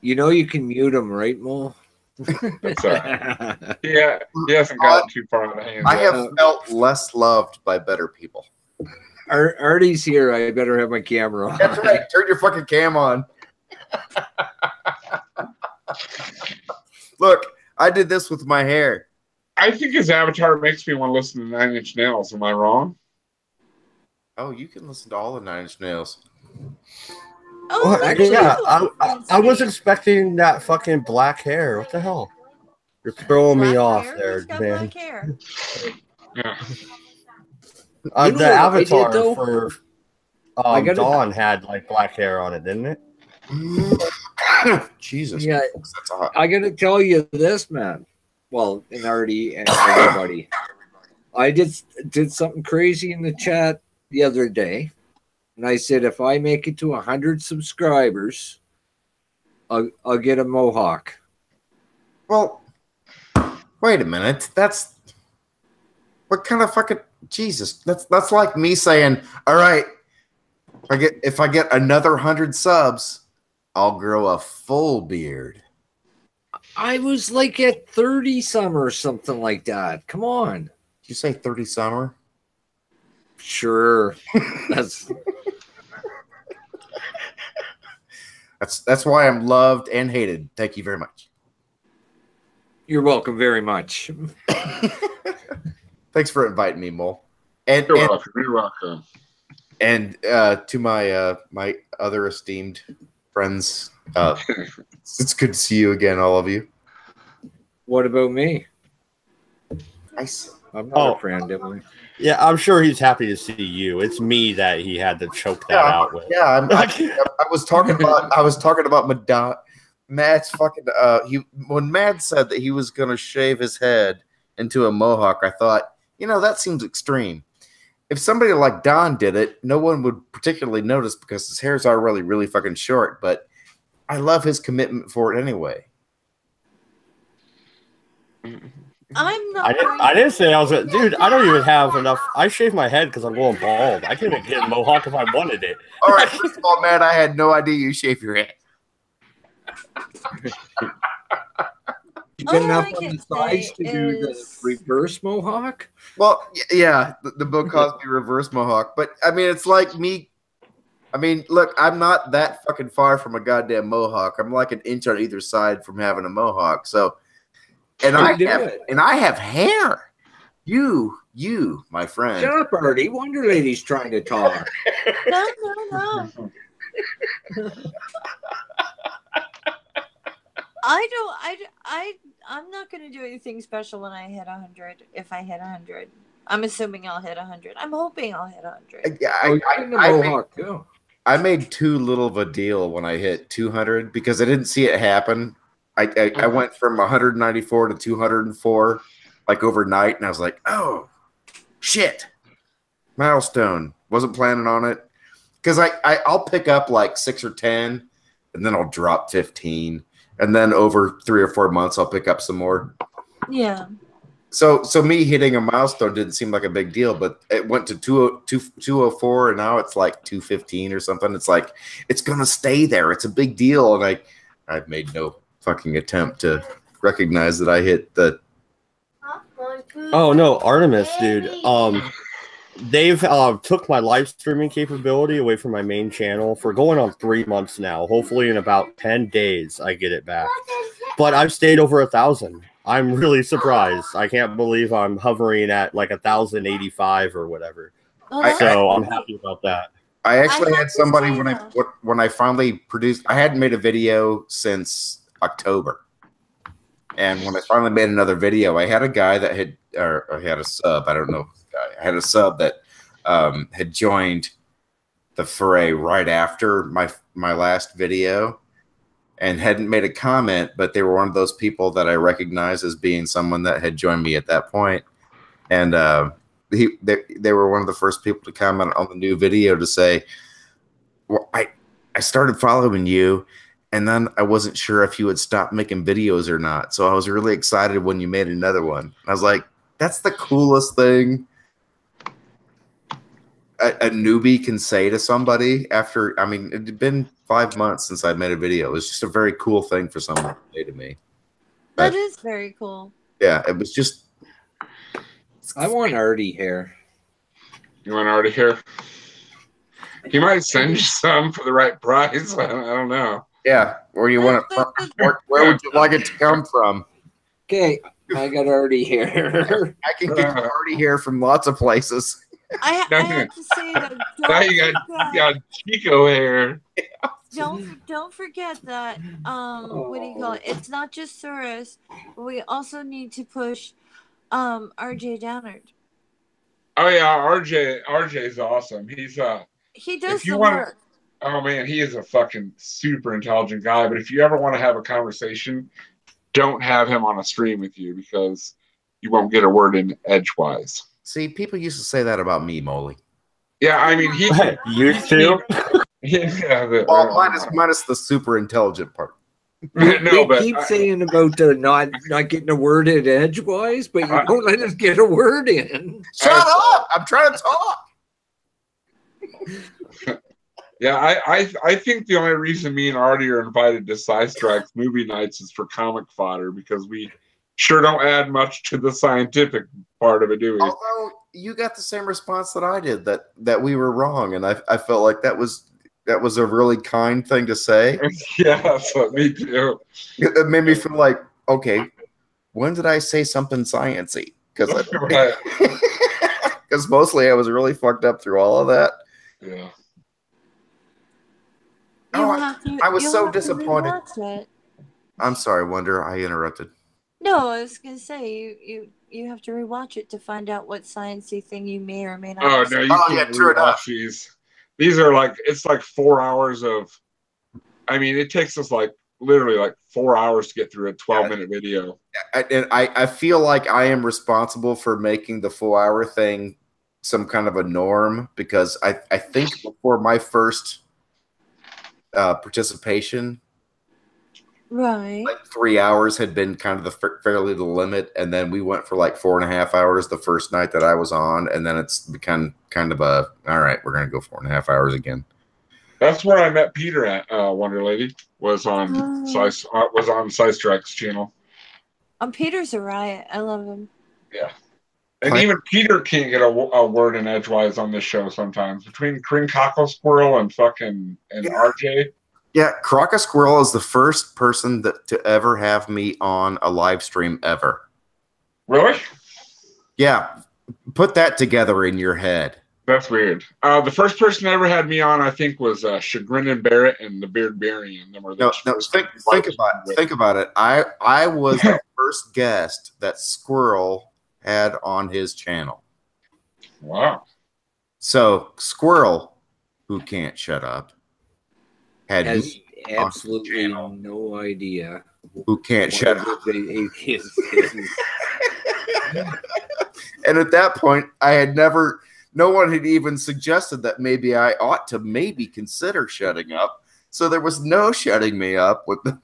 Speaker 3: You know you can mute him, right, Mo?
Speaker 1: That's all right. Yeah, he hasn't gotten too far out of hand.
Speaker 5: I have felt less loved by better people.
Speaker 3: Artie's here. I better have my camera on.
Speaker 5: That's right. Turn your fucking cam on. Look, I did this with my hair.
Speaker 1: I think his avatar makes me want to listen to Nine Inch Nails. Am I wrong?
Speaker 5: Oh, you can listen to all the Nine Inch Nails.
Speaker 2: Oh,
Speaker 4: yeah, I was expecting that fucking black hair. What the hell? You're throwing me off there, man.
Speaker 2: Black hair?
Speaker 1: Yeah.
Speaker 4: The avatar for Dawn had like black hair on it, didn't it?
Speaker 5: Jesus.
Speaker 3: Yeah,
Speaker 5: That's hot.
Speaker 3: I got to tell you this, man. Well, and Artie and everybody, I did something crazy in the chat the other day, and I said if I make it to 100 subscribers, I'll get a mohawk.
Speaker 5: Well, wait a minute. That's what kind of fucking Jesus? That's like me saying, all right, if I get another 100 subs, I'll grow a full beard.
Speaker 3: I was like at 30 some or something like that. Come on.
Speaker 5: Did you say 30 summer?
Speaker 3: Sure. That's
Speaker 5: That's why I'm loved and hated. Thank you very much.
Speaker 3: You're welcome very much.
Speaker 5: Thanks for inviting me, Mole. And
Speaker 1: You're welcome. You're welcome.
Speaker 5: And to my my other esteemed friends, it's good to see you again, all of you.
Speaker 3: What about me?
Speaker 5: Nice.
Speaker 3: I'm not a friend, am I?
Speaker 4: Yeah, I'm sure he's happy to see you. It's me that he had to choke that out with.
Speaker 5: Yeah, I was talking about Matt's fucking. When Matt said that he was gonna shave his head into a mohawk, I thought, that seems extreme. If somebody like Don did it, no one would particularly notice because his hair's already really fucking short. But I love his commitment for it anyway.
Speaker 2: I'm not.
Speaker 4: I didn't say I was a dude. I don't even have enough. I shave my head because I'm going bald. I can get a mohawk if I wanted it.
Speaker 5: All right, first of all, Matt, I had no idea you shave your head.
Speaker 3: You good enough
Speaker 2: I
Speaker 3: on
Speaker 2: can
Speaker 3: the sides to
Speaker 2: say
Speaker 3: do the
Speaker 2: is-
Speaker 3: reverse mohawk?
Speaker 5: Well, yeah, the Bill Cosby reverse mohawk. But, I mean, it's like me. I mean, look, I'm not that fucking far from a goddamn mohawk. I'm like an inch on either side from having a mohawk. So, and I have hair. You, my friend.
Speaker 3: Shut up, Artie. Wonder Lady's trying to talk.
Speaker 2: No. I'm not going to do anything special when I hit 100. If I hit 100, I'm assuming I'll hit 100. I'm hoping I'll hit 100.
Speaker 5: I made too little of a deal when I hit 200 because I didn't see it happen. I went from 194 to 204 like overnight, and I was like, oh, shit. Milestone. Wasn't planning on it. Because I'll pick up like 6 or 10, and then I'll drop 15. And then over 3 or 4 months, I'll pick up some more.
Speaker 2: Yeah.
Speaker 5: So me hitting a milestone didn't seem like a big deal, but it went to 204, and now it's like 215 or something. It's like, it's going to stay there. It's a big deal. And I've made no fucking attempt to recognize that I hit the...
Speaker 4: Oh, no, Artemis, dude. They've took my live streaming capability away from my main channel for going on 3 months now. Hopefully in about 10 days I get it back. But I've stayed over 1,000. I'm really surprised. I can't believe I'm hovering at like 1,085 or whatever. So I'm happy about that.
Speaker 5: I actually had somebody when I finally produced. I hadn't made a video since October, and when I finally made another video, I had a guy that had a sub. I don't know. I had a sub that had joined the fray right after my last video, and hadn't made a comment, but they were one of those people that I recognized as being someone that had joined me at that point, and they were one of the first people to comment on the new video to say, well, I started following you, and then I wasn't sure if you would stop making videos or not. So I was really excited when you made another one. And I was like, that's the coolest thing a newbie can say to somebody after, I mean, it had been 5 months since I made a video. It was just a very cool thing for someone to say to me.
Speaker 2: That is very cool.
Speaker 5: Yeah, it was just...
Speaker 3: I want Artie hair.
Speaker 1: You want Artie hair? He might send you some for the right price. I don't know.
Speaker 5: Yeah, where do you want it from? Where would you like it to come from?
Speaker 3: Okay, I got Artie hair.
Speaker 5: I can get Artie hair from lots of places.
Speaker 2: I have to say that.
Speaker 1: Now you got Chico hair.
Speaker 2: Don't forget that. What do you call it? It's not just Soros, but we also need to push RJ Downard.
Speaker 1: Oh yeah, RJ's awesome. He does
Speaker 2: the work.
Speaker 1: Oh man, he is a fucking super intelligent guy. But if you ever want to have a conversation, don't have him on a stream with you because you won't get a word in edgewise.
Speaker 5: See, people used to say that about me, Molly.
Speaker 1: Yeah, I mean he
Speaker 4: Used to.
Speaker 1: Yeah,
Speaker 5: Well, minus the super intelligent part.
Speaker 1: no,
Speaker 3: We
Speaker 1: but
Speaker 3: keep saying about not getting a word in edgewise, but you don't let us get a word in.
Speaker 5: Shut up! I'm trying to talk.
Speaker 1: yeah, I think the only reason me and Artie are invited to Sci-Strike's movie nights is for comic fodder because we sure don't add much to the scientific part of it, do we?
Speaker 5: Although you got the same response that I did, that we were wrong, and I felt like that was a really kind thing to say.
Speaker 1: Yeah, so me too.
Speaker 5: It made me feel like, okay, when did I say something sciencey? Because
Speaker 1: Right.
Speaker 5: mostly I was really fucked up through all of that.
Speaker 1: Yeah.
Speaker 5: I was so disappointed.
Speaker 2: It.
Speaker 5: I'm sorry, Wonder, I interrupted.
Speaker 2: No, I was gonna say you have to rewatch it to find out what sciencey thing you may or may not.
Speaker 1: Oh
Speaker 2: have
Speaker 1: no,
Speaker 2: seen.
Speaker 1: you
Speaker 5: Oh,
Speaker 1: can't
Speaker 5: yeah, true enough.
Speaker 1: rewatch these. These are like it's like 4 hours of. I mean, it takes us like literally like 4 hours to get through a 12-minute video.
Speaker 5: I feel like I am responsible for making the 4-hour thing some kind of a norm because I think before my first participation,
Speaker 2: Right.
Speaker 5: like 3 hours had been kind of fairly the limit, and then we went for like 4.5 hours the first night that I was on, and then it's become kind of a all right, we're gonna go 4.5 hours again.
Speaker 1: That's where I met Peter at Wonder Lady was on Sci-Strike's channel.
Speaker 2: Peter's a riot. I love him.
Speaker 1: Yeah. And even Peter can't get a word in edgewise on this show sometimes. Between Cockle Squirrel and fucking RJ.
Speaker 5: Yeah, Crocus Squirrel is the first person to ever have me on a live stream ever.
Speaker 1: Really?
Speaker 5: Yeah, put that together in your head.
Speaker 1: That's weird. The first person that ever had me on, I think, was Chagrin and Barrett and the Beard Barian.
Speaker 5: No, think about it. I was the first guest that Squirrel had on his channel.
Speaker 1: Wow.
Speaker 5: So Squirrel, who can't shut up,
Speaker 3: has absolutely no idea
Speaker 5: who can't shut up. And at that point, no one had even suggested that maybe I ought to consider shutting up. So there was no shutting me up with the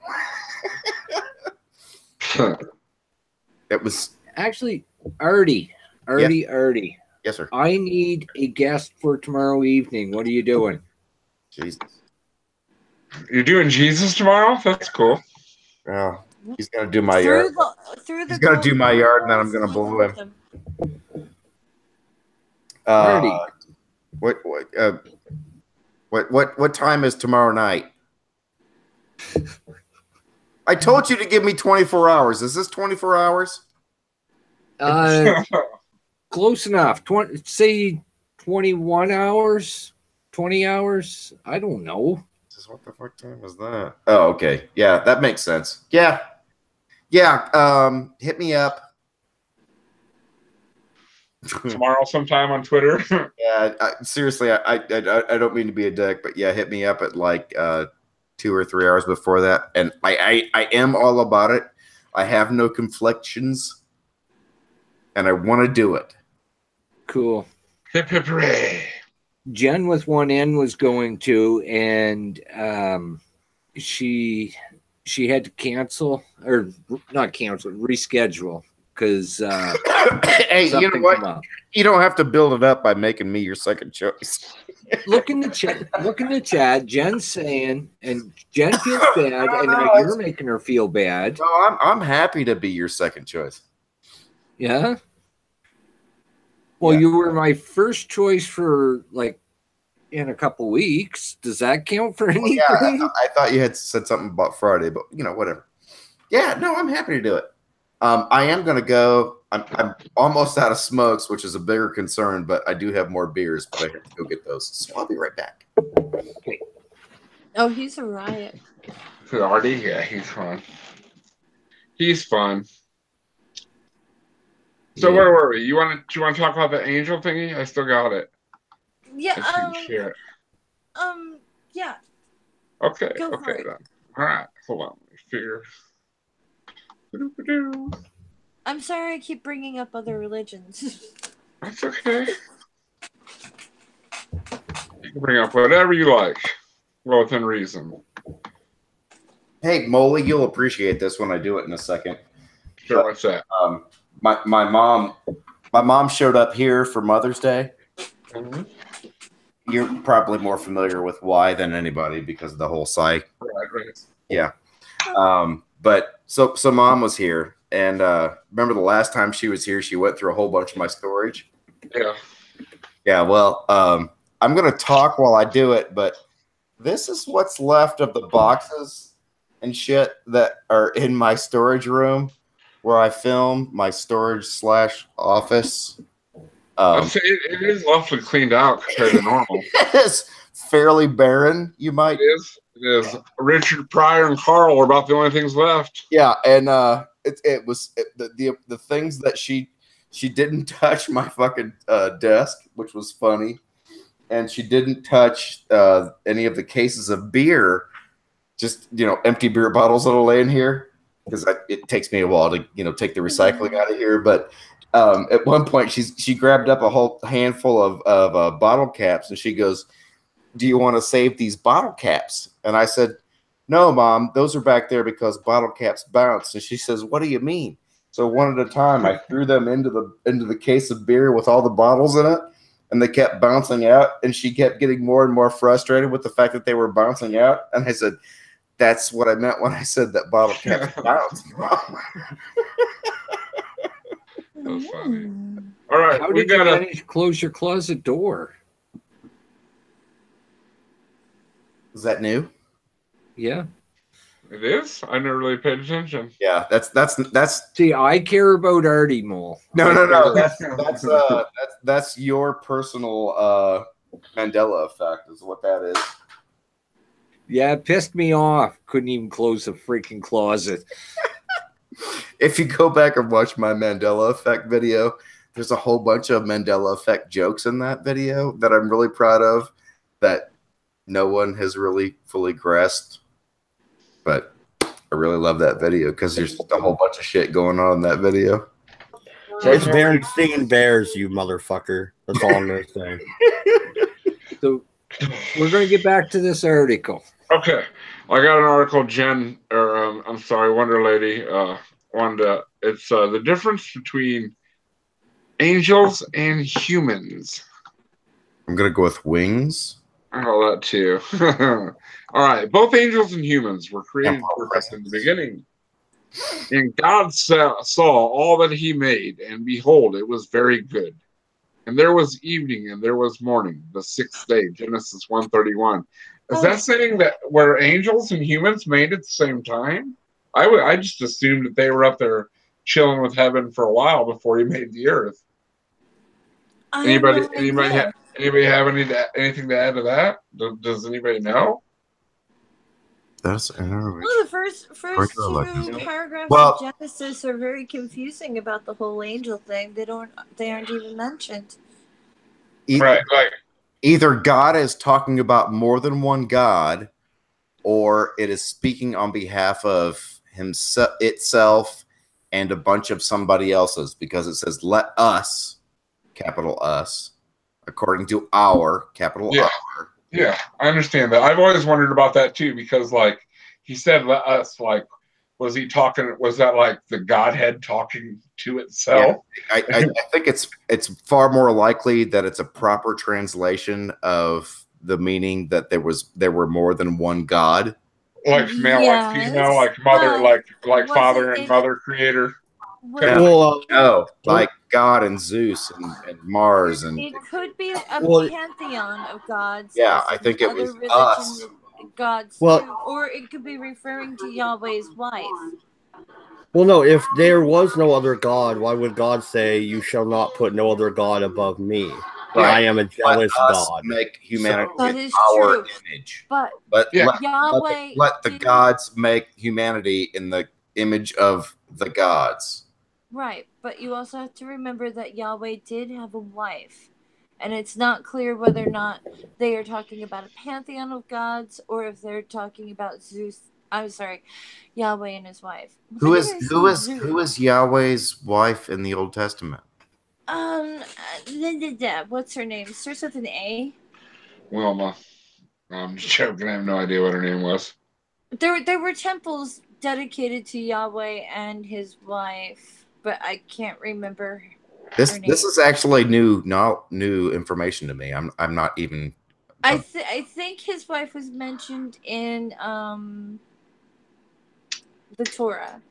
Speaker 5: it was
Speaker 3: actually Artie.
Speaker 5: Yes, sir.
Speaker 3: I need a guest for tomorrow evening. What are you doing?
Speaker 5: Jesus.
Speaker 1: You're doing Jesus tomorrow? That's cool.
Speaker 5: Yeah. He's gonna do my yard. He's gonna do my yard, and then I'm gonna blow him. What time is tomorrow night? I told you to give me 24 hours. Is this 24 hours?
Speaker 3: Close enough. Say 21 hours, 20 hours. I don't know.
Speaker 5: What the fuck time is that? Oh, okay. Yeah, that makes sense. Yeah. Hit me up
Speaker 1: tomorrow sometime on Twitter.
Speaker 5: Yeah, seriously, I don't mean to be a dick, but yeah, hit me up at like 2 or 3 hours before that, and I am all about it. I have no conflictions, and I want to do it.
Speaker 3: Cool.
Speaker 1: Hip hip hooray!
Speaker 3: Jen with one N was going to, and she had to cancel or not cancel, reschedule because
Speaker 5: hey, you know what? You don't have to build it up by making me your second choice.
Speaker 3: Look in the chat. Look in the chat. Jen's saying, and Jen feels bad, and now you're making her feel bad.
Speaker 5: No, I'm happy to be your second choice.
Speaker 3: Yeah. Well,
Speaker 5: yeah.
Speaker 3: You were my first choice for like in a couple weeks. Does that count for anything?
Speaker 5: Well, yeah, I thought you had said something about Friday, but whatever. Yeah, no, I'm happy to do it. I am going to go. I'm almost out of smokes, which is a bigger concern, but I do have more beers, but I have to go get those. So I'll be right back.
Speaker 3: Okay.
Speaker 2: Oh, he's a riot.
Speaker 1: Artie? Yeah, he's fun. He's fun. So where were we? Do you want to talk about the angel thingy? I still got it.
Speaker 2: Yeah. Yeah.
Speaker 1: Okay.
Speaker 2: Go for
Speaker 1: Okay
Speaker 2: it.
Speaker 1: then. All right. Hold on. Let me figure. Doo-doo-doo-doo.
Speaker 2: I'm sorry I keep bringing up other religions.
Speaker 1: That's okay. You can bring up whatever you like, well within reason.
Speaker 5: Hey, Molly, you'll appreciate this when I do it in a second.
Speaker 1: Sure, what's that?
Speaker 5: My mom showed up here for Mother's Day.
Speaker 1: Mm-hmm.
Speaker 5: You're probably more familiar with why than anybody because of the whole psych.
Speaker 1: Right.
Speaker 5: Yeah. But so Mom was here, and remember the last time she was here, she went through a whole bunch of my storage.
Speaker 1: Yeah.
Speaker 5: Yeah. Well, I'm gonna talk while I do it, but this is what's left of the boxes and shit that are in my storage room where I film my storage / office.
Speaker 1: I'd say it is awfully cleaned out compared to normal.
Speaker 5: It's fairly barren, you might.
Speaker 1: It is. Richard Pryor and Carl are about the only things left.
Speaker 5: Yeah, and the things that she didn't touch my fucking desk, which was funny, and she didn't touch any of the cases of beer, just empty beer bottles that are laying here because it takes me a while to take the recycling out of here, but. At one point, she grabbed up a whole handful of bottle caps, and she goes, "Do you want to save these bottle caps?" And I said, "No, Mom, those are back there because bottle caps bounce." And she says, "What do you mean?" So one at a time, I threw them into the case of beer with all the bottles in it, and they kept bouncing out. And she kept getting more and more frustrated with the fact that they were bouncing out. And I said, "That's what I meant when I said that bottle caps bounce."
Speaker 1: That's funny. All right,
Speaker 3: How did you manage to close your closet door?
Speaker 5: Is that new?
Speaker 3: Yeah.
Speaker 1: It is? I never really paid attention.
Speaker 5: Yeah, that's.
Speaker 3: See, I care about Artie more.
Speaker 5: No. That's your personal Mandela effect, is what that is.
Speaker 3: Yeah, it pissed me off. Couldn't even close the freaking closet.
Speaker 5: If you go back and watch my Mandela effect video, there's a whole bunch of Mandela effect jokes in that video that I'm really proud of that no one has really fully grasped. But I really love that video because there's a whole bunch of shit going on in that video.
Speaker 4: It's Berenstain Bears, you motherfucker. That's all I'm going to say.
Speaker 3: So we're going to get back to this article.
Speaker 1: Okay. I got an article, Wonder Lady, it's the difference between angels and humans.
Speaker 5: I'm going to go with wings.
Speaker 1: Oh, that too. All right. Both angels and humans were created perfect in the beginning. And God saw all that he made, and behold, it was very good. And there was evening, and there was morning, the sixth day, Genesis 1:31. Is that saying that were angels and humans made at the same time? I just assumed that they were up there chilling with heaven for a while before he made the earth. Anybody have anything to add to that? Does anybody know?
Speaker 5: That's
Speaker 2: Well, the first two paragraphs of Genesis are very confusing about the whole angel thing. They aren't even mentioned.
Speaker 5: Either God is talking about more than one God, or it is speaking on behalf of himself, itself, and a bunch of somebody else's, because it says, "Let us," capital us, according to our, capital our.
Speaker 1: Yeah, I understand that. I've always wondered about that too, because like he said, "Let us," like, was he talking? Was that like the Godhead talking to itself?
Speaker 5: Yeah, I think it's far more likely that it's a proper translation of the meaning that there were more than one God.
Speaker 1: Like male, like female, like mother, like father and mother creator.
Speaker 5: Like God and Zeus and Mars, and
Speaker 2: it could be a pantheon of gods.
Speaker 5: Yeah, I think it was us.
Speaker 2: Gods, or it could be referring to Yahweh's wife.
Speaker 4: Well, no, if there was no other God, why would God say, "You shall not put no other God above me"? Right. I am a jealous God.
Speaker 5: Make humanity
Speaker 2: in
Speaker 5: our image.
Speaker 2: But
Speaker 5: Yahweh let the gods make humanity in the image of the gods.
Speaker 2: Right, but you also have to remember that Yahweh did have a wife, And it's not clear whether or not they are talking about a pantheon of gods or if they're talking about Zeus. I'm sorry, Yahweh and his wife.
Speaker 5: Who
Speaker 2: Why
Speaker 5: is
Speaker 2: did I
Speaker 5: who
Speaker 2: say
Speaker 5: is
Speaker 2: Zeus?
Speaker 5: who is Yahweh's wife in the Old Testament?
Speaker 2: What's her name? Starts with an A.
Speaker 1: Wilma. I'm joking. I have no idea what her name was.
Speaker 2: There were temples dedicated to Yahweh and his wife, but I can't remember
Speaker 5: This
Speaker 2: her name.
Speaker 5: this is actually new information to me. I'm not even.
Speaker 2: I think his wife was mentioned in the Torah.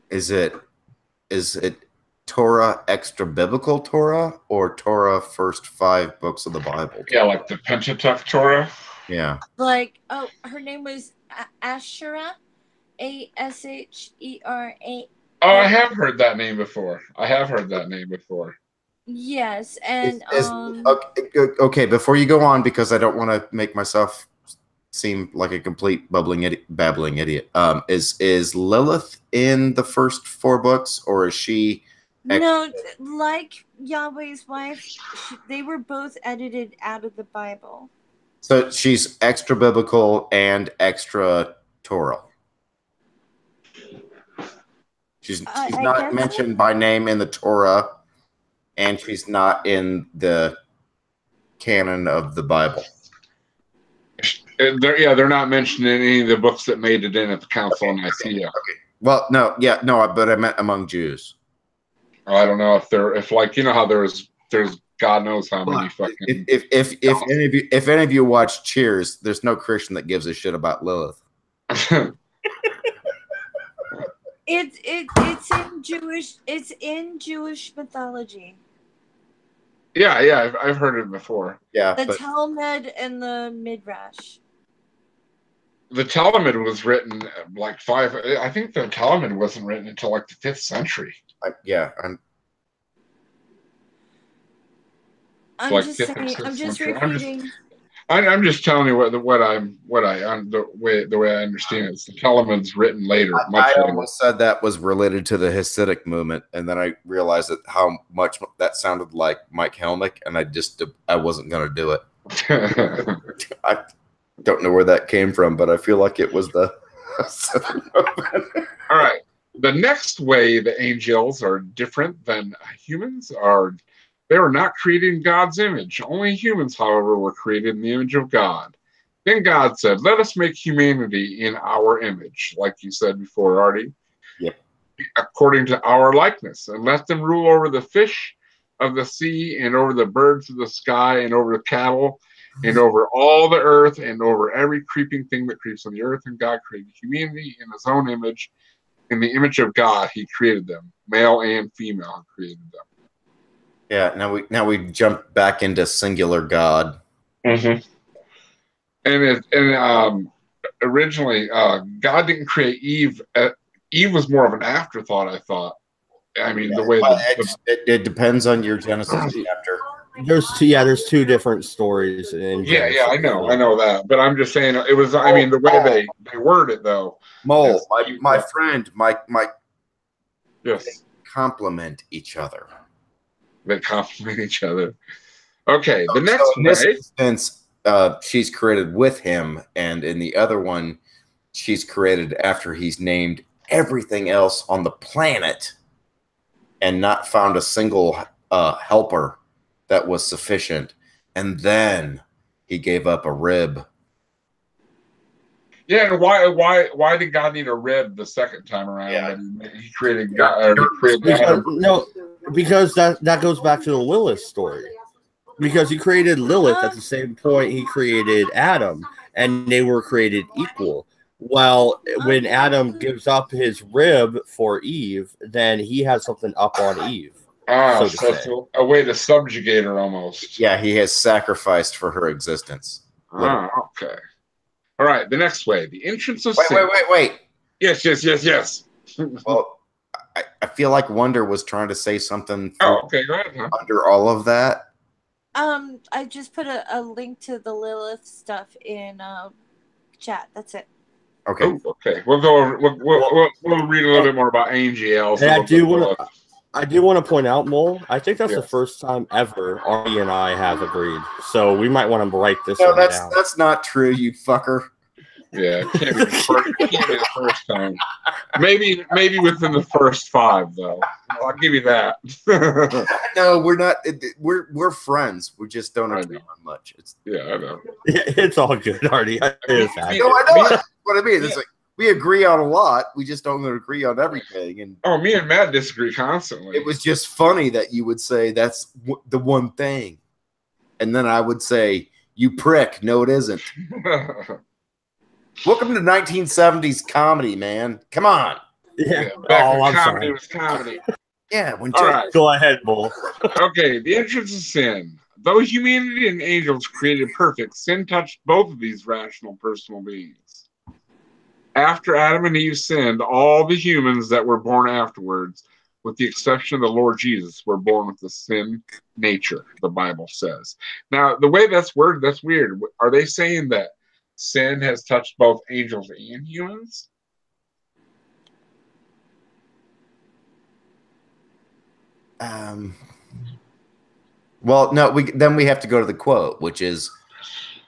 Speaker 5: Is it Torah extra biblical Torah or Torah first 5 books of the Bible?
Speaker 1: Yeah, like the Pentateuch Torah.
Speaker 5: Yeah.
Speaker 2: Like, oh, her name was Asherah, Ashera.
Speaker 1: Oh, I have heard that name before.
Speaker 2: Yes, and
Speaker 5: Okay, before you go on, because I don't want to make myself seem like a complete babbling idiot. Is Lilith in the first 4 books, or is she?
Speaker 2: No, like Yahweh's wife, they were both edited out of the Bible.
Speaker 5: So she's extra biblical and extra Torah. She's not mentioned by name in the Torah, and she's not in the canon of the Bible.
Speaker 1: They're not mentioned in any of the books that made it in at the Council of Nicaea.
Speaker 5: Okay. Well, no, but I meant among Jews.
Speaker 1: I don't know if like, you know how there's God knows how many fucking.
Speaker 5: If any of you watch Cheers, there's no Christian that gives a shit about Lilith.
Speaker 2: It's in Jewish mythology.
Speaker 1: Yeah, I've heard it before.
Speaker 5: Yeah,
Speaker 2: the Talmud and the Midrash.
Speaker 5: The
Speaker 1: Talmud was written like I think the Talmud wasn't written until like the 5th century.
Speaker 2: I'm just saying. I'm just repeating.
Speaker 1: I'm just telling you the way I understand it. The Talmud's written later.
Speaker 5: I almost said that was related to the Hasidic movement, and then I realized that how much that sounded like Mike Helmick, and I wasn't going to do it. I don't know where that came from, but I feel like it was the Hasidic movement.
Speaker 1: All right. The next way the angels are different than humans are. They were not created in God's image. Only humans, however, were created in the image of God. Then God said, let us make humanity in our image, like you said before, Artie.
Speaker 5: Yep.
Speaker 1: According to our likeness, and let them rule over the fish of the sea and over the birds of the sky and over the cattle and over all the earth and over every creeping thing that creeps on the earth. And God created humanity in his own image. In the image of God, he created them. Male and female, he created them.
Speaker 5: Yeah, now we jump back into singular God.
Speaker 1: Mm-hmm. And originally, God didn't create Eve. Eve was more of an afterthought, I thought. I mean, the way
Speaker 5: it depends on your Genesis chapter.
Speaker 4: There's 2 different stories.
Speaker 1: Yeah, I know that, but I'm just saying it was. I mean, the way they word it though.
Speaker 5: Mole, my friend, Mike.
Speaker 1: Yes.
Speaker 5: They complement each other.
Speaker 1: Okay, the next
Speaker 5: in this instance, she's created with him, and in the other one, she's created after he's named everything else on the planet and not found a single helper that was sufficient. And then he gave up a rib.
Speaker 1: Yeah, and why did God need a rib the second time around?
Speaker 5: Yeah.
Speaker 1: He created God.
Speaker 4: Because that goes back to the Lilith story. Because he created Lilith at the same point he created Adam, and they were created equal. Well, when Adam gives up his rib for Eve, then he has something up on Eve.
Speaker 1: So it's a way to subjugate her almost.
Speaker 5: Yeah, he has sacrificed for her existence.
Speaker 1: Okay. All right, the next way. The entrance of sin.
Speaker 5: Wait.
Speaker 1: Yes.
Speaker 5: Well, I feel like Wonder was trying to say something.
Speaker 1: Okay, go ahead.
Speaker 5: Under all of that.
Speaker 2: I just put a link to the Lilith stuff in chat. That's it.
Speaker 5: Okay.
Speaker 1: Okay. We'll go over. We'll read a little bit more about angels.
Speaker 4: And I do want to point out, Mole, I think that's the
Speaker 1: Yes.
Speaker 4: first time ever Artie and I have agreed. So we might want to write this
Speaker 5: No,
Speaker 4: one
Speaker 5: that's
Speaker 4: down.
Speaker 5: that's not true, you fucker.
Speaker 1: Yeah, it can't be the first time. Maybe within the first 5 though. I'll give you that.
Speaker 5: No, we're not. We're friends. We just don't
Speaker 1: I
Speaker 5: agree
Speaker 1: know.
Speaker 5: on much. It's
Speaker 1: Yeah, I know.
Speaker 4: It's all good, Artie. It is that.
Speaker 5: no, I know what I mean. It's like we agree on a lot. We just don't agree on everything. And
Speaker 1: Me and Matt disagree constantly.
Speaker 5: it was just funny that you would say that's the one thing, and then I would say, "You prick." No, it isn't. Welcome to 1970s comedy, man. Come on.
Speaker 4: Yeah.
Speaker 1: Back when
Speaker 4: I'm
Speaker 1: comedy
Speaker 4: sorry.
Speaker 1: was comedy.
Speaker 5: Yeah. When
Speaker 1: All right.
Speaker 4: Go ahead, Bull.
Speaker 1: Okay, the entrance of sin. Though humanity and angels created perfect, sin touched both of these rational personal beings. After Adam and Eve sinned, all the humans that were born afterwards, with the exception of the Lord Jesus, were born with the sin nature, the Bible says. Now, the way that's worded, that's weird. Are they saying that sin has touched both angels and humans?
Speaker 5: Well, no. Then we have to go to the quote, which is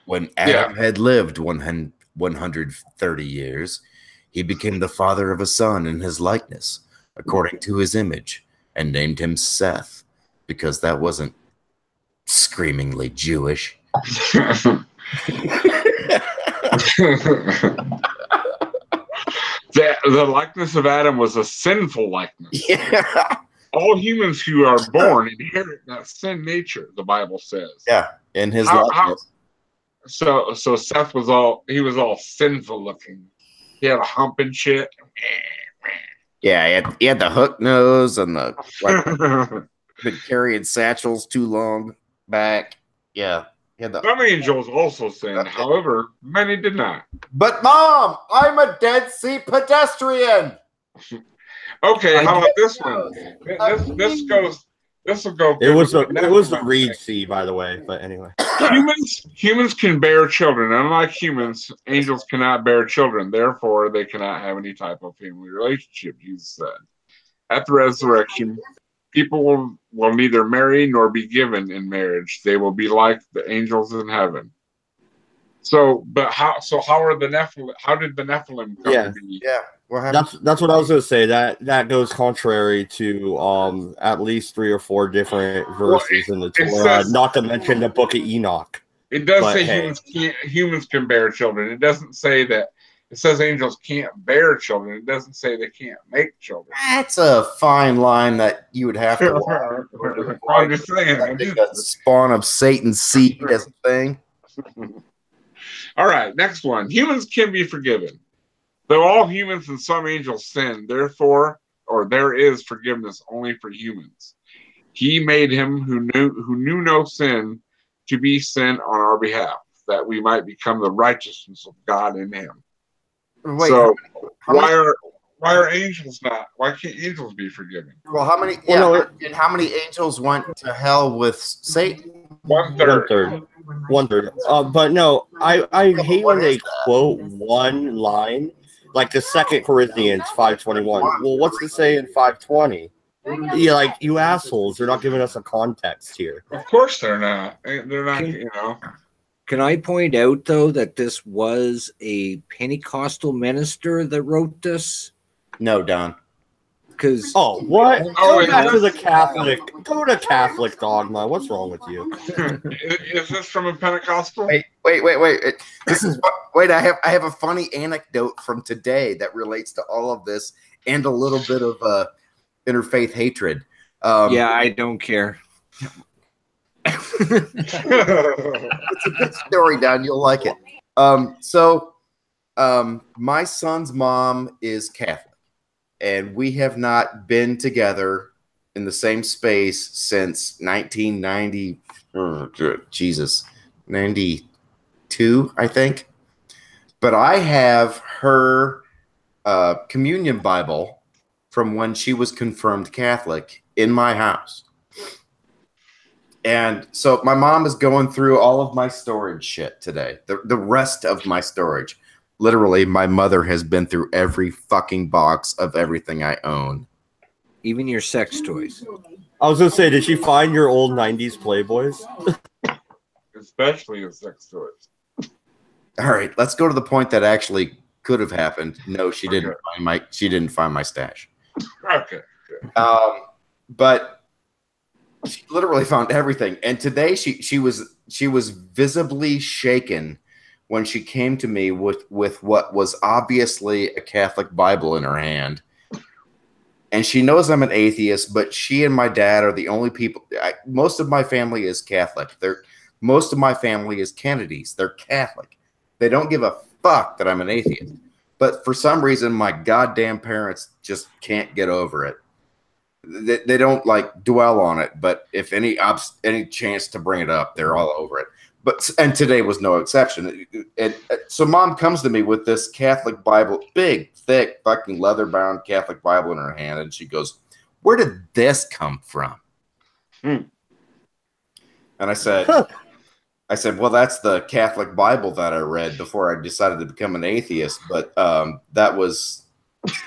Speaker 5: when Adam had lived 130 years, he became the father of a son in his likeness, according to his image, and named him Seth, because that wasn't screamingly Jewish.
Speaker 1: The likeness of Adam was a sinful likeness.
Speaker 5: Yeah.
Speaker 1: All humans who are born inherit that sin nature, the Bible says.
Speaker 5: Yeah. In his
Speaker 1: How-
Speaker 5: likeness.
Speaker 1: So Seth was all sinful looking. He had a hump and shit.
Speaker 5: Yeah, he had the hook nose and the been carrying satchels too long back. Yeah. He had the,
Speaker 1: Some angels also sinned, however, many did not.
Speaker 5: but Mom, I'm a Dead Sea pedestrian.
Speaker 1: Okay, how about this one? This will go.
Speaker 4: It was a reed sea, by the way. But anyway,
Speaker 1: humans can bear children. Unlike humans, angels cannot bear children. Therefore, they cannot have any type of family relationship. Jesus said. At the resurrection, people will neither marry nor be given in marriage. They will be like the angels in heaven. So, but how? So how are the Nephilim? How did the Nephilim come to be?
Speaker 5: Yeah. What happened?
Speaker 4: that's what I was going to say. That goes contrary to at least 3 or 4 different verses in the Torah.
Speaker 1: Says,
Speaker 4: not to mention the Book of Enoch.
Speaker 1: It does
Speaker 4: But,
Speaker 1: say
Speaker 4: hey.
Speaker 1: humans can bear children. It doesn't say that. It says angels can't bear children. It doesn't say they can't make children.
Speaker 5: That's a fine line that you would have to walk.
Speaker 1: I'm just saying.
Speaker 5: I think that spawn of Satan's seed as a thing.
Speaker 1: All right, next one. Humans can be forgiven. Though all humans and some angels sin, therefore, or there is forgiveness only for humans. He made him who knew no sin to be sin on our behalf, that we might become the righteousness of God in him.
Speaker 5: Wait,
Speaker 1: So
Speaker 5: how
Speaker 1: why are angels not? Why can't angels be forgiven?
Speaker 5: well, how many?
Speaker 4: Well, no,
Speaker 5: and how many angels went to hell with Satan?
Speaker 1: 1/3.
Speaker 4: 1/3. But no, I hate when they quote one line, like the 2 Corinthians 5:21. Well, what's to say in 5:20? Yeah, like, you assholes, they're not giving us a context here.
Speaker 1: Of course they're not. They're not.
Speaker 3: Can I point out, though, that this was a Pentecostal minister that wrote this?
Speaker 5: No, Don.
Speaker 3: Because
Speaker 4: What?
Speaker 1: Oh,
Speaker 4: Go back
Speaker 1: yeah.
Speaker 4: to the Catholic. Go to Catholic dogma. What's wrong with you?
Speaker 1: Is this from a Pentecostal?
Speaker 5: Wait. This is I have a funny anecdote from today that relates to all of this and a little bit of interfaith hatred.
Speaker 3: yeah, I don't care.
Speaker 5: It's a good story, Don. You'll like it. My son's mom is Catholic, and we have not been together in the same space since 1990. Oh, Jesus, 92, I think. But I have her communion Bible from when she was confirmed Catholic in my house. And so my mom is going through all of my storage shit today. The rest of my storage. Literally, my mother has been through every fucking box of everything I own.
Speaker 3: even your sex toys.
Speaker 4: I was gonna say, did she find your old '90s Playboys?
Speaker 1: Especially in sex toys.
Speaker 5: All right, let's go to the point that actually could have happened. No, she didn't
Speaker 1: Okay.
Speaker 5: find my stash.
Speaker 1: Okay.
Speaker 5: But she literally found everything. And today she was visibly shaken when she came to me with what was obviously a Catholic Bible in her hand. And she knows I'm an atheist, but she and my dad are the only people. Most of my family is Catholic. Most of my family is Kennedys. They're Catholic. They don't give a fuck that I'm an atheist. But for some reason, my goddamn parents just can't get over it. They don't like dwell on it, but if any chance to bring it up, they're all over it. And today was no exception. So mom comes to me with this Catholic Bible, big, thick, fucking leather-bound Catholic Bible in her hand, and she goes, "Where did this come from?" And I said, "Well, that's the Catholic Bible that I read before I decided to become an atheist, but that was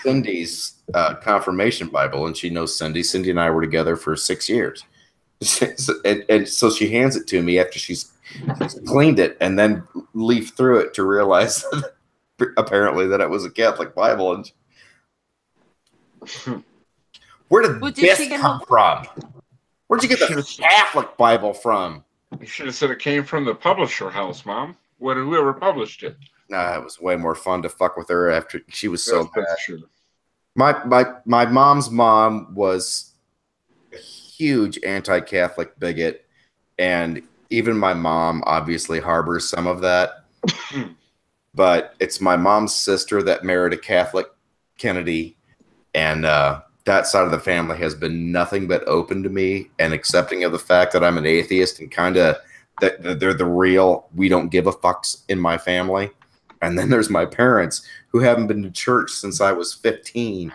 Speaker 5: Cindy's confirmation Bible," and she knows Cindy. Cindy and I were together for 6 years. And so she hands it to me after she's cleaned it and then leafed through it to realize apparently that it was a Catholic Bible. And where did this come from? Where'd you get the Catholic Bible from?
Speaker 1: You should have said it came from the publisher house, Mom. Whoever published it.
Speaker 5: Nah, it was way more fun to fuck with her after she was so bad.
Speaker 1: True.
Speaker 5: My mom's mom was a huge anti-Catholic bigot, and even my mom obviously harbors some of that. But it's my mom's sister that married a Catholic Kennedy, and that side of the family has been nothing but open to me and accepting of the fact that I'm an atheist and kind of that they're the real we don't give a fucks in my family. And then there's my parents who haven't been to church since I was 15,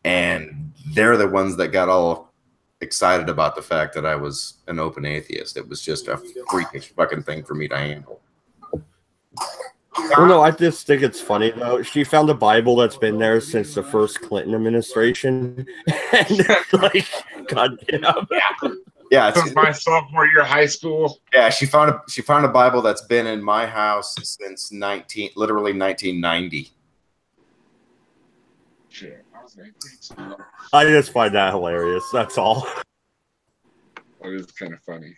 Speaker 5: and they're the ones that got all excited about the fact that I was an open atheist. It was just a freakish fucking thing for me to handle.
Speaker 4: Well, no, I just think it's funny though. She found a Bible that's been there since the first Clinton administration, and like, goddamn,
Speaker 5: yeah,
Speaker 1: Since my sophomore year of high school.
Speaker 5: Yeah, she found a Bible that's been in my house since literally 1990.
Speaker 1: Shit, I was 19.
Speaker 4: I just find that hilarious. That's all.
Speaker 1: That is kind of funny.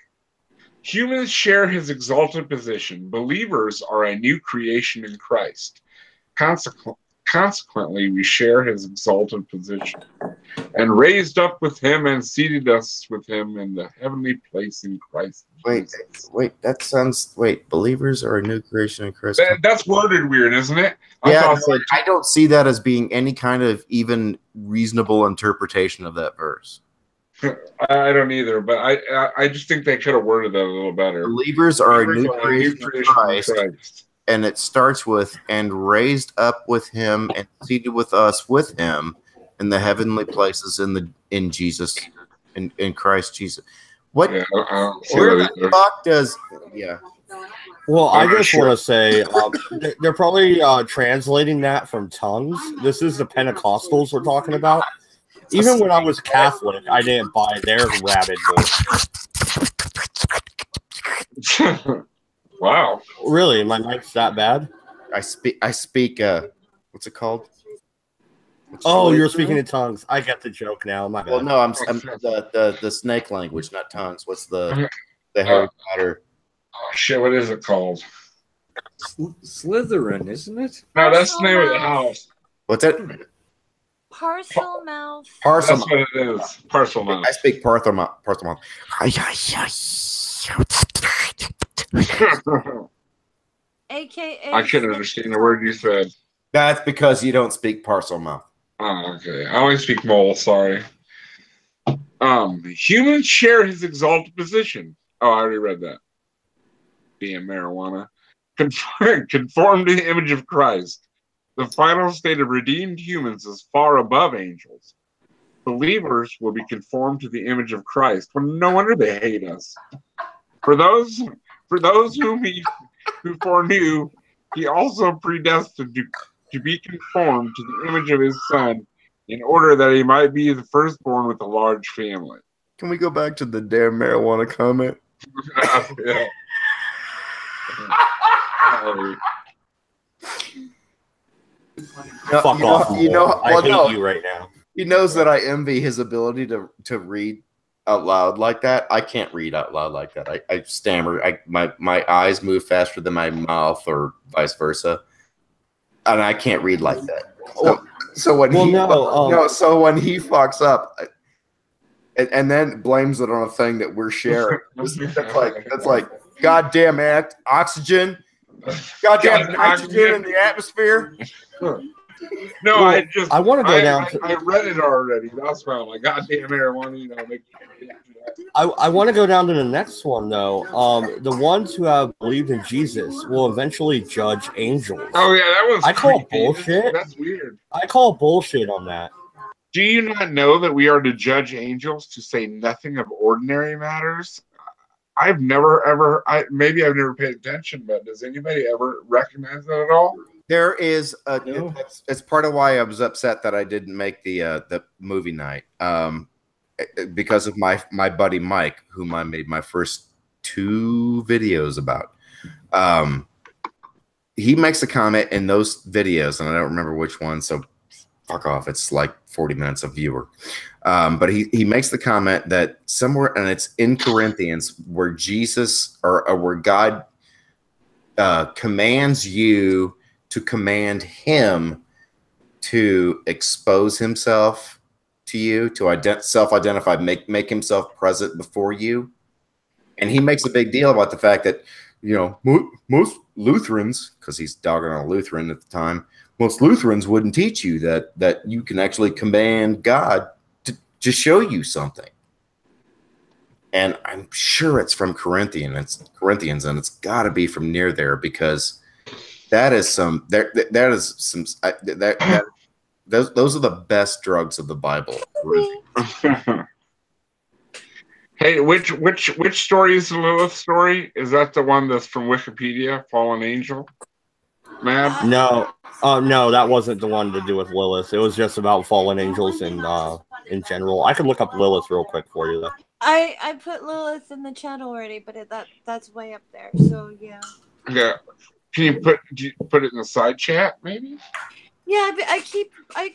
Speaker 1: Humans share his exalted position. Believers are a new creation in Christ. Consequently, we share his exalted position, and raised up with him and seated us with him in the heavenly place in Christ.
Speaker 5: Believers are a new creation in Christ.
Speaker 1: That's worded weird, isn't it?
Speaker 5: I don't see that as being any kind of even reasonable interpretation of that verse.
Speaker 1: I don't either, but I just think they could have worded that a little better.
Speaker 5: Believers are a new creation in Christ. And it starts with, and raised up with him and seated with us with him in the heavenly places in Jesus, in Christ Jesus. What?
Speaker 1: Yeah,
Speaker 5: where the fuck does? Yeah.
Speaker 4: Well, I just want to say they're probably translating that from tongues. This is the Pentecostals we're talking about. Even when I was Catholic, I didn't buy their rabid bullshit.
Speaker 1: Wow.
Speaker 4: Really? My mic's that bad?
Speaker 5: I speak what's it called?
Speaker 4: You're speaking in tongues. I get the joke now. My bad.
Speaker 5: Well, no, I'm the snake language, not tongues. What's the Harry Potter?
Speaker 1: Oh shit, what is it called?
Speaker 3: Slytherin, isn't it?
Speaker 1: No, that's the name of the house.
Speaker 5: What's it?
Speaker 2: Parcel mouth.
Speaker 5: Parcel
Speaker 1: That's what it is. Parcel mouth.
Speaker 5: I speak parcel mouth.
Speaker 2: AKA.
Speaker 1: I couldn't understand the word you said.
Speaker 5: That's because you don't speak parcel mouth.
Speaker 1: Oh, okay. I only speak mole, sorry. Humans share his exalted position. Oh, I already read that. Being marijuana. Conform to the image of Christ. The final state of redeemed humans is far above angels. Believers will be conformed to the image of Christ. Well, no wonder they hate us. For those whom who foreknew, he also predestined to be conformed to the image of his Son, in order that he might be the firstborn with a large family.
Speaker 5: Can we go back to the damn marijuana comment?
Speaker 1: Yeah.
Speaker 4: Fuck off. I hate you right now.
Speaker 5: He knows that I envy his ability to read out loud like that. I can't read out loud like that. I stammer. My eyes move faster than my mouth, or vice versa, and I can't read like that. So when when he fucks up, and then blames it on a thing that we're sharing, that's like goddamn oxygen, goddamn oxygen in the atmosphere.
Speaker 1: No,
Speaker 4: well, I want to go down.
Speaker 1: I read it already. That's why I'm like, goddamn marijuana, you know.
Speaker 4: I want to go down to the next one though. The ones who have believed in Jesus will eventually judge angels.
Speaker 1: Oh yeah, that was.
Speaker 4: I call bullshit.
Speaker 1: That's weird.
Speaker 4: I call bullshit on that.
Speaker 1: Do you not know that we are to judge angels, to say nothing of ordinary matters? I've never ever. Maybe I've never paid attention, but does anybody ever recognize that at all?
Speaker 5: There is it's part of why I was upset that I didn't make the movie night, because of my buddy Mike, whom I made my first 2 videos about. He makes a comment in those videos, and I don't remember which one, so fuck off. It's like 40 minutes of viewer. But he makes the comment that somewhere, and it's in Corinthians, where Jesus or where God commands you to command him to expose himself to you, to self-identify, make himself present before you. And he makes a big deal about the fact that, you know, most Lutherans, because he's dogging on a Lutheran at the time, most Lutherans wouldn't teach you that you can actually command God to show you something. And I'm sure it's from Corinthians, and it's got to be from near there, because that is some those are the best drugs of the Bible.
Speaker 1: Hey, which story is the Lilith story? Is that the one that's from Wikipedia, Fallen Angel? Mad?
Speaker 4: No, no, that wasn't the one to do with Lilith. It was just about fallen angels in general. I can look up Lilith real quick for you though.
Speaker 2: I put Lilith in the chat already, but that's way up there. So yeah.
Speaker 1: Yeah. Can you put it in the side chat, maybe?
Speaker 2: Yeah, but I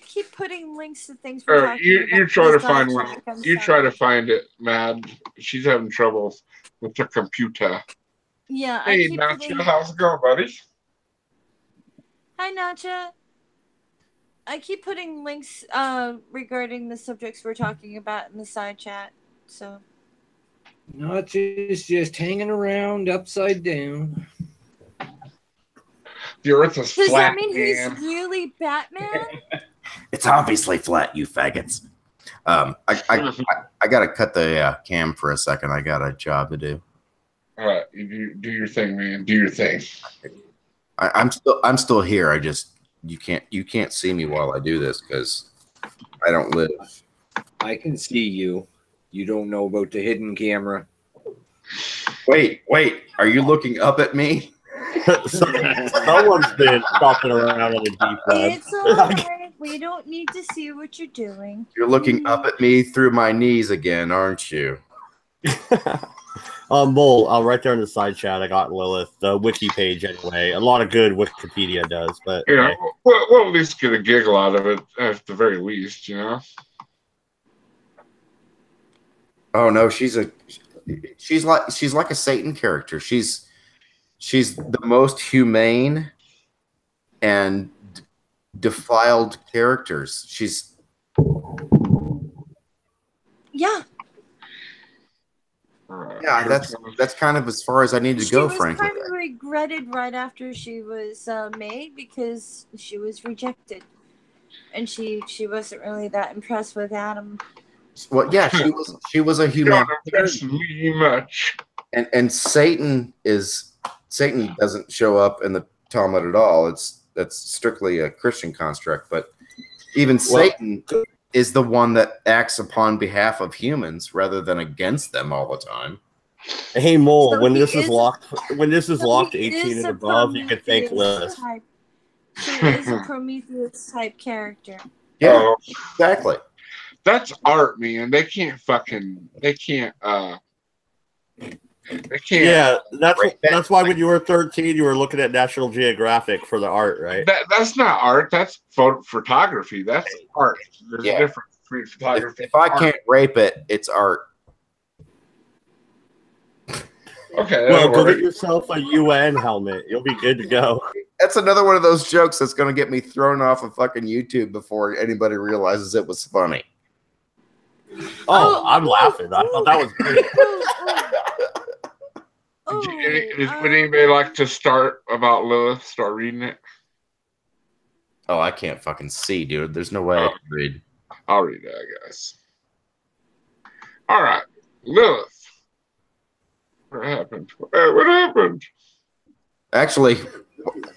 Speaker 2: keep putting links to things.
Speaker 1: You try to find one. You try to find it, Mad. She's having trouble with her computer.
Speaker 2: Yeah.
Speaker 1: Hey, Nacha, how's it going, buddy?
Speaker 2: Hi, Nacha. I keep putting links regarding the subjects we're talking about in the side chat. So.
Speaker 3: Nacha's just hanging around upside down.
Speaker 1: The Earth is flat.
Speaker 2: Does that mean he's really Batman?
Speaker 5: It's obviously flat, you faggots. I gotta cut the cam for a second. I got a job to do.
Speaker 1: All right, you do your thing, man. Do your thing.
Speaker 5: I'm still here. I just you can't see me while I do this because I don't live.
Speaker 3: I can see you. You don't know about the hidden camera.
Speaker 5: Wait. Are you looking up at me?
Speaker 4: Someone's been stopping around in the deep web.
Speaker 2: It's alright. We don't need to see what you're doing.
Speaker 5: You're looking up at me through my knees again, aren't you?
Speaker 4: Bull, right there in the side chat, I got Lilith, the wiki page anyway. A lot of good Wikipedia does, but
Speaker 1: yeah,
Speaker 4: hey.
Speaker 1: we'll at least get a giggle out of it at the very least, you know.
Speaker 5: Oh no, she's like a Satan character. She's the most humane and defiled characters.
Speaker 2: Yeah.
Speaker 5: Yeah, that's kind of as far as I need to go, frankly.
Speaker 2: She was kind of regretted right after she was made because she was rejected, and she wasn't really that impressed with Adam.
Speaker 5: Well, yeah, she was a human.
Speaker 1: Much.
Speaker 5: And Satan doesn't show up in the Talmud at all. That's strictly a Christian construct. But even Satan is the one that acts upon behalf of humans rather than against them all the time.
Speaker 4: Hey Mole, when this is locked 18 and above, you can thank Lilith.
Speaker 2: He is a Prometheus type character.
Speaker 5: Yeah,
Speaker 1: Oh,
Speaker 5: exactly.
Speaker 1: that's art, man. They can't.
Speaker 4: Yeah,
Speaker 5: Right.
Speaker 4: that's why when you were 13, you were looking at National Geographic for the art, right?
Speaker 1: That's not art. That's photography. That's art. There's a
Speaker 5: Yeah.
Speaker 1: difference between photography.
Speaker 5: If I
Speaker 1: and art.
Speaker 5: can't rape it, it's art.
Speaker 1: Okay.
Speaker 4: Well, go
Speaker 1: work.
Speaker 4: get yourself a UN helmet. You'll be good to go.
Speaker 5: That's another one of those jokes that's going to get me thrown off of fucking YouTube before anybody realizes it was funny.
Speaker 4: Oh, I'm laughing. I thought that was great.
Speaker 1: Would anybody like to start about Lilith? Start reading it.
Speaker 5: Oh, I can't fucking see, dude. There's no way I can read.
Speaker 1: I'll read it, I guess. All right, Lilith. What happened? What happened?
Speaker 5: Actually,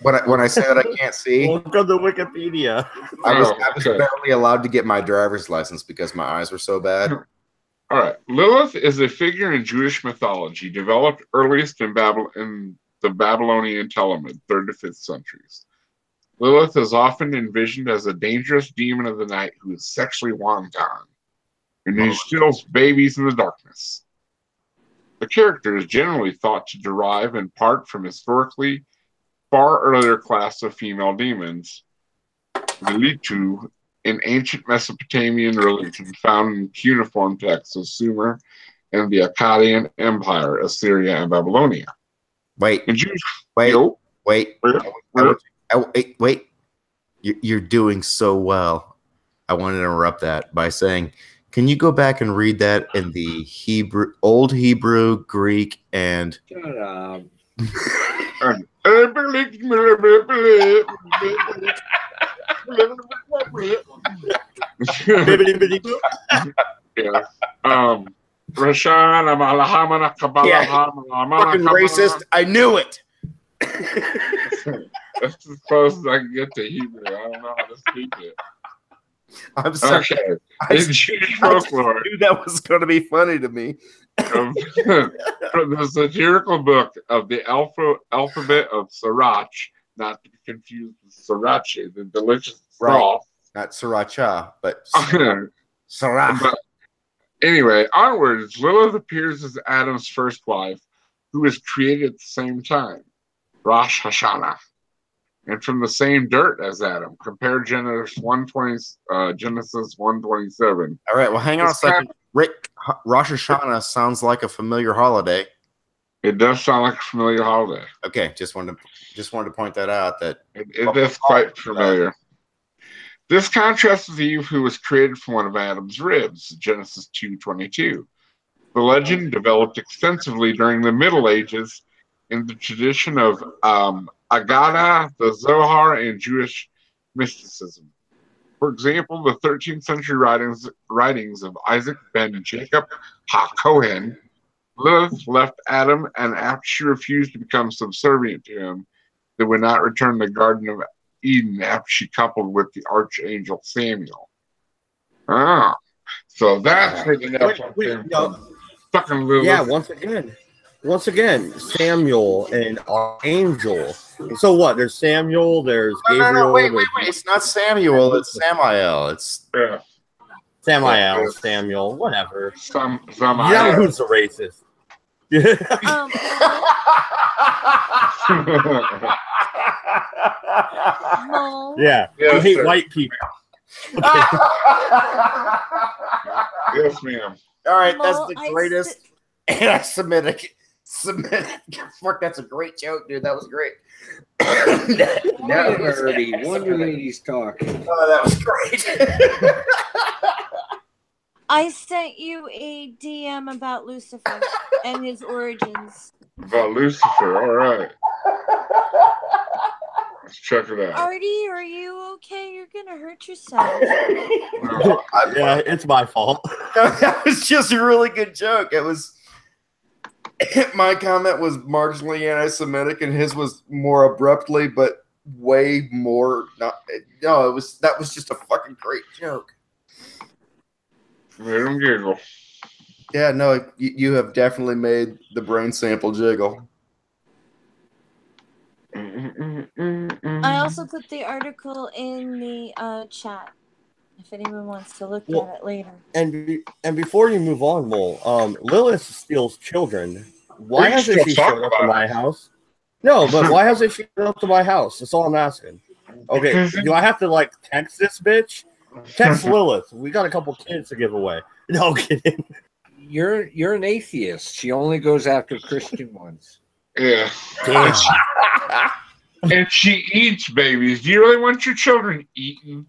Speaker 5: when I say that I can't see,
Speaker 4: Welcome to Wikipedia.
Speaker 5: I was
Speaker 1: okay.
Speaker 5: barely allowed to get my driver's license because my eyes were so bad.
Speaker 1: All right. Lilith is a figure in Jewish mythology developed earliest in the Babylonian Talmud, 3rd to 5th centuries. Lilith is often envisioned as a dangerous demon of the night who is sexually wanton and who steals babies in the darkness. The character is generally thought to derive in part from historically far earlier class of female demons, Militu, in ancient Mesopotamian religion found in cuneiform texts of Sumer and the Akkadian Empire, Assyria, and Babylonia.
Speaker 5: Wait.
Speaker 1: In Jewish,
Speaker 5: Wait.
Speaker 1: Wait.
Speaker 5: Wait. You're doing so well. I want to interrupt that by saying, can you go back and read that in the Old Hebrew, Greek, and
Speaker 3: Shut up.
Speaker 1: Yeah. Rashan,
Speaker 5: fucking racist? I knew it.
Speaker 1: That's as close as I can get to Hebrew. I don't know how to speak it.
Speaker 5: I'm sorry.
Speaker 1: Okay.
Speaker 5: I
Speaker 1: In Jewish folklore,
Speaker 5: knew that was going to be funny to me.
Speaker 1: from the satirical book of the alphabet of Sirach, not to be confused with sriracha, the delicious broth.
Speaker 5: Not sriracha, but
Speaker 1: But
Speaker 5: sriracha.
Speaker 1: anyway, onwards, Lilith appears as Adam's first wife, who was created at the same time, Rosh Hashanah, and from the same dirt as Adam. Compare Genesis 1:27.
Speaker 5: All right, well, hang on a second. Rick, Rosh Hashanah sounds like a familiar holiday.
Speaker 1: It does sound like a familiar holiday.
Speaker 5: Okay, just wanted to point that out. That
Speaker 1: It is quite familiar. This contrasts with Eve, who was created from one of Adam's ribs, Genesis 2:22. The legend developed extensively during the Middle Ages in the tradition of Agada, the Zohar, and Jewish mysticism. For example, the 13th century writings of Isaac ben Jacob HaKohen, Lilith left Adam, and after she refused to become subservient to him, they would not return to the Garden of Eden after she coupled with the archangel Samuel. Ah, so that's where the Nephilim came from. Fucking Lilith.
Speaker 4: Yeah, once again, Samuel and Angel. So what? There's Samuel, there's Gabriel.
Speaker 5: No, wait. It's not Samuel, it's Samael. It's
Speaker 4: Samael, Samuel, whatever.
Speaker 1: Some
Speaker 4: Yeah, who's the racist?
Speaker 2: Mo,
Speaker 4: Yeah,
Speaker 1: Yes,
Speaker 4: you hate
Speaker 1: sir.
Speaker 4: white people.
Speaker 1: Yes, ma'am.
Speaker 5: All right, that's
Speaker 2: Mo,
Speaker 5: the greatest anti-Semitic. Fuck, that's a great joke, dude. That was great.
Speaker 3: Wonder when he's talking.
Speaker 5: Oh, that was great.
Speaker 2: I sent you a DM about Lucifer and his origins.
Speaker 1: About Lucifer. All right. Let's check it out.
Speaker 2: Artie, are you okay? You're gonna hurt yourself.
Speaker 4: Yeah, it's my fault.
Speaker 5: That was just a really good joke. It was. My comment was marginally anti-Semitic, and his was more abruptly, but way more not. No, that was just a fucking great joke.
Speaker 1: Made him giggle.
Speaker 5: Yeah, no, you have definitely made the brain sample jiggle.
Speaker 2: I also put the article in the chat. if anyone wants to look
Speaker 4: Well,
Speaker 2: at it later.
Speaker 4: And before you move on, Lilith steals children. Why
Speaker 1: We can
Speaker 4: hasn't
Speaker 1: still
Speaker 4: she
Speaker 1: talk
Speaker 4: showed up to
Speaker 1: about
Speaker 4: my house? No, but why hasn't she showed up to my house? That's all I'm asking. Okay, do I have to like text this bitch? Text Lilith. We got a couple kids to give away. No I'm kidding.
Speaker 3: You're an atheist. She only goes after Christian ones.
Speaker 1: Yeah.
Speaker 4: Damn.
Speaker 1: And she eats babies. Do you really want your children eaten?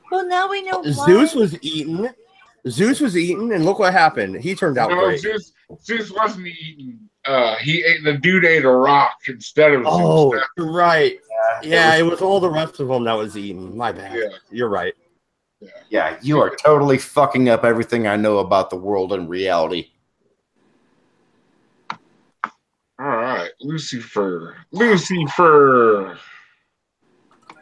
Speaker 2: Well, now we know why.
Speaker 4: Zeus was eaten. And look what happened. He turned out
Speaker 1: No,
Speaker 4: great.
Speaker 1: Zeus wasn't eating. The dude ate a rock instead of
Speaker 4: Oh,
Speaker 1: Zeus.
Speaker 4: you're right. Yeah, it was all the rest of them that was eaten. My bad.
Speaker 1: Yeah.
Speaker 4: You're right.
Speaker 5: Yeah, you are totally fucking up everything I know about the world and reality.
Speaker 1: All right, Lucifer.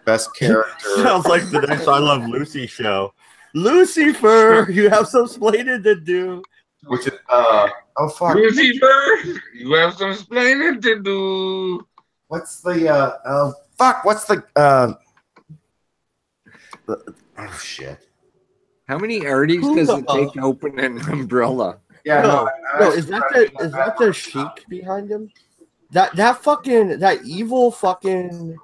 Speaker 5: Best character.
Speaker 4: Sounds like the next I Love Lucy show. Lucifer, you have some splaining to do.
Speaker 5: Which is oh fuck.
Speaker 1: Lucifer, you have some explaining to do.
Speaker 5: What's the fuck? What's the oh shit.
Speaker 3: How many Arties does it take to open an umbrella?
Speaker 5: Yeah,
Speaker 4: No, is that the sheik behind him? That evil fucking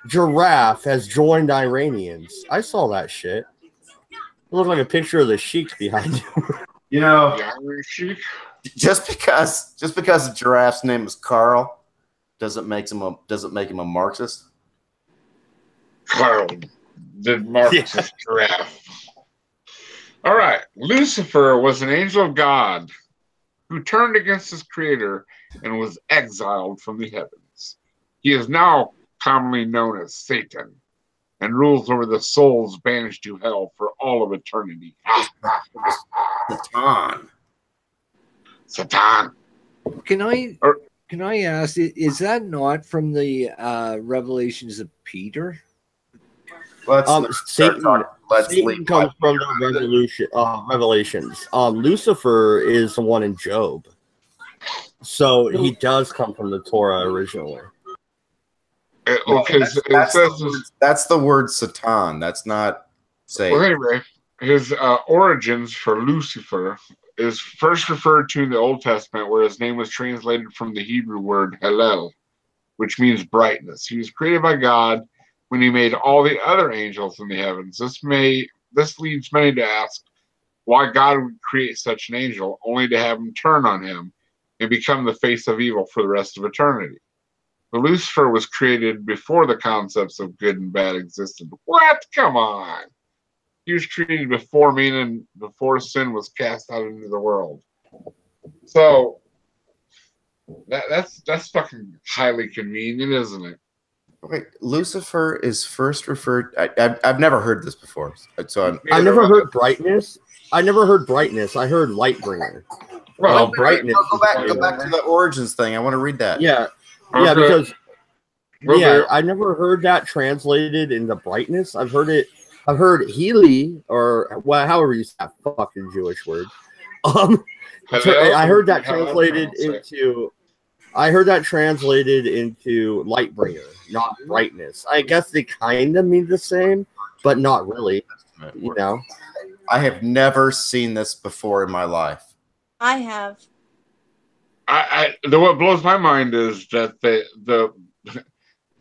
Speaker 4: giraffe has joined Iranians. I saw that shit. It looked like a picture of the sheik behind him.
Speaker 5: You know,
Speaker 1: The Irish sheik.
Speaker 5: just because a giraffe's name is Carl doesn't make him a Marxist.
Speaker 1: Carl, the Marxist giraffe. All right, Lucifer was an angel of God who turned against his creator and was exiled from the heavens. He is now commonly known as Satan and rules over the souls banished to hell for all of eternity. Satan.
Speaker 3: Can I ask? Is that not from the Revelations of Peter?
Speaker 4: Satan comes from the Revelations. Lucifer is the one in Job. So he does come from the Torah originally.
Speaker 1: Okay,
Speaker 5: that's the word Satan. That's not Satan.
Speaker 1: Well, anyway, his origins for Lucifer is first referred to in the Old Testament, where his name was translated from the Hebrew word Hallel, which means brightness. He was created by God when he made all the other angels in the heavens. This leads many to ask why God would create such an angel, only to have him turn on him and become the face of evil for the rest of eternity. But Lucifer was created before the concepts of good and bad existed. What? Come on. He was created before meaning before sin was cast out into the world. So that's fucking highly convenient, isn't it?
Speaker 5: Wait, Lucifer is first referred. I've never heard this before. So
Speaker 4: I never heard brightness. I heard light bringer.
Speaker 1: Well,
Speaker 4: brightness.
Speaker 5: Go back to the origins thing. I want to read that.
Speaker 4: Yeah,
Speaker 1: Okay.
Speaker 4: because
Speaker 1: Okay.
Speaker 4: I never heard that translated into brightness. I've heard Healy, or however you say that fucking Jewish word. I heard that translated into. I heard that translated into light bringer, not brightness. I guess they kind of mean the same, but not really. You know,
Speaker 5: I have never seen this before in my life.
Speaker 2: I have.
Speaker 1: What blows my mind is that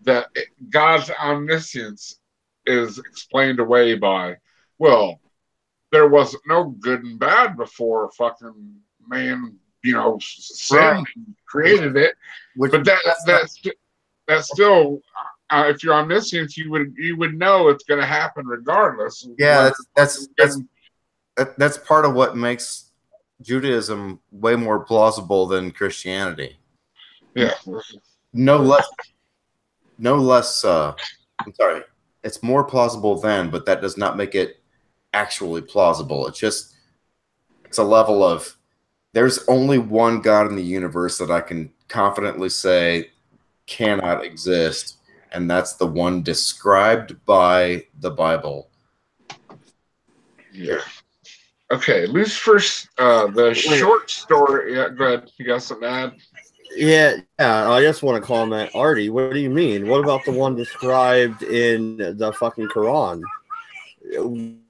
Speaker 1: that God's omniscience is explained away by, well, there wasn't no good and bad before fucking man, sin created it. But that's still, if you're omniscient, you would know it's going to happen regardless.
Speaker 5: Yeah, that's part of what makes Judaism way more plausible than Christianity.
Speaker 1: Yeah.
Speaker 5: No less. I'm sorry. It's more plausible then, but that does not make it actually plausible. It's a level of there's only one God in the universe that I can confidently say cannot exist, and that's the one described by the Bible.
Speaker 1: Yeah. Okay, Lucifer's the short story. Yeah, go ahead. You got something to add?
Speaker 4: Yeah. I just want to comment, Artie. What do you mean? What about the one described in the fucking Quran?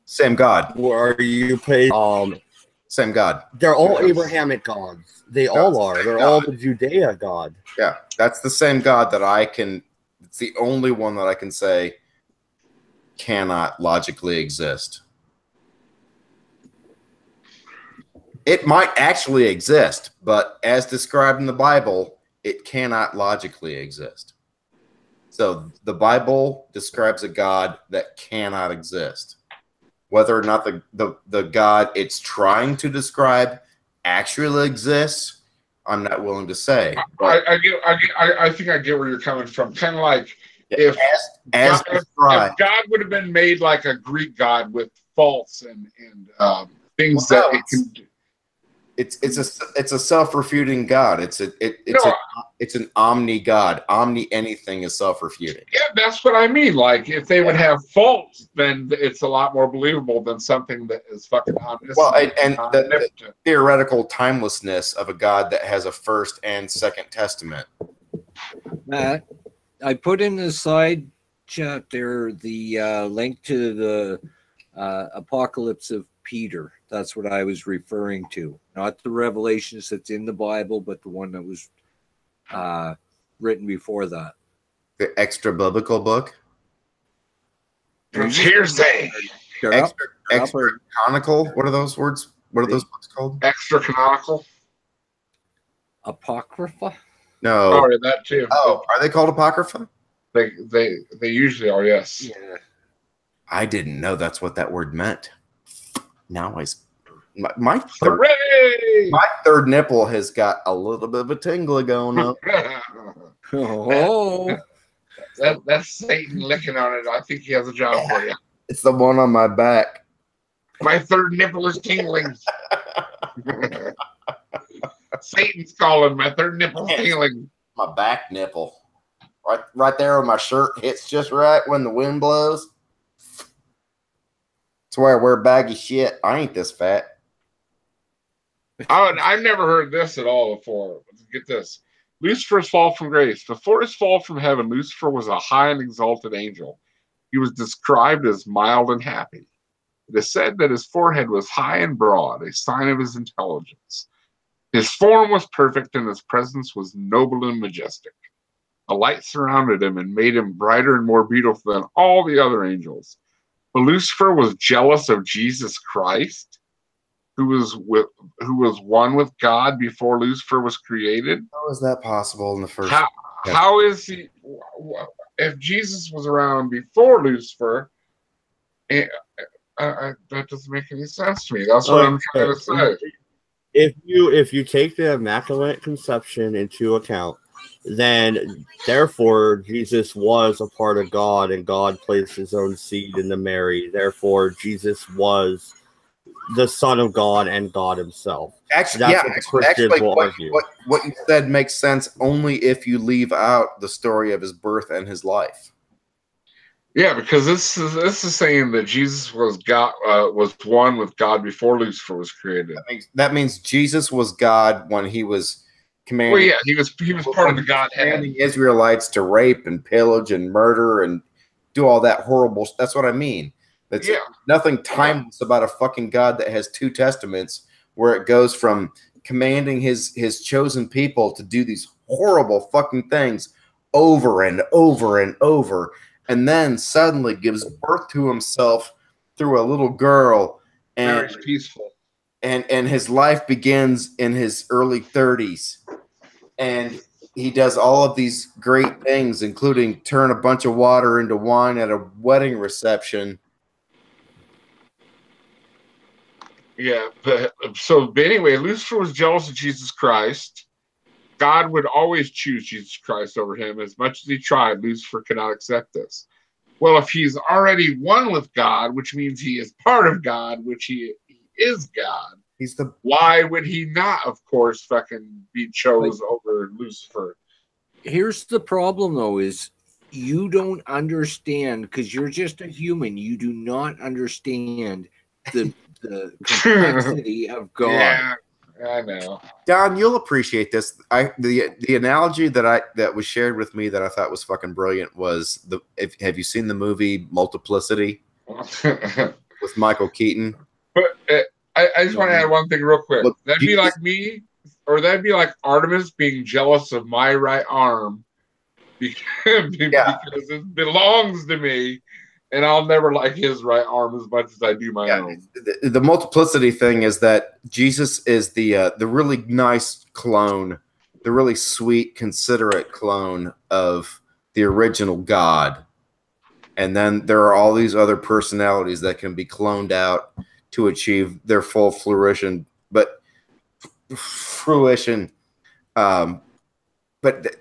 Speaker 5: Same God.
Speaker 4: Are you paying?
Speaker 5: Same God.
Speaker 4: They're all Abrahamic gods. They all are. They're all the Judea God.
Speaker 5: Yeah, that's the same God that I can. It's the only one that I can say cannot logically exist. It might actually exist, but as described in the Bible, it cannot logically exist. So the Bible describes a God that cannot exist. Whether or not the God it's trying to describe actually exists, I'm not willing to say.
Speaker 1: I think I get where you're coming from. Kind of like if God would have been made like a Greek god with faults and things that it can do.
Speaker 5: It's a self-refuting God. It's an omni God. Omni anything is self-refuting.
Speaker 1: Yeah, that's what I mean. Like if they would have faults, then it's a lot more believable than something that is fucking omniscient.
Speaker 5: Well, and the theoretical timelessness of a God that has a first and second testament.
Speaker 3: Matt, I put in the side chat there the link to the Apocalypse of Peter. That's what I was referring to. Not the Revelations that's in the Bible, but the one that was written before that.
Speaker 5: The extra biblical book?
Speaker 1: It's hearsay.
Speaker 5: Extra canonical? What are those words? What are those books called?
Speaker 1: Extra canonical?
Speaker 3: Apocrypha?
Speaker 5: No.
Speaker 1: Oh, that too.
Speaker 5: Oh, are they called Apocrypha?
Speaker 1: They usually are, yes.
Speaker 3: Yeah.
Speaker 5: I didn't know that's what that word meant. Now my third nipple has got a little bit of a tingle going on.
Speaker 3: Oh,
Speaker 1: that's Satan licking on it. I think he has a job for you.
Speaker 5: It's the one on my back.
Speaker 1: My third nipple is tingling. Satan's calling. My third nipple's tingling.
Speaker 5: My back nipple, right there where my shirt hits just right when the wind blows. That's why I wear baggy shit. I ain't this fat.
Speaker 1: I've never heard this at all before. Get this. Lucifer's fall from grace. Before his fall from heaven, Lucifer was a high and exalted angel. He was described as mild and happy. It is said that his forehead was high and broad, a sign of his intelligence. His form was perfect, and his presence was noble and majestic. A light surrounded him and made him brighter and more beautiful than all the other angels. But Lucifer was jealous of Jesus Christ, who was one with God before Lucifer was created.
Speaker 5: How is that possible in the first?
Speaker 1: How is he? If Jesus was around before Lucifer, that doesn't make any sense to me. That's what I'm trying to say.
Speaker 4: If you take the Immaculate Conception into account, then therefore Jesus was a part of God, and God placed his own seed into Mary. Therefore, Jesus was the Son of God and God himself.
Speaker 5: Actually, what you said makes sense only if you leave out the story of his birth and his life.
Speaker 1: Yeah, because this is saying that Jesus was God, was one with God before Lucifer was created.
Speaker 5: That means Jesus was God when he was commanding.
Speaker 1: Well, yeah, he was part of the Godhead.
Speaker 5: Commanding Israelites to rape and pillage and murder and do all that horrible. That's what I mean. That's nothing timeless about a fucking God that has two testaments, where it goes from commanding his chosen people to do these horrible fucking things over and over and over, and then suddenly gives birth to himself through a little girl, and
Speaker 1: very peaceful.
Speaker 5: And his life begins in his early 30s, and he does all of these great things, including turn a bunch of water into wine at a wedding reception.
Speaker 1: Yeah, but anyway, Lucifer was jealous of Jesus Christ. God would always choose Jesus Christ over him. As much as he tried, Lucifer could not accept this. Well, if he's already one with God, which means he is part of God, which he is God, why would he not, of course, fucking be chose over Lucifer?
Speaker 3: Here's the problem, though, is you don't understand, because you're just a human. You do not understand the complexity of God.
Speaker 1: Yeah, I know.
Speaker 5: Don, you'll appreciate this. The analogy that was shared with me that I thought was fucking brilliant was have you seen the movie Multiplicity with Michael Keaton.
Speaker 1: But I just want to add one thing real quick.
Speaker 5: Look,
Speaker 1: That'd be like me, or that'd be like Artemis being jealous of my right arm because it belongs to me, and I'll never like his right arm as much as I do my own.
Speaker 5: The multiplicity thing is that Jesus is the really nice clone, the really sweet, considerate clone of the original God. And then there are all these other personalities that can be cloned out to achieve their full fruition. But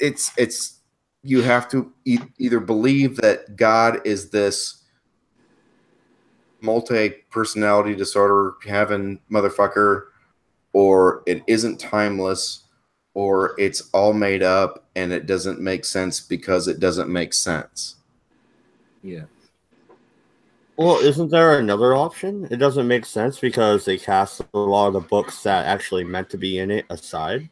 Speaker 5: it's you have to either believe that God is this multi-personality disorder having motherfucker, or it isn't timeless, or it's all made up and it doesn't make sense because it doesn't make sense.
Speaker 3: Yeah.
Speaker 4: Well, isn't there another option? It doesn't make sense because they cast a lot of the books that actually meant to be in it aside.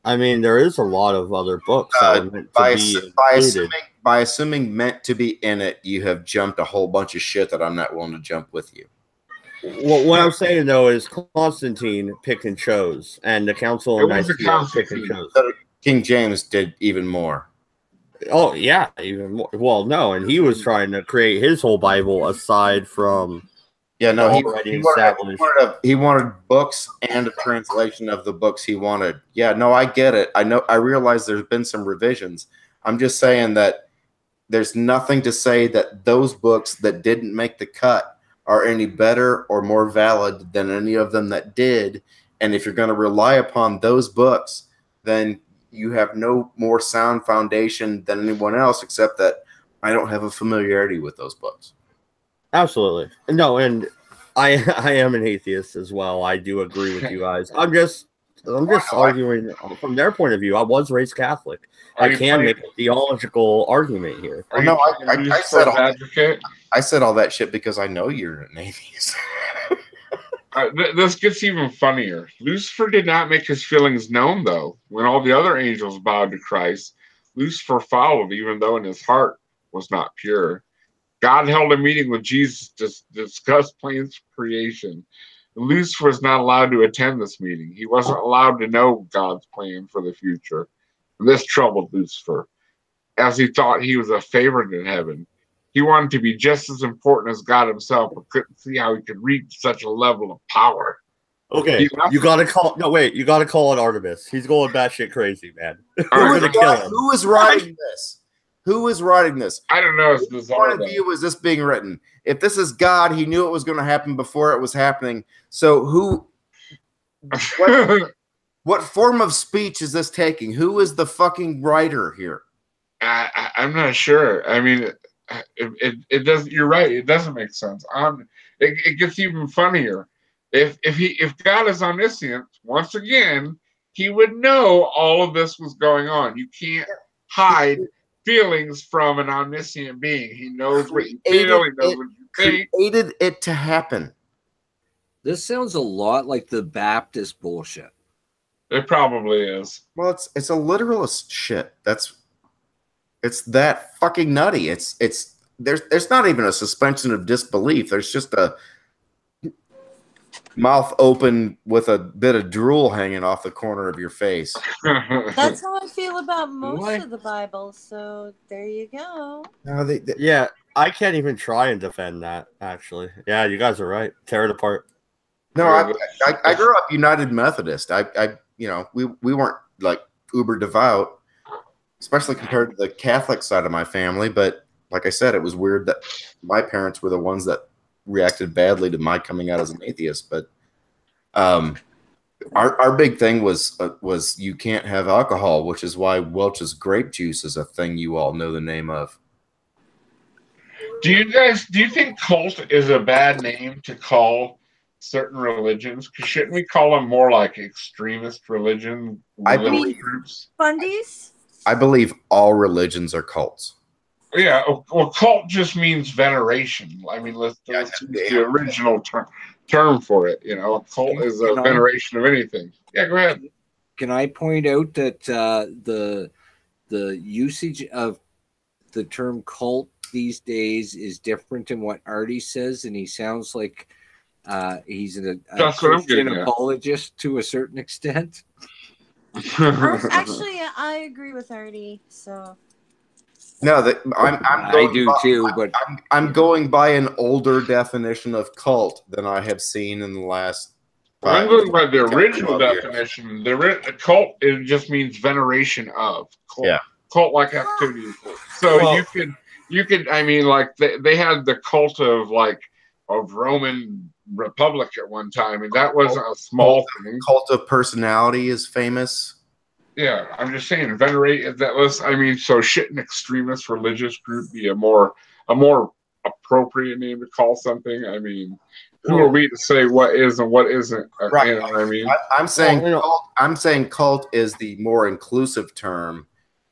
Speaker 4: I mean, there is a lot of other books that are meant to be included.
Speaker 5: By assuming meant to be in it, you have jumped a whole bunch of shit that I'm not willing to jump with you.
Speaker 4: Well, what I'm saying, though, is Constantine picked and chose, and the Council of Nicaea picked and chose.
Speaker 5: King James did even more.
Speaker 4: Oh, yeah, even more. Well, no, and he was trying to create his whole Bible aside from...
Speaker 5: Yeah, no, he wanted books and a translation of the books he wanted. Yeah, no, I get it. I realize there's been some revisions. I'm just saying that there's nothing to say that those books that didn't make the cut are any better or more valid than any of them that did. And if you're going to rely upon those books, then you have no more sound foundation than anyone else, except that I don't have a familiarity with those books.
Speaker 4: Absolutely. No, and I am an atheist as well. I do agree with you guys. I'm just arguing from their point of view. I was raised Catholic. I can make a theological argument here.
Speaker 5: No, I said all that shit because I know you're an atheist.
Speaker 1: This gets even funnier. Lucifer did not make his feelings known, though. When all the other angels bowed to Christ, Lucifer followed, even though in his heart was not pure. God held a meeting with Jesus to discuss plans for creation. Lucifer was not allowed to attend this meeting. He wasn't allowed to know God's plan for the future. This troubled Lucifer, as he thought he was a favorite in heaven. He wanted to be just as important as God himself, but couldn't see how he could reach such a level of power.
Speaker 4: Okay, you gotta call it Artemis. He's going batshit crazy, man. We're gonna kill him.
Speaker 5: Who is writing this? Who is writing this?
Speaker 1: I don't know. It's bizarre.
Speaker 5: What point of view was this being written? If this is God, he knew it was going to happen before it was happening. So who? What form of speech is this taking? Who is the fucking writer here?
Speaker 1: I'm not sure. I mean, it does. You're right. It doesn't make sense. It gets even funnier. If God is omniscient, once again, he would know all of this was going on. You can't hide feelings from an omniscient being. He knows what you feel. He knows what you think.
Speaker 5: Created it to happen.
Speaker 3: This sounds a lot like the Baptist bullshit.
Speaker 1: It probably is.
Speaker 5: Well, it's a literalist shit. It's that fucking nutty. There's not even a suspension of disbelief. There's just a mouth open with a bit of drool hanging off the corner of your face.
Speaker 2: That's how I feel about most of the Bible. So there you go.
Speaker 5: No,
Speaker 4: yeah, I can't even try and defend that. Actually, yeah, you guys are right. Tear it apart.
Speaker 5: No, I grew up United Methodist. We weren't like uber devout, especially compared to the Catholic side of my family. But like I said, it was weird that my parents were the ones that reacted badly to my coming out as an atheist. But our big thing was you can't have alcohol, which is why Welch's grape juice is a thing you all know the name of.
Speaker 1: Do you think cult is a bad name to call certain religions? Because shouldn't we call them more like extremist religion groups?
Speaker 2: Fundies?
Speaker 5: I believe all religions are cults.
Speaker 1: Yeah, well, cult just means veneration. I mean, let's use the original term for it. You know, a cult is a veneration of anything. Yeah, go ahead.
Speaker 3: Can I point out that the usage of the term cult these days is different than what Artie says, and he sounds like he's a
Speaker 1: That's what I'm
Speaker 3: Christian
Speaker 1: getting at.
Speaker 3: apologist to a certain extent.
Speaker 2: Actually, I agree with Artie. So
Speaker 5: No, that
Speaker 3: I do too, but
Speaker 5: I'm going by an older definition of cult than I have seen in the last.
Speaker 1: I'm going by the
Speaker 5: 10,
Speaker 1: original
Speaker 5: 12 years.
Speaker 1: definition. The cult, it just means veneration of. Cult,
Speaker 5: Yeah.
Speaker 1: Cult-like activity. So
Speaker 4: Well-
Speaker 1: you could. I mean, like they had the cult of Roman Republic at one time, and that was a small thing.
Speaker 5: Cult of personality is famous.
Speaker 1: Yeah, I'm just saying, venerate. That was. I mean, so should an extremist religious group be a more appropriate name to call something? I mean, who are we to say what is and what isn't?
Speaker 5: Right.
Speaker 1: You know what I mean?
Speaker 5: I'm saying
Speaker 4: Well,
Speaker 5: cult, I'm saying cult is the more inclusive term,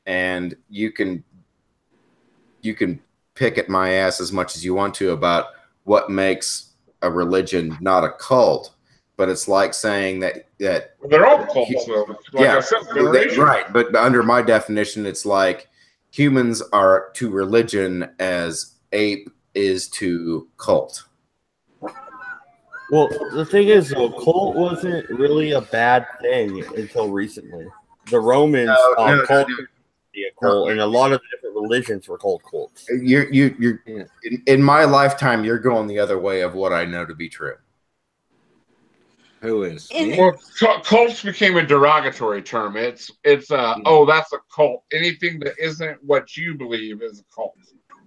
Speaker 5: and you can pick at my ass as much as you want to about what makes a religion not a cult, but it's like saying that
Speaker 1: They're all cults, though. Like I said, veneration.
Speaker 5: right. But under my definition, it's like humans are to religion as ape is to cult.
Speaker 4: Well, the thing is, though, cult wasn't really a bad thing until recently. The Romans called it a cult, and a lot of the different religions were called cults.
Speaker 5: You're in my lifetime, you're going the other way of what I know to be true.
Speaker 3: who is?
Speaker 1: Well, cults became a derogatory term. It's that's a cult. Anything that isn't what you believe is a cult.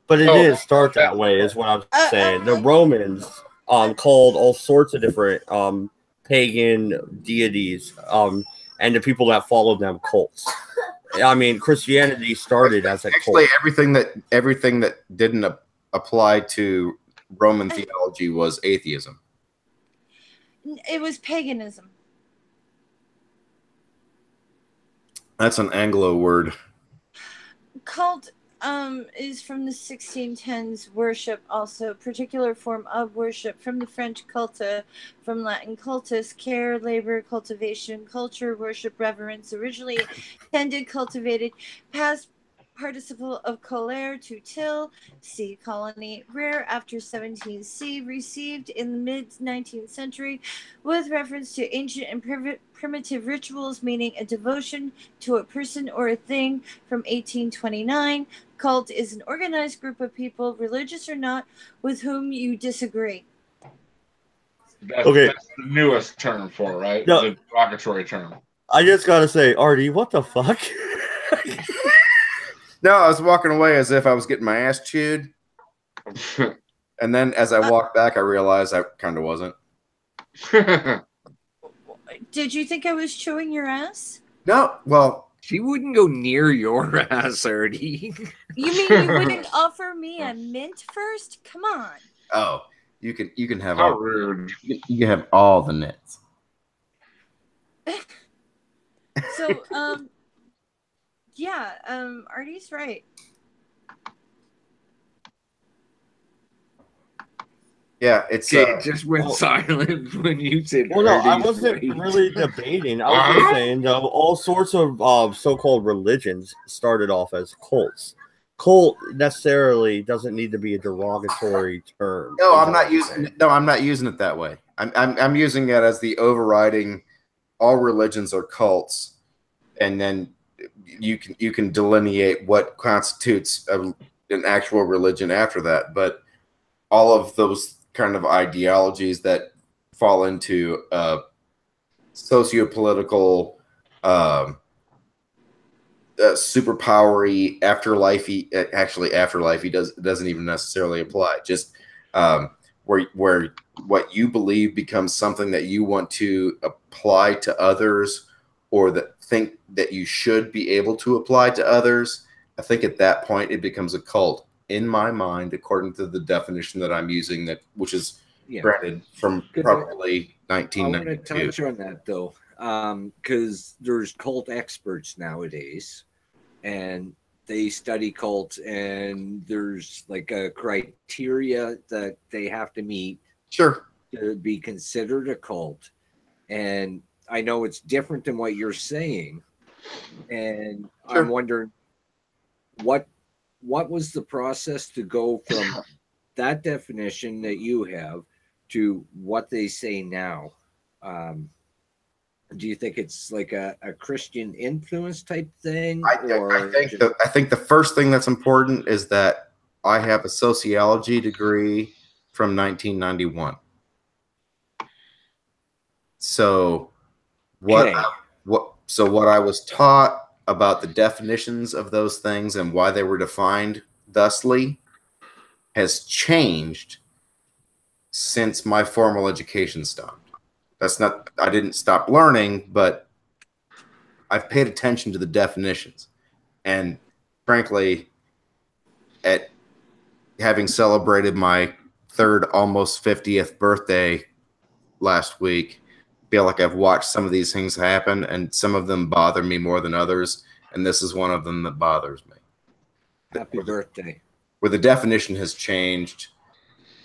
Speaker 4: But it didn't start that way, is what I'm saying. The Romans called all sorts of different pagan deities and the people that followed them cults. I mean, Christianity started as a cult.
Speaker 5: Actually, everything that didn't apply to Roman theology was atheism.
Speaker 2: it was paganism.
Speaker 5: That's an Anglo word.
Speaker 2: Cult is from the 1610s. Worship, also particular form of worship, from the French culta, from Latin cultus, care, labor, cultivation, culture, worship, reverence. Originally tended, cultivated, past participle of colere, to till, see colony, rare after 17C, received in the mid-19th century with reference to ancient and primitive rituals, meaning a devotion to a person or a thing, from 1829. Cult is an organized group of people, religious or not, with whom you disagree.
Speaker 1: That's the newest term for it, right?
Speaker 4: No.
Speaker 1: The derogatory term.
Speaker 4: I just gotta say, Artie, what the fuck?
Speaker 5: No, I was walking away as if I was getting my ass chewed. And then as I walked back, I realized I kind of wasn't.
Speaker 2: Did you think I was chewing your ass?
Speaker 5: No, well,
Speaker 3: She wouldn't go near your ass, Artie.
Speaker 2: You mean you wouldn't offer me a mint first? Come on.
Speaker 5: oh, you can have
Speaker 1: How
Speaker 5: all,
Speaker 1: rude.
Speaker 5: you can have all the nits.
Speaker 2: So, yeah, Artie's right.
Speaker 5: Yeah, it's
Speaker 3: It just went silent when you said.
Speaker 4: Well, no, I
Speaker 3: Artie's
Speaker 4: wasn't
Speaker 3: right.
Speaker 4: really debating. I was just saying all sorts of so-called religions started off as cults. Cult necessarily doesn't need to be a derogatory term.
Speaker 5: No, I'm not using it that way. I'm using it as the overriding. All religions are cults, and then you can delineate what constitutes an actual religion after that. But all of those kind of ideologies that fall into socio-political, superpowery, afterlife doesn't even necessarily apply. Just where what you believe becomes something that you want to apply to others, or that think that you should be able to apply to others. I think at that point it becomes a cult. In my mind, according to the definition that I'm using, which is granted from probably
Speaker 3: I want to
Speaker 5: 1992.
Speaker 3: touch on that though, because there's cult experts nowadays, and they study cults, and there's like a criteria that they have to meet
Speaker 5: Sure.
Speaker 3: to be considered a cult. And I know it's different than what you're saying, and
Speaker 5: Sure.
Speaker 3: I'm wondering what what was the process to go from that definition that you have to what they say now? Do you think it's like a Christian influence type thing?
Speaker 5: I think the first thing that's important is that I have a sociology degree from 1991. So what I was taught about the definitions of those things and why they were defined thusly has changed since my formal education stopped. I didn't stop learning, but I've paid attention to the definitions. And frankly, at having celebrated my third, almost 50th birthday last week, feel like I've watched some of these things happen, and some of them bother me more than others. And this is one of them that bothers me.
Speaker 3: Happy birthday.
Speaker 5: Where the definition has changed,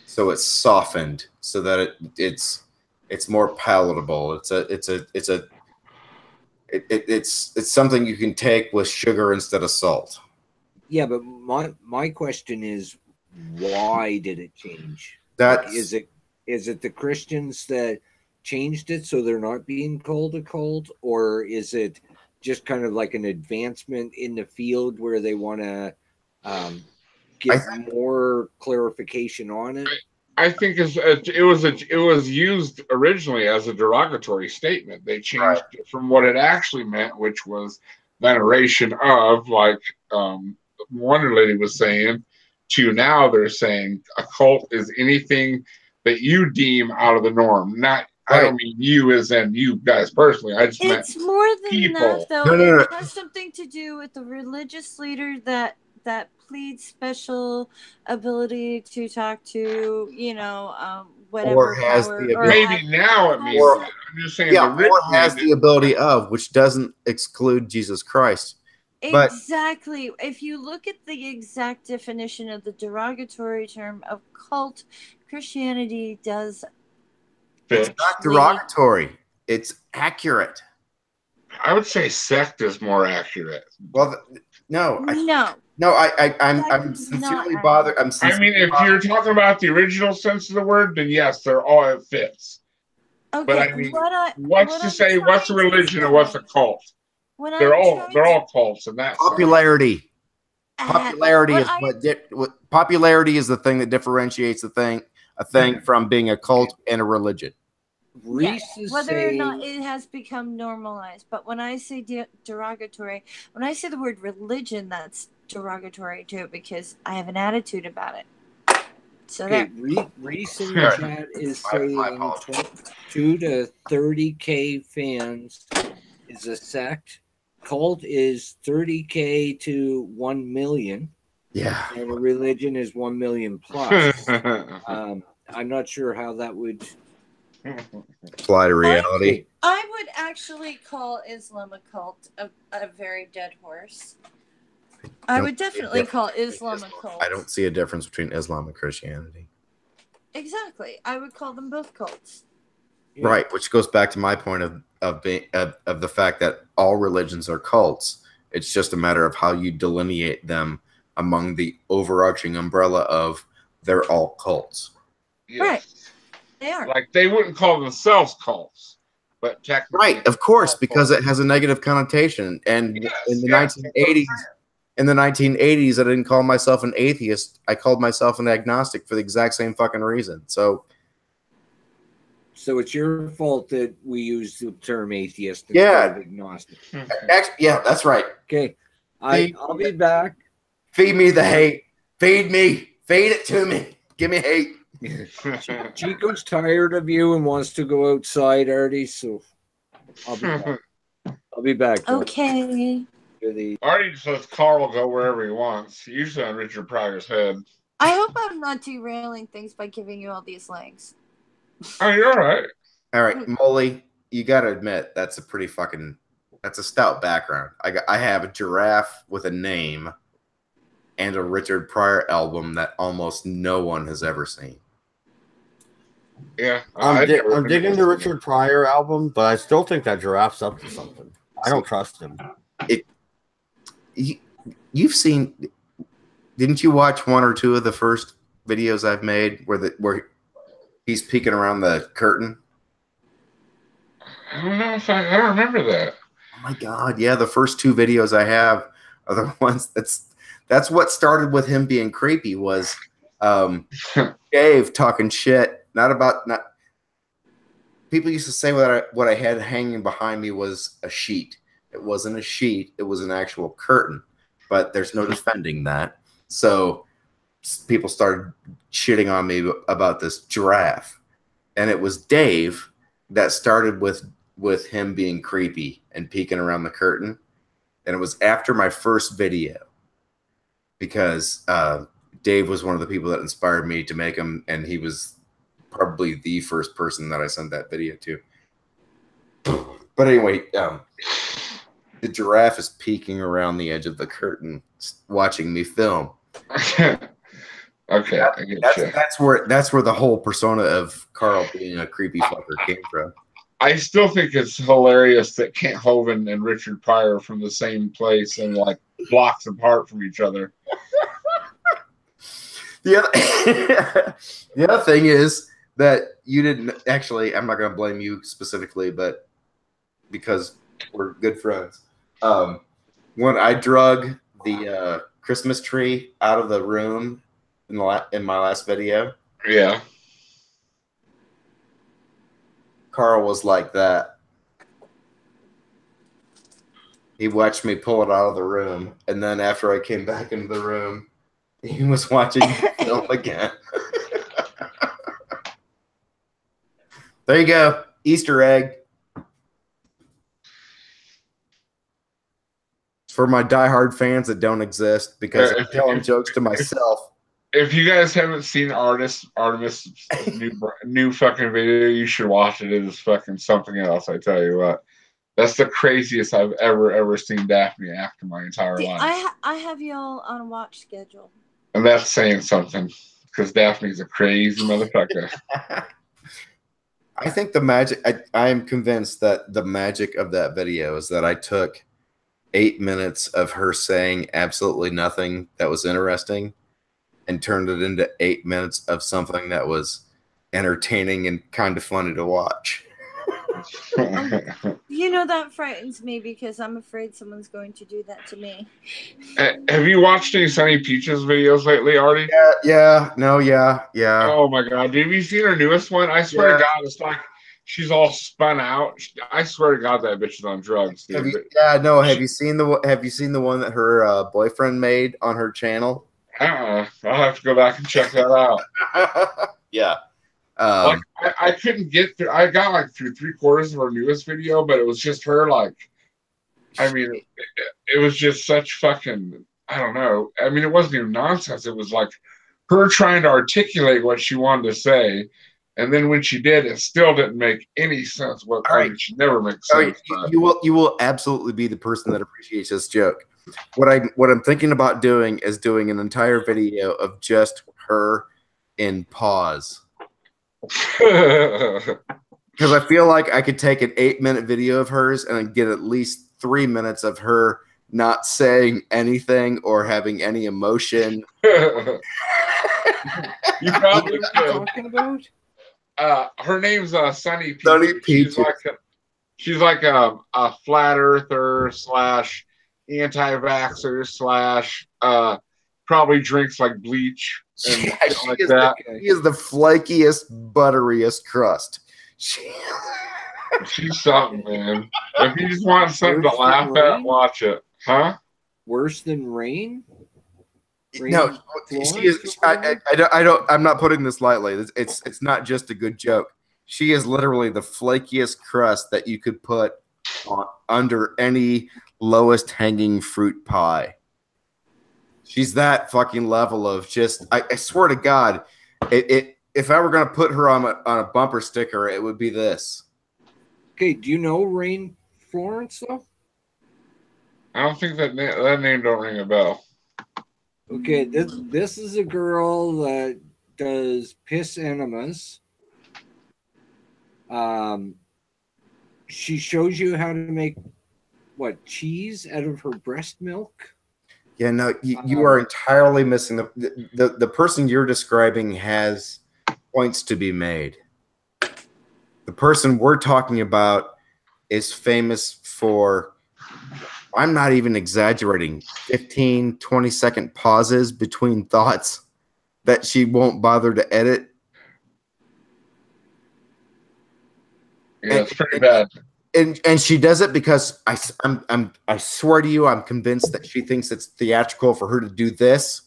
Speaker 5: so it's softened, so that it's more palatable. It's something you can take with sugar instead of salt.
Speaker 3: Yeah, but my question is, why did it change? Is it the Christians that changed it so they're not being called a cult, or is it just kind of like an advancement in the field where they want to get more clarification on it?
Speaker 1: I think it was used originally as a derogatory statement. They changed it from what it actually meant, which was veneration of, like one lady was saying, to now they're saying a cult is anything that you deem out of the norm. Not, I don't mean you as in you guys personally. I just meant
Speaker 2: it's more than
Speaker 1: people.
Speaker 2: that, though.
Speaker 5: No.
Speaker 2: It has something to do with the religious leader that pleads special ability to talk to, whatever
Speaker 5: Or has
Speaker 2: power,
Speaker 5: the
Speaker 2: or
Speaker 5: ability.
Speaker 1: Maybe now it means
Speaker 5: Or-
Speaker 1: that. I'm just saying.
Speaker 5: Yeah, or has the ability of, which doesn't exclude Jesus Christ. But
Speaker 2: exactly. If you look at the exact definition of the derogatory term of cult, Christianity does.
Speaker 5: it's not derogatory. It's accurate.
Speaker 1: I would say sect is more accurate.
Speaker 5: Well, no. I'm sincerely bothered.
Speaker 1: I mean, if you're talking about the original sense of the word, then yes, it fits.
Speaker 2: Okay,
Speaker 1: but I mean, what's a religion and what's a cult? They're all cults, and that's
Speaker 5: popularity. Popularity is the thing that differentiates a thing from being a cult and a religion.
Speaker 2: Whether or not it has become normalized. But when I say derogatory, when I say the word religion, that's derogatory too, because I have an attitude about it. So
Speaker 3: Reese in the chat is saying 2 to 30K fans is a sect. Cult is 30K to 1 million.
Speaker 5: Yeah.
Speaker 3: And a religion is 1 million plus. I'm not sure how that would
Speaker 5: apply to reality.
Speaker 2: I would actually call Islam a cult, a very dead horse. I would definitely call Islam a cult.
Speaker 5: I don't see a difference between Islam and Christianity.
Speaker 2: Exactly. I would call them both cults.
Speaker 5: Yeah. Right, which goes back to my point of the fact that all religions are cults. It's just a matter of how you delineate them among the overarching umbrella of they're all cults.
Speaker 1: Yes.
Speaker 2: Right. They are.
Speaker 1: Like they wouldn't call themselves cults, but technically,
Speaker 5: right, of course, because it has a negative connotation. And in the 1980s, I didn't call myself an atheist. I called myself an agnostic for the exact same fucking reason. So
Speaker 3: it's your fault that we use the term atheist instead of agnostic.
Speaker 5: Yeah, that's right.
Speaker 3: Okay, I'll be back.
Speaker 5: Feed me the hate. Feed it to me. Give me hate.
Speaker 3: Chico's tired of you and wants to go outside, Artie, so I'll be back.
Speaker 2: Okay.
Speaker 1: Artie just lets Carl go wherever he wants, usually on Richard Pryor's head.
Speaker 2: I hope I'm not derailing things by giving you all these legs.
Speaker 1: Oh, you're all right.
Speaker 5: All right, Molly, you got to admit that's a stout background. I have a giraffe with a name and a Richard Pryor album that almost no one has ever seen.
Speaker 1: Yeah,
Speaker 4: I'm digging the Richard Pryor album, but I still think that giraffe's up to something. I don't trust him.
Speaker 5: You've seen Didn't you watch one or two of the first videos I've made where he's peeking around the curtain?
Speaker 1: I don't know if I don't remember that.
Speaker 5: Oh my God, yeah, the first two videos I have are the ones that's what started with him being creepy was Dave talking shit, not people used to say what I had hanging behind me was a sheet. It wasn't a sheet, it was an actual curtain. But there's no defending that. So people started shitting on me about this giraffe. And it was Dave that started with him being creepy and peeking around the curtain. And it was after my first video because Dave was one of the people that inspired me to make him, and he was probably the first person that I sent that video to. But anyway, the giraffe is peeking around the edge of the curtain, watching me film.
Speaker 1: Okay, I get you.
Speaker 5: That's where the whole persona of Carl being a creepy fucker came from.
Speaker 1: I still think it's hilarious that Kent Hovind and Richard Pryor are from the same place and like blocks apart from each other.
Speaker 5: The other thing is that you didn't actually. I'm not going to blame you specifically, but because we're good friends. When I drug the Christmas tree out of the room in my last video,
Speaker 1: yeah,
Speaker 5: Carl was like that. He watched me pull it out of the room, and then after I came back into the room, he was watching the film again. There you go, Easter egg. For my diehard fans that don't exist, because I'm telling jokes to myself.
Speaker 1: If you guys haven't seen Artemis' new fucking video, you should watch it. It is fucking something else. I tell you what, that's the craziest I've ever seen Daphne act in my entire life.
Speaker 2: I have y'all on a watch schedule,
Speaker 1: and that's saying something because Daphne's a crazy motherfucker.
Speaker 5: I think the magic. I am convinced that the magic of that video is that I took 8 minutes of her saying absolutely nothing that was interesting and turned it into 8 minutes of something that was entertaining and kind of funny to watch.
Speaker 2: You know, that frightens me because I'm afraid someone's going to do that to me.
Speaker 1: Have you watched any Sunny Peaches videos lately, Artie?
Speaker 5: Yeah.
Speaker 1: Oh my God, have you seen her newest one? I swear to God, it's like she's all spun out. I swear to God, that bitch is on drugs, dude.
Speaker 5: Have you seen the one that her boyfriend made on her channel?
Speaker 1: I'll have to go back and check that out.
Speaker 5: Yeah.
Speaker 1: Like I couldn't get through. I got like through 3/4 of her newest video, but it was just her. Like, I mean, it was just such fucking. I don't know. I mean, it wasn't even nonsense. It was like her trying to articulate what she wanted to say, and then when she did, it still didn't make any sense. I mean, she never makes sense.
Speaker 5: You will absolutely be the person that appreciates this joke. What I'm thinking about doing is doing an entire video of just her in pause. Because I feel like I could take an 8-minute video of hers and get at least 3 minutes of her not saying anything or having any emotion.
Speaker 1: You probably
Speaker 3: what are you talking about?
Speaker 1: Her name's Sunny Peaches.
Speaker 5: Sunny Peaches.
Speaker 1: She's like a flat earther / anti-vaxxer / probably drinks like bleach and like that.
Speaker 5: He is the flakiest, butteriest crust.
Speaker 1: She's something, man. If you just want something to laugh at, watch it. Huh?
Speaker 3: Worse than Rain?
Speaker 5: No, she is. I'm not putting this lightly. It's not just a good joke. She is literally the flakiest crust that you could put under any lowest hanging fruit pie. She's that fucking level of just. I swear to God, if I were gonna put her on a bumper sticker, it would be this.
Speaker 3: Okay, do you know Rain Florence though?
Speaker 1: I don't think that name don't ring a bell.
Speaker 3: Okay, this is a girl that does piss enemas. She shows you how to make cheese out of her breast milk.
Speaker 5: Yeah, no, you are entirely missing the person you're describing has points to be made. The person we're talking about is famous for, I'm not even exaggerating, 15, 20-second pauses between thoughts that she won't bother to edit.
Speaker 1: Yeah, it's pretty bad.
Speaker 5: And she does it because I swear to you, I'm convinced that she thinks it's theatrical for her to do this.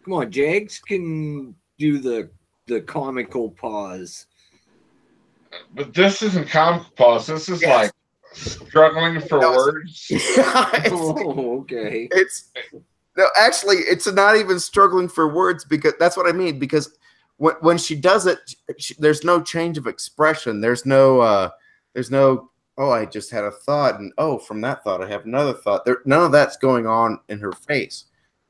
Speaker 3: Come on, Jags can do the comical pause.
Speaker 1: But this isn't comic pause. This is like struggling for words.
Speaker 5: Yeah,
Speaker 3: Oh, okay.
Speaker 5: No, actually, it's not even struggling for words, because that's what I mean. Because when she does it, there's no change of expression. There's no, oh, I just had a thought, and oh, from that thought, I have another thought. None of that's going on in her face.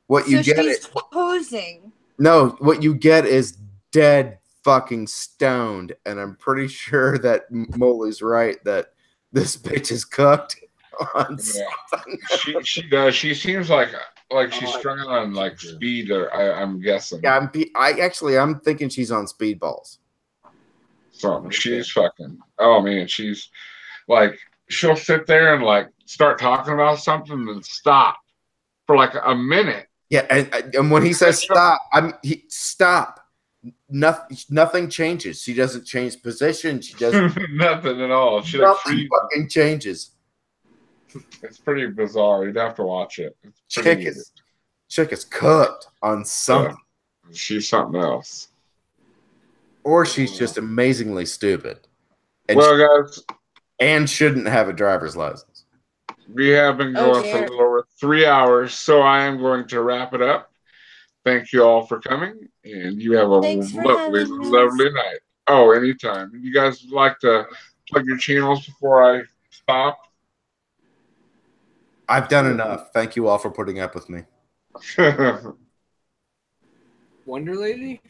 Speaker 5: What you get
Speaker 2: is posing.
Speaker 5: No, what you get is dead fucking stoned, and I'm pretty sure that Molly's right that this bitch is cooked on something.
Speaker 1: She does. She seems like she's struggling on like speed, or I'm guessing.
Speaker 5: Yeah, I'm thinking she's on speedballs.
Speaker 1: Something. She's fucking. Oh man, she's like, she'll sit there and like start talking about something and stop for like a minute.
Speaker 5: Yeah, and when he says stop, stop. Nothing changes. She doesn't change position. She doesn't
Speaker 1: nothing at all. She
Speaker 5: nothing fucking changes.
Speaker 1: It's pretty bizarre. You'd have to watch it.
Speaker 5: Chick is cooked on something.
Speaker 1: Yeah, she's something else.
Speaker 5: Or she's just amazingly stupid. And
Speaker 1: guys,
Speaker 5: and shouldn't have a driver's license.
Speaker 1: We have been going for a little over 3 hours, so I am going to wrap it up. Thank you all for coming, and you have a lovely night. Oh, anytime. You guys like to plug your channels before I stop?
Speaker 5: I've done enough. Thank you all for putting up with me.
Speaker 3: Wonder Lady?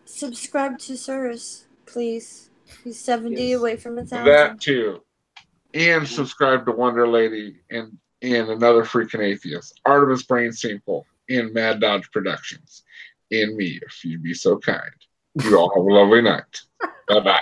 Speaker 2: Subscribe to Sirs, please. He's 70 away from 1,000.
Speaker 1: That too. And subscribe to Wonder Lady and Another Freaking Atheist, Artemis Brain Simple, and Mad Dodge Productions, and me, if you'd be so kind. You all have a lovely night. Bye-bye.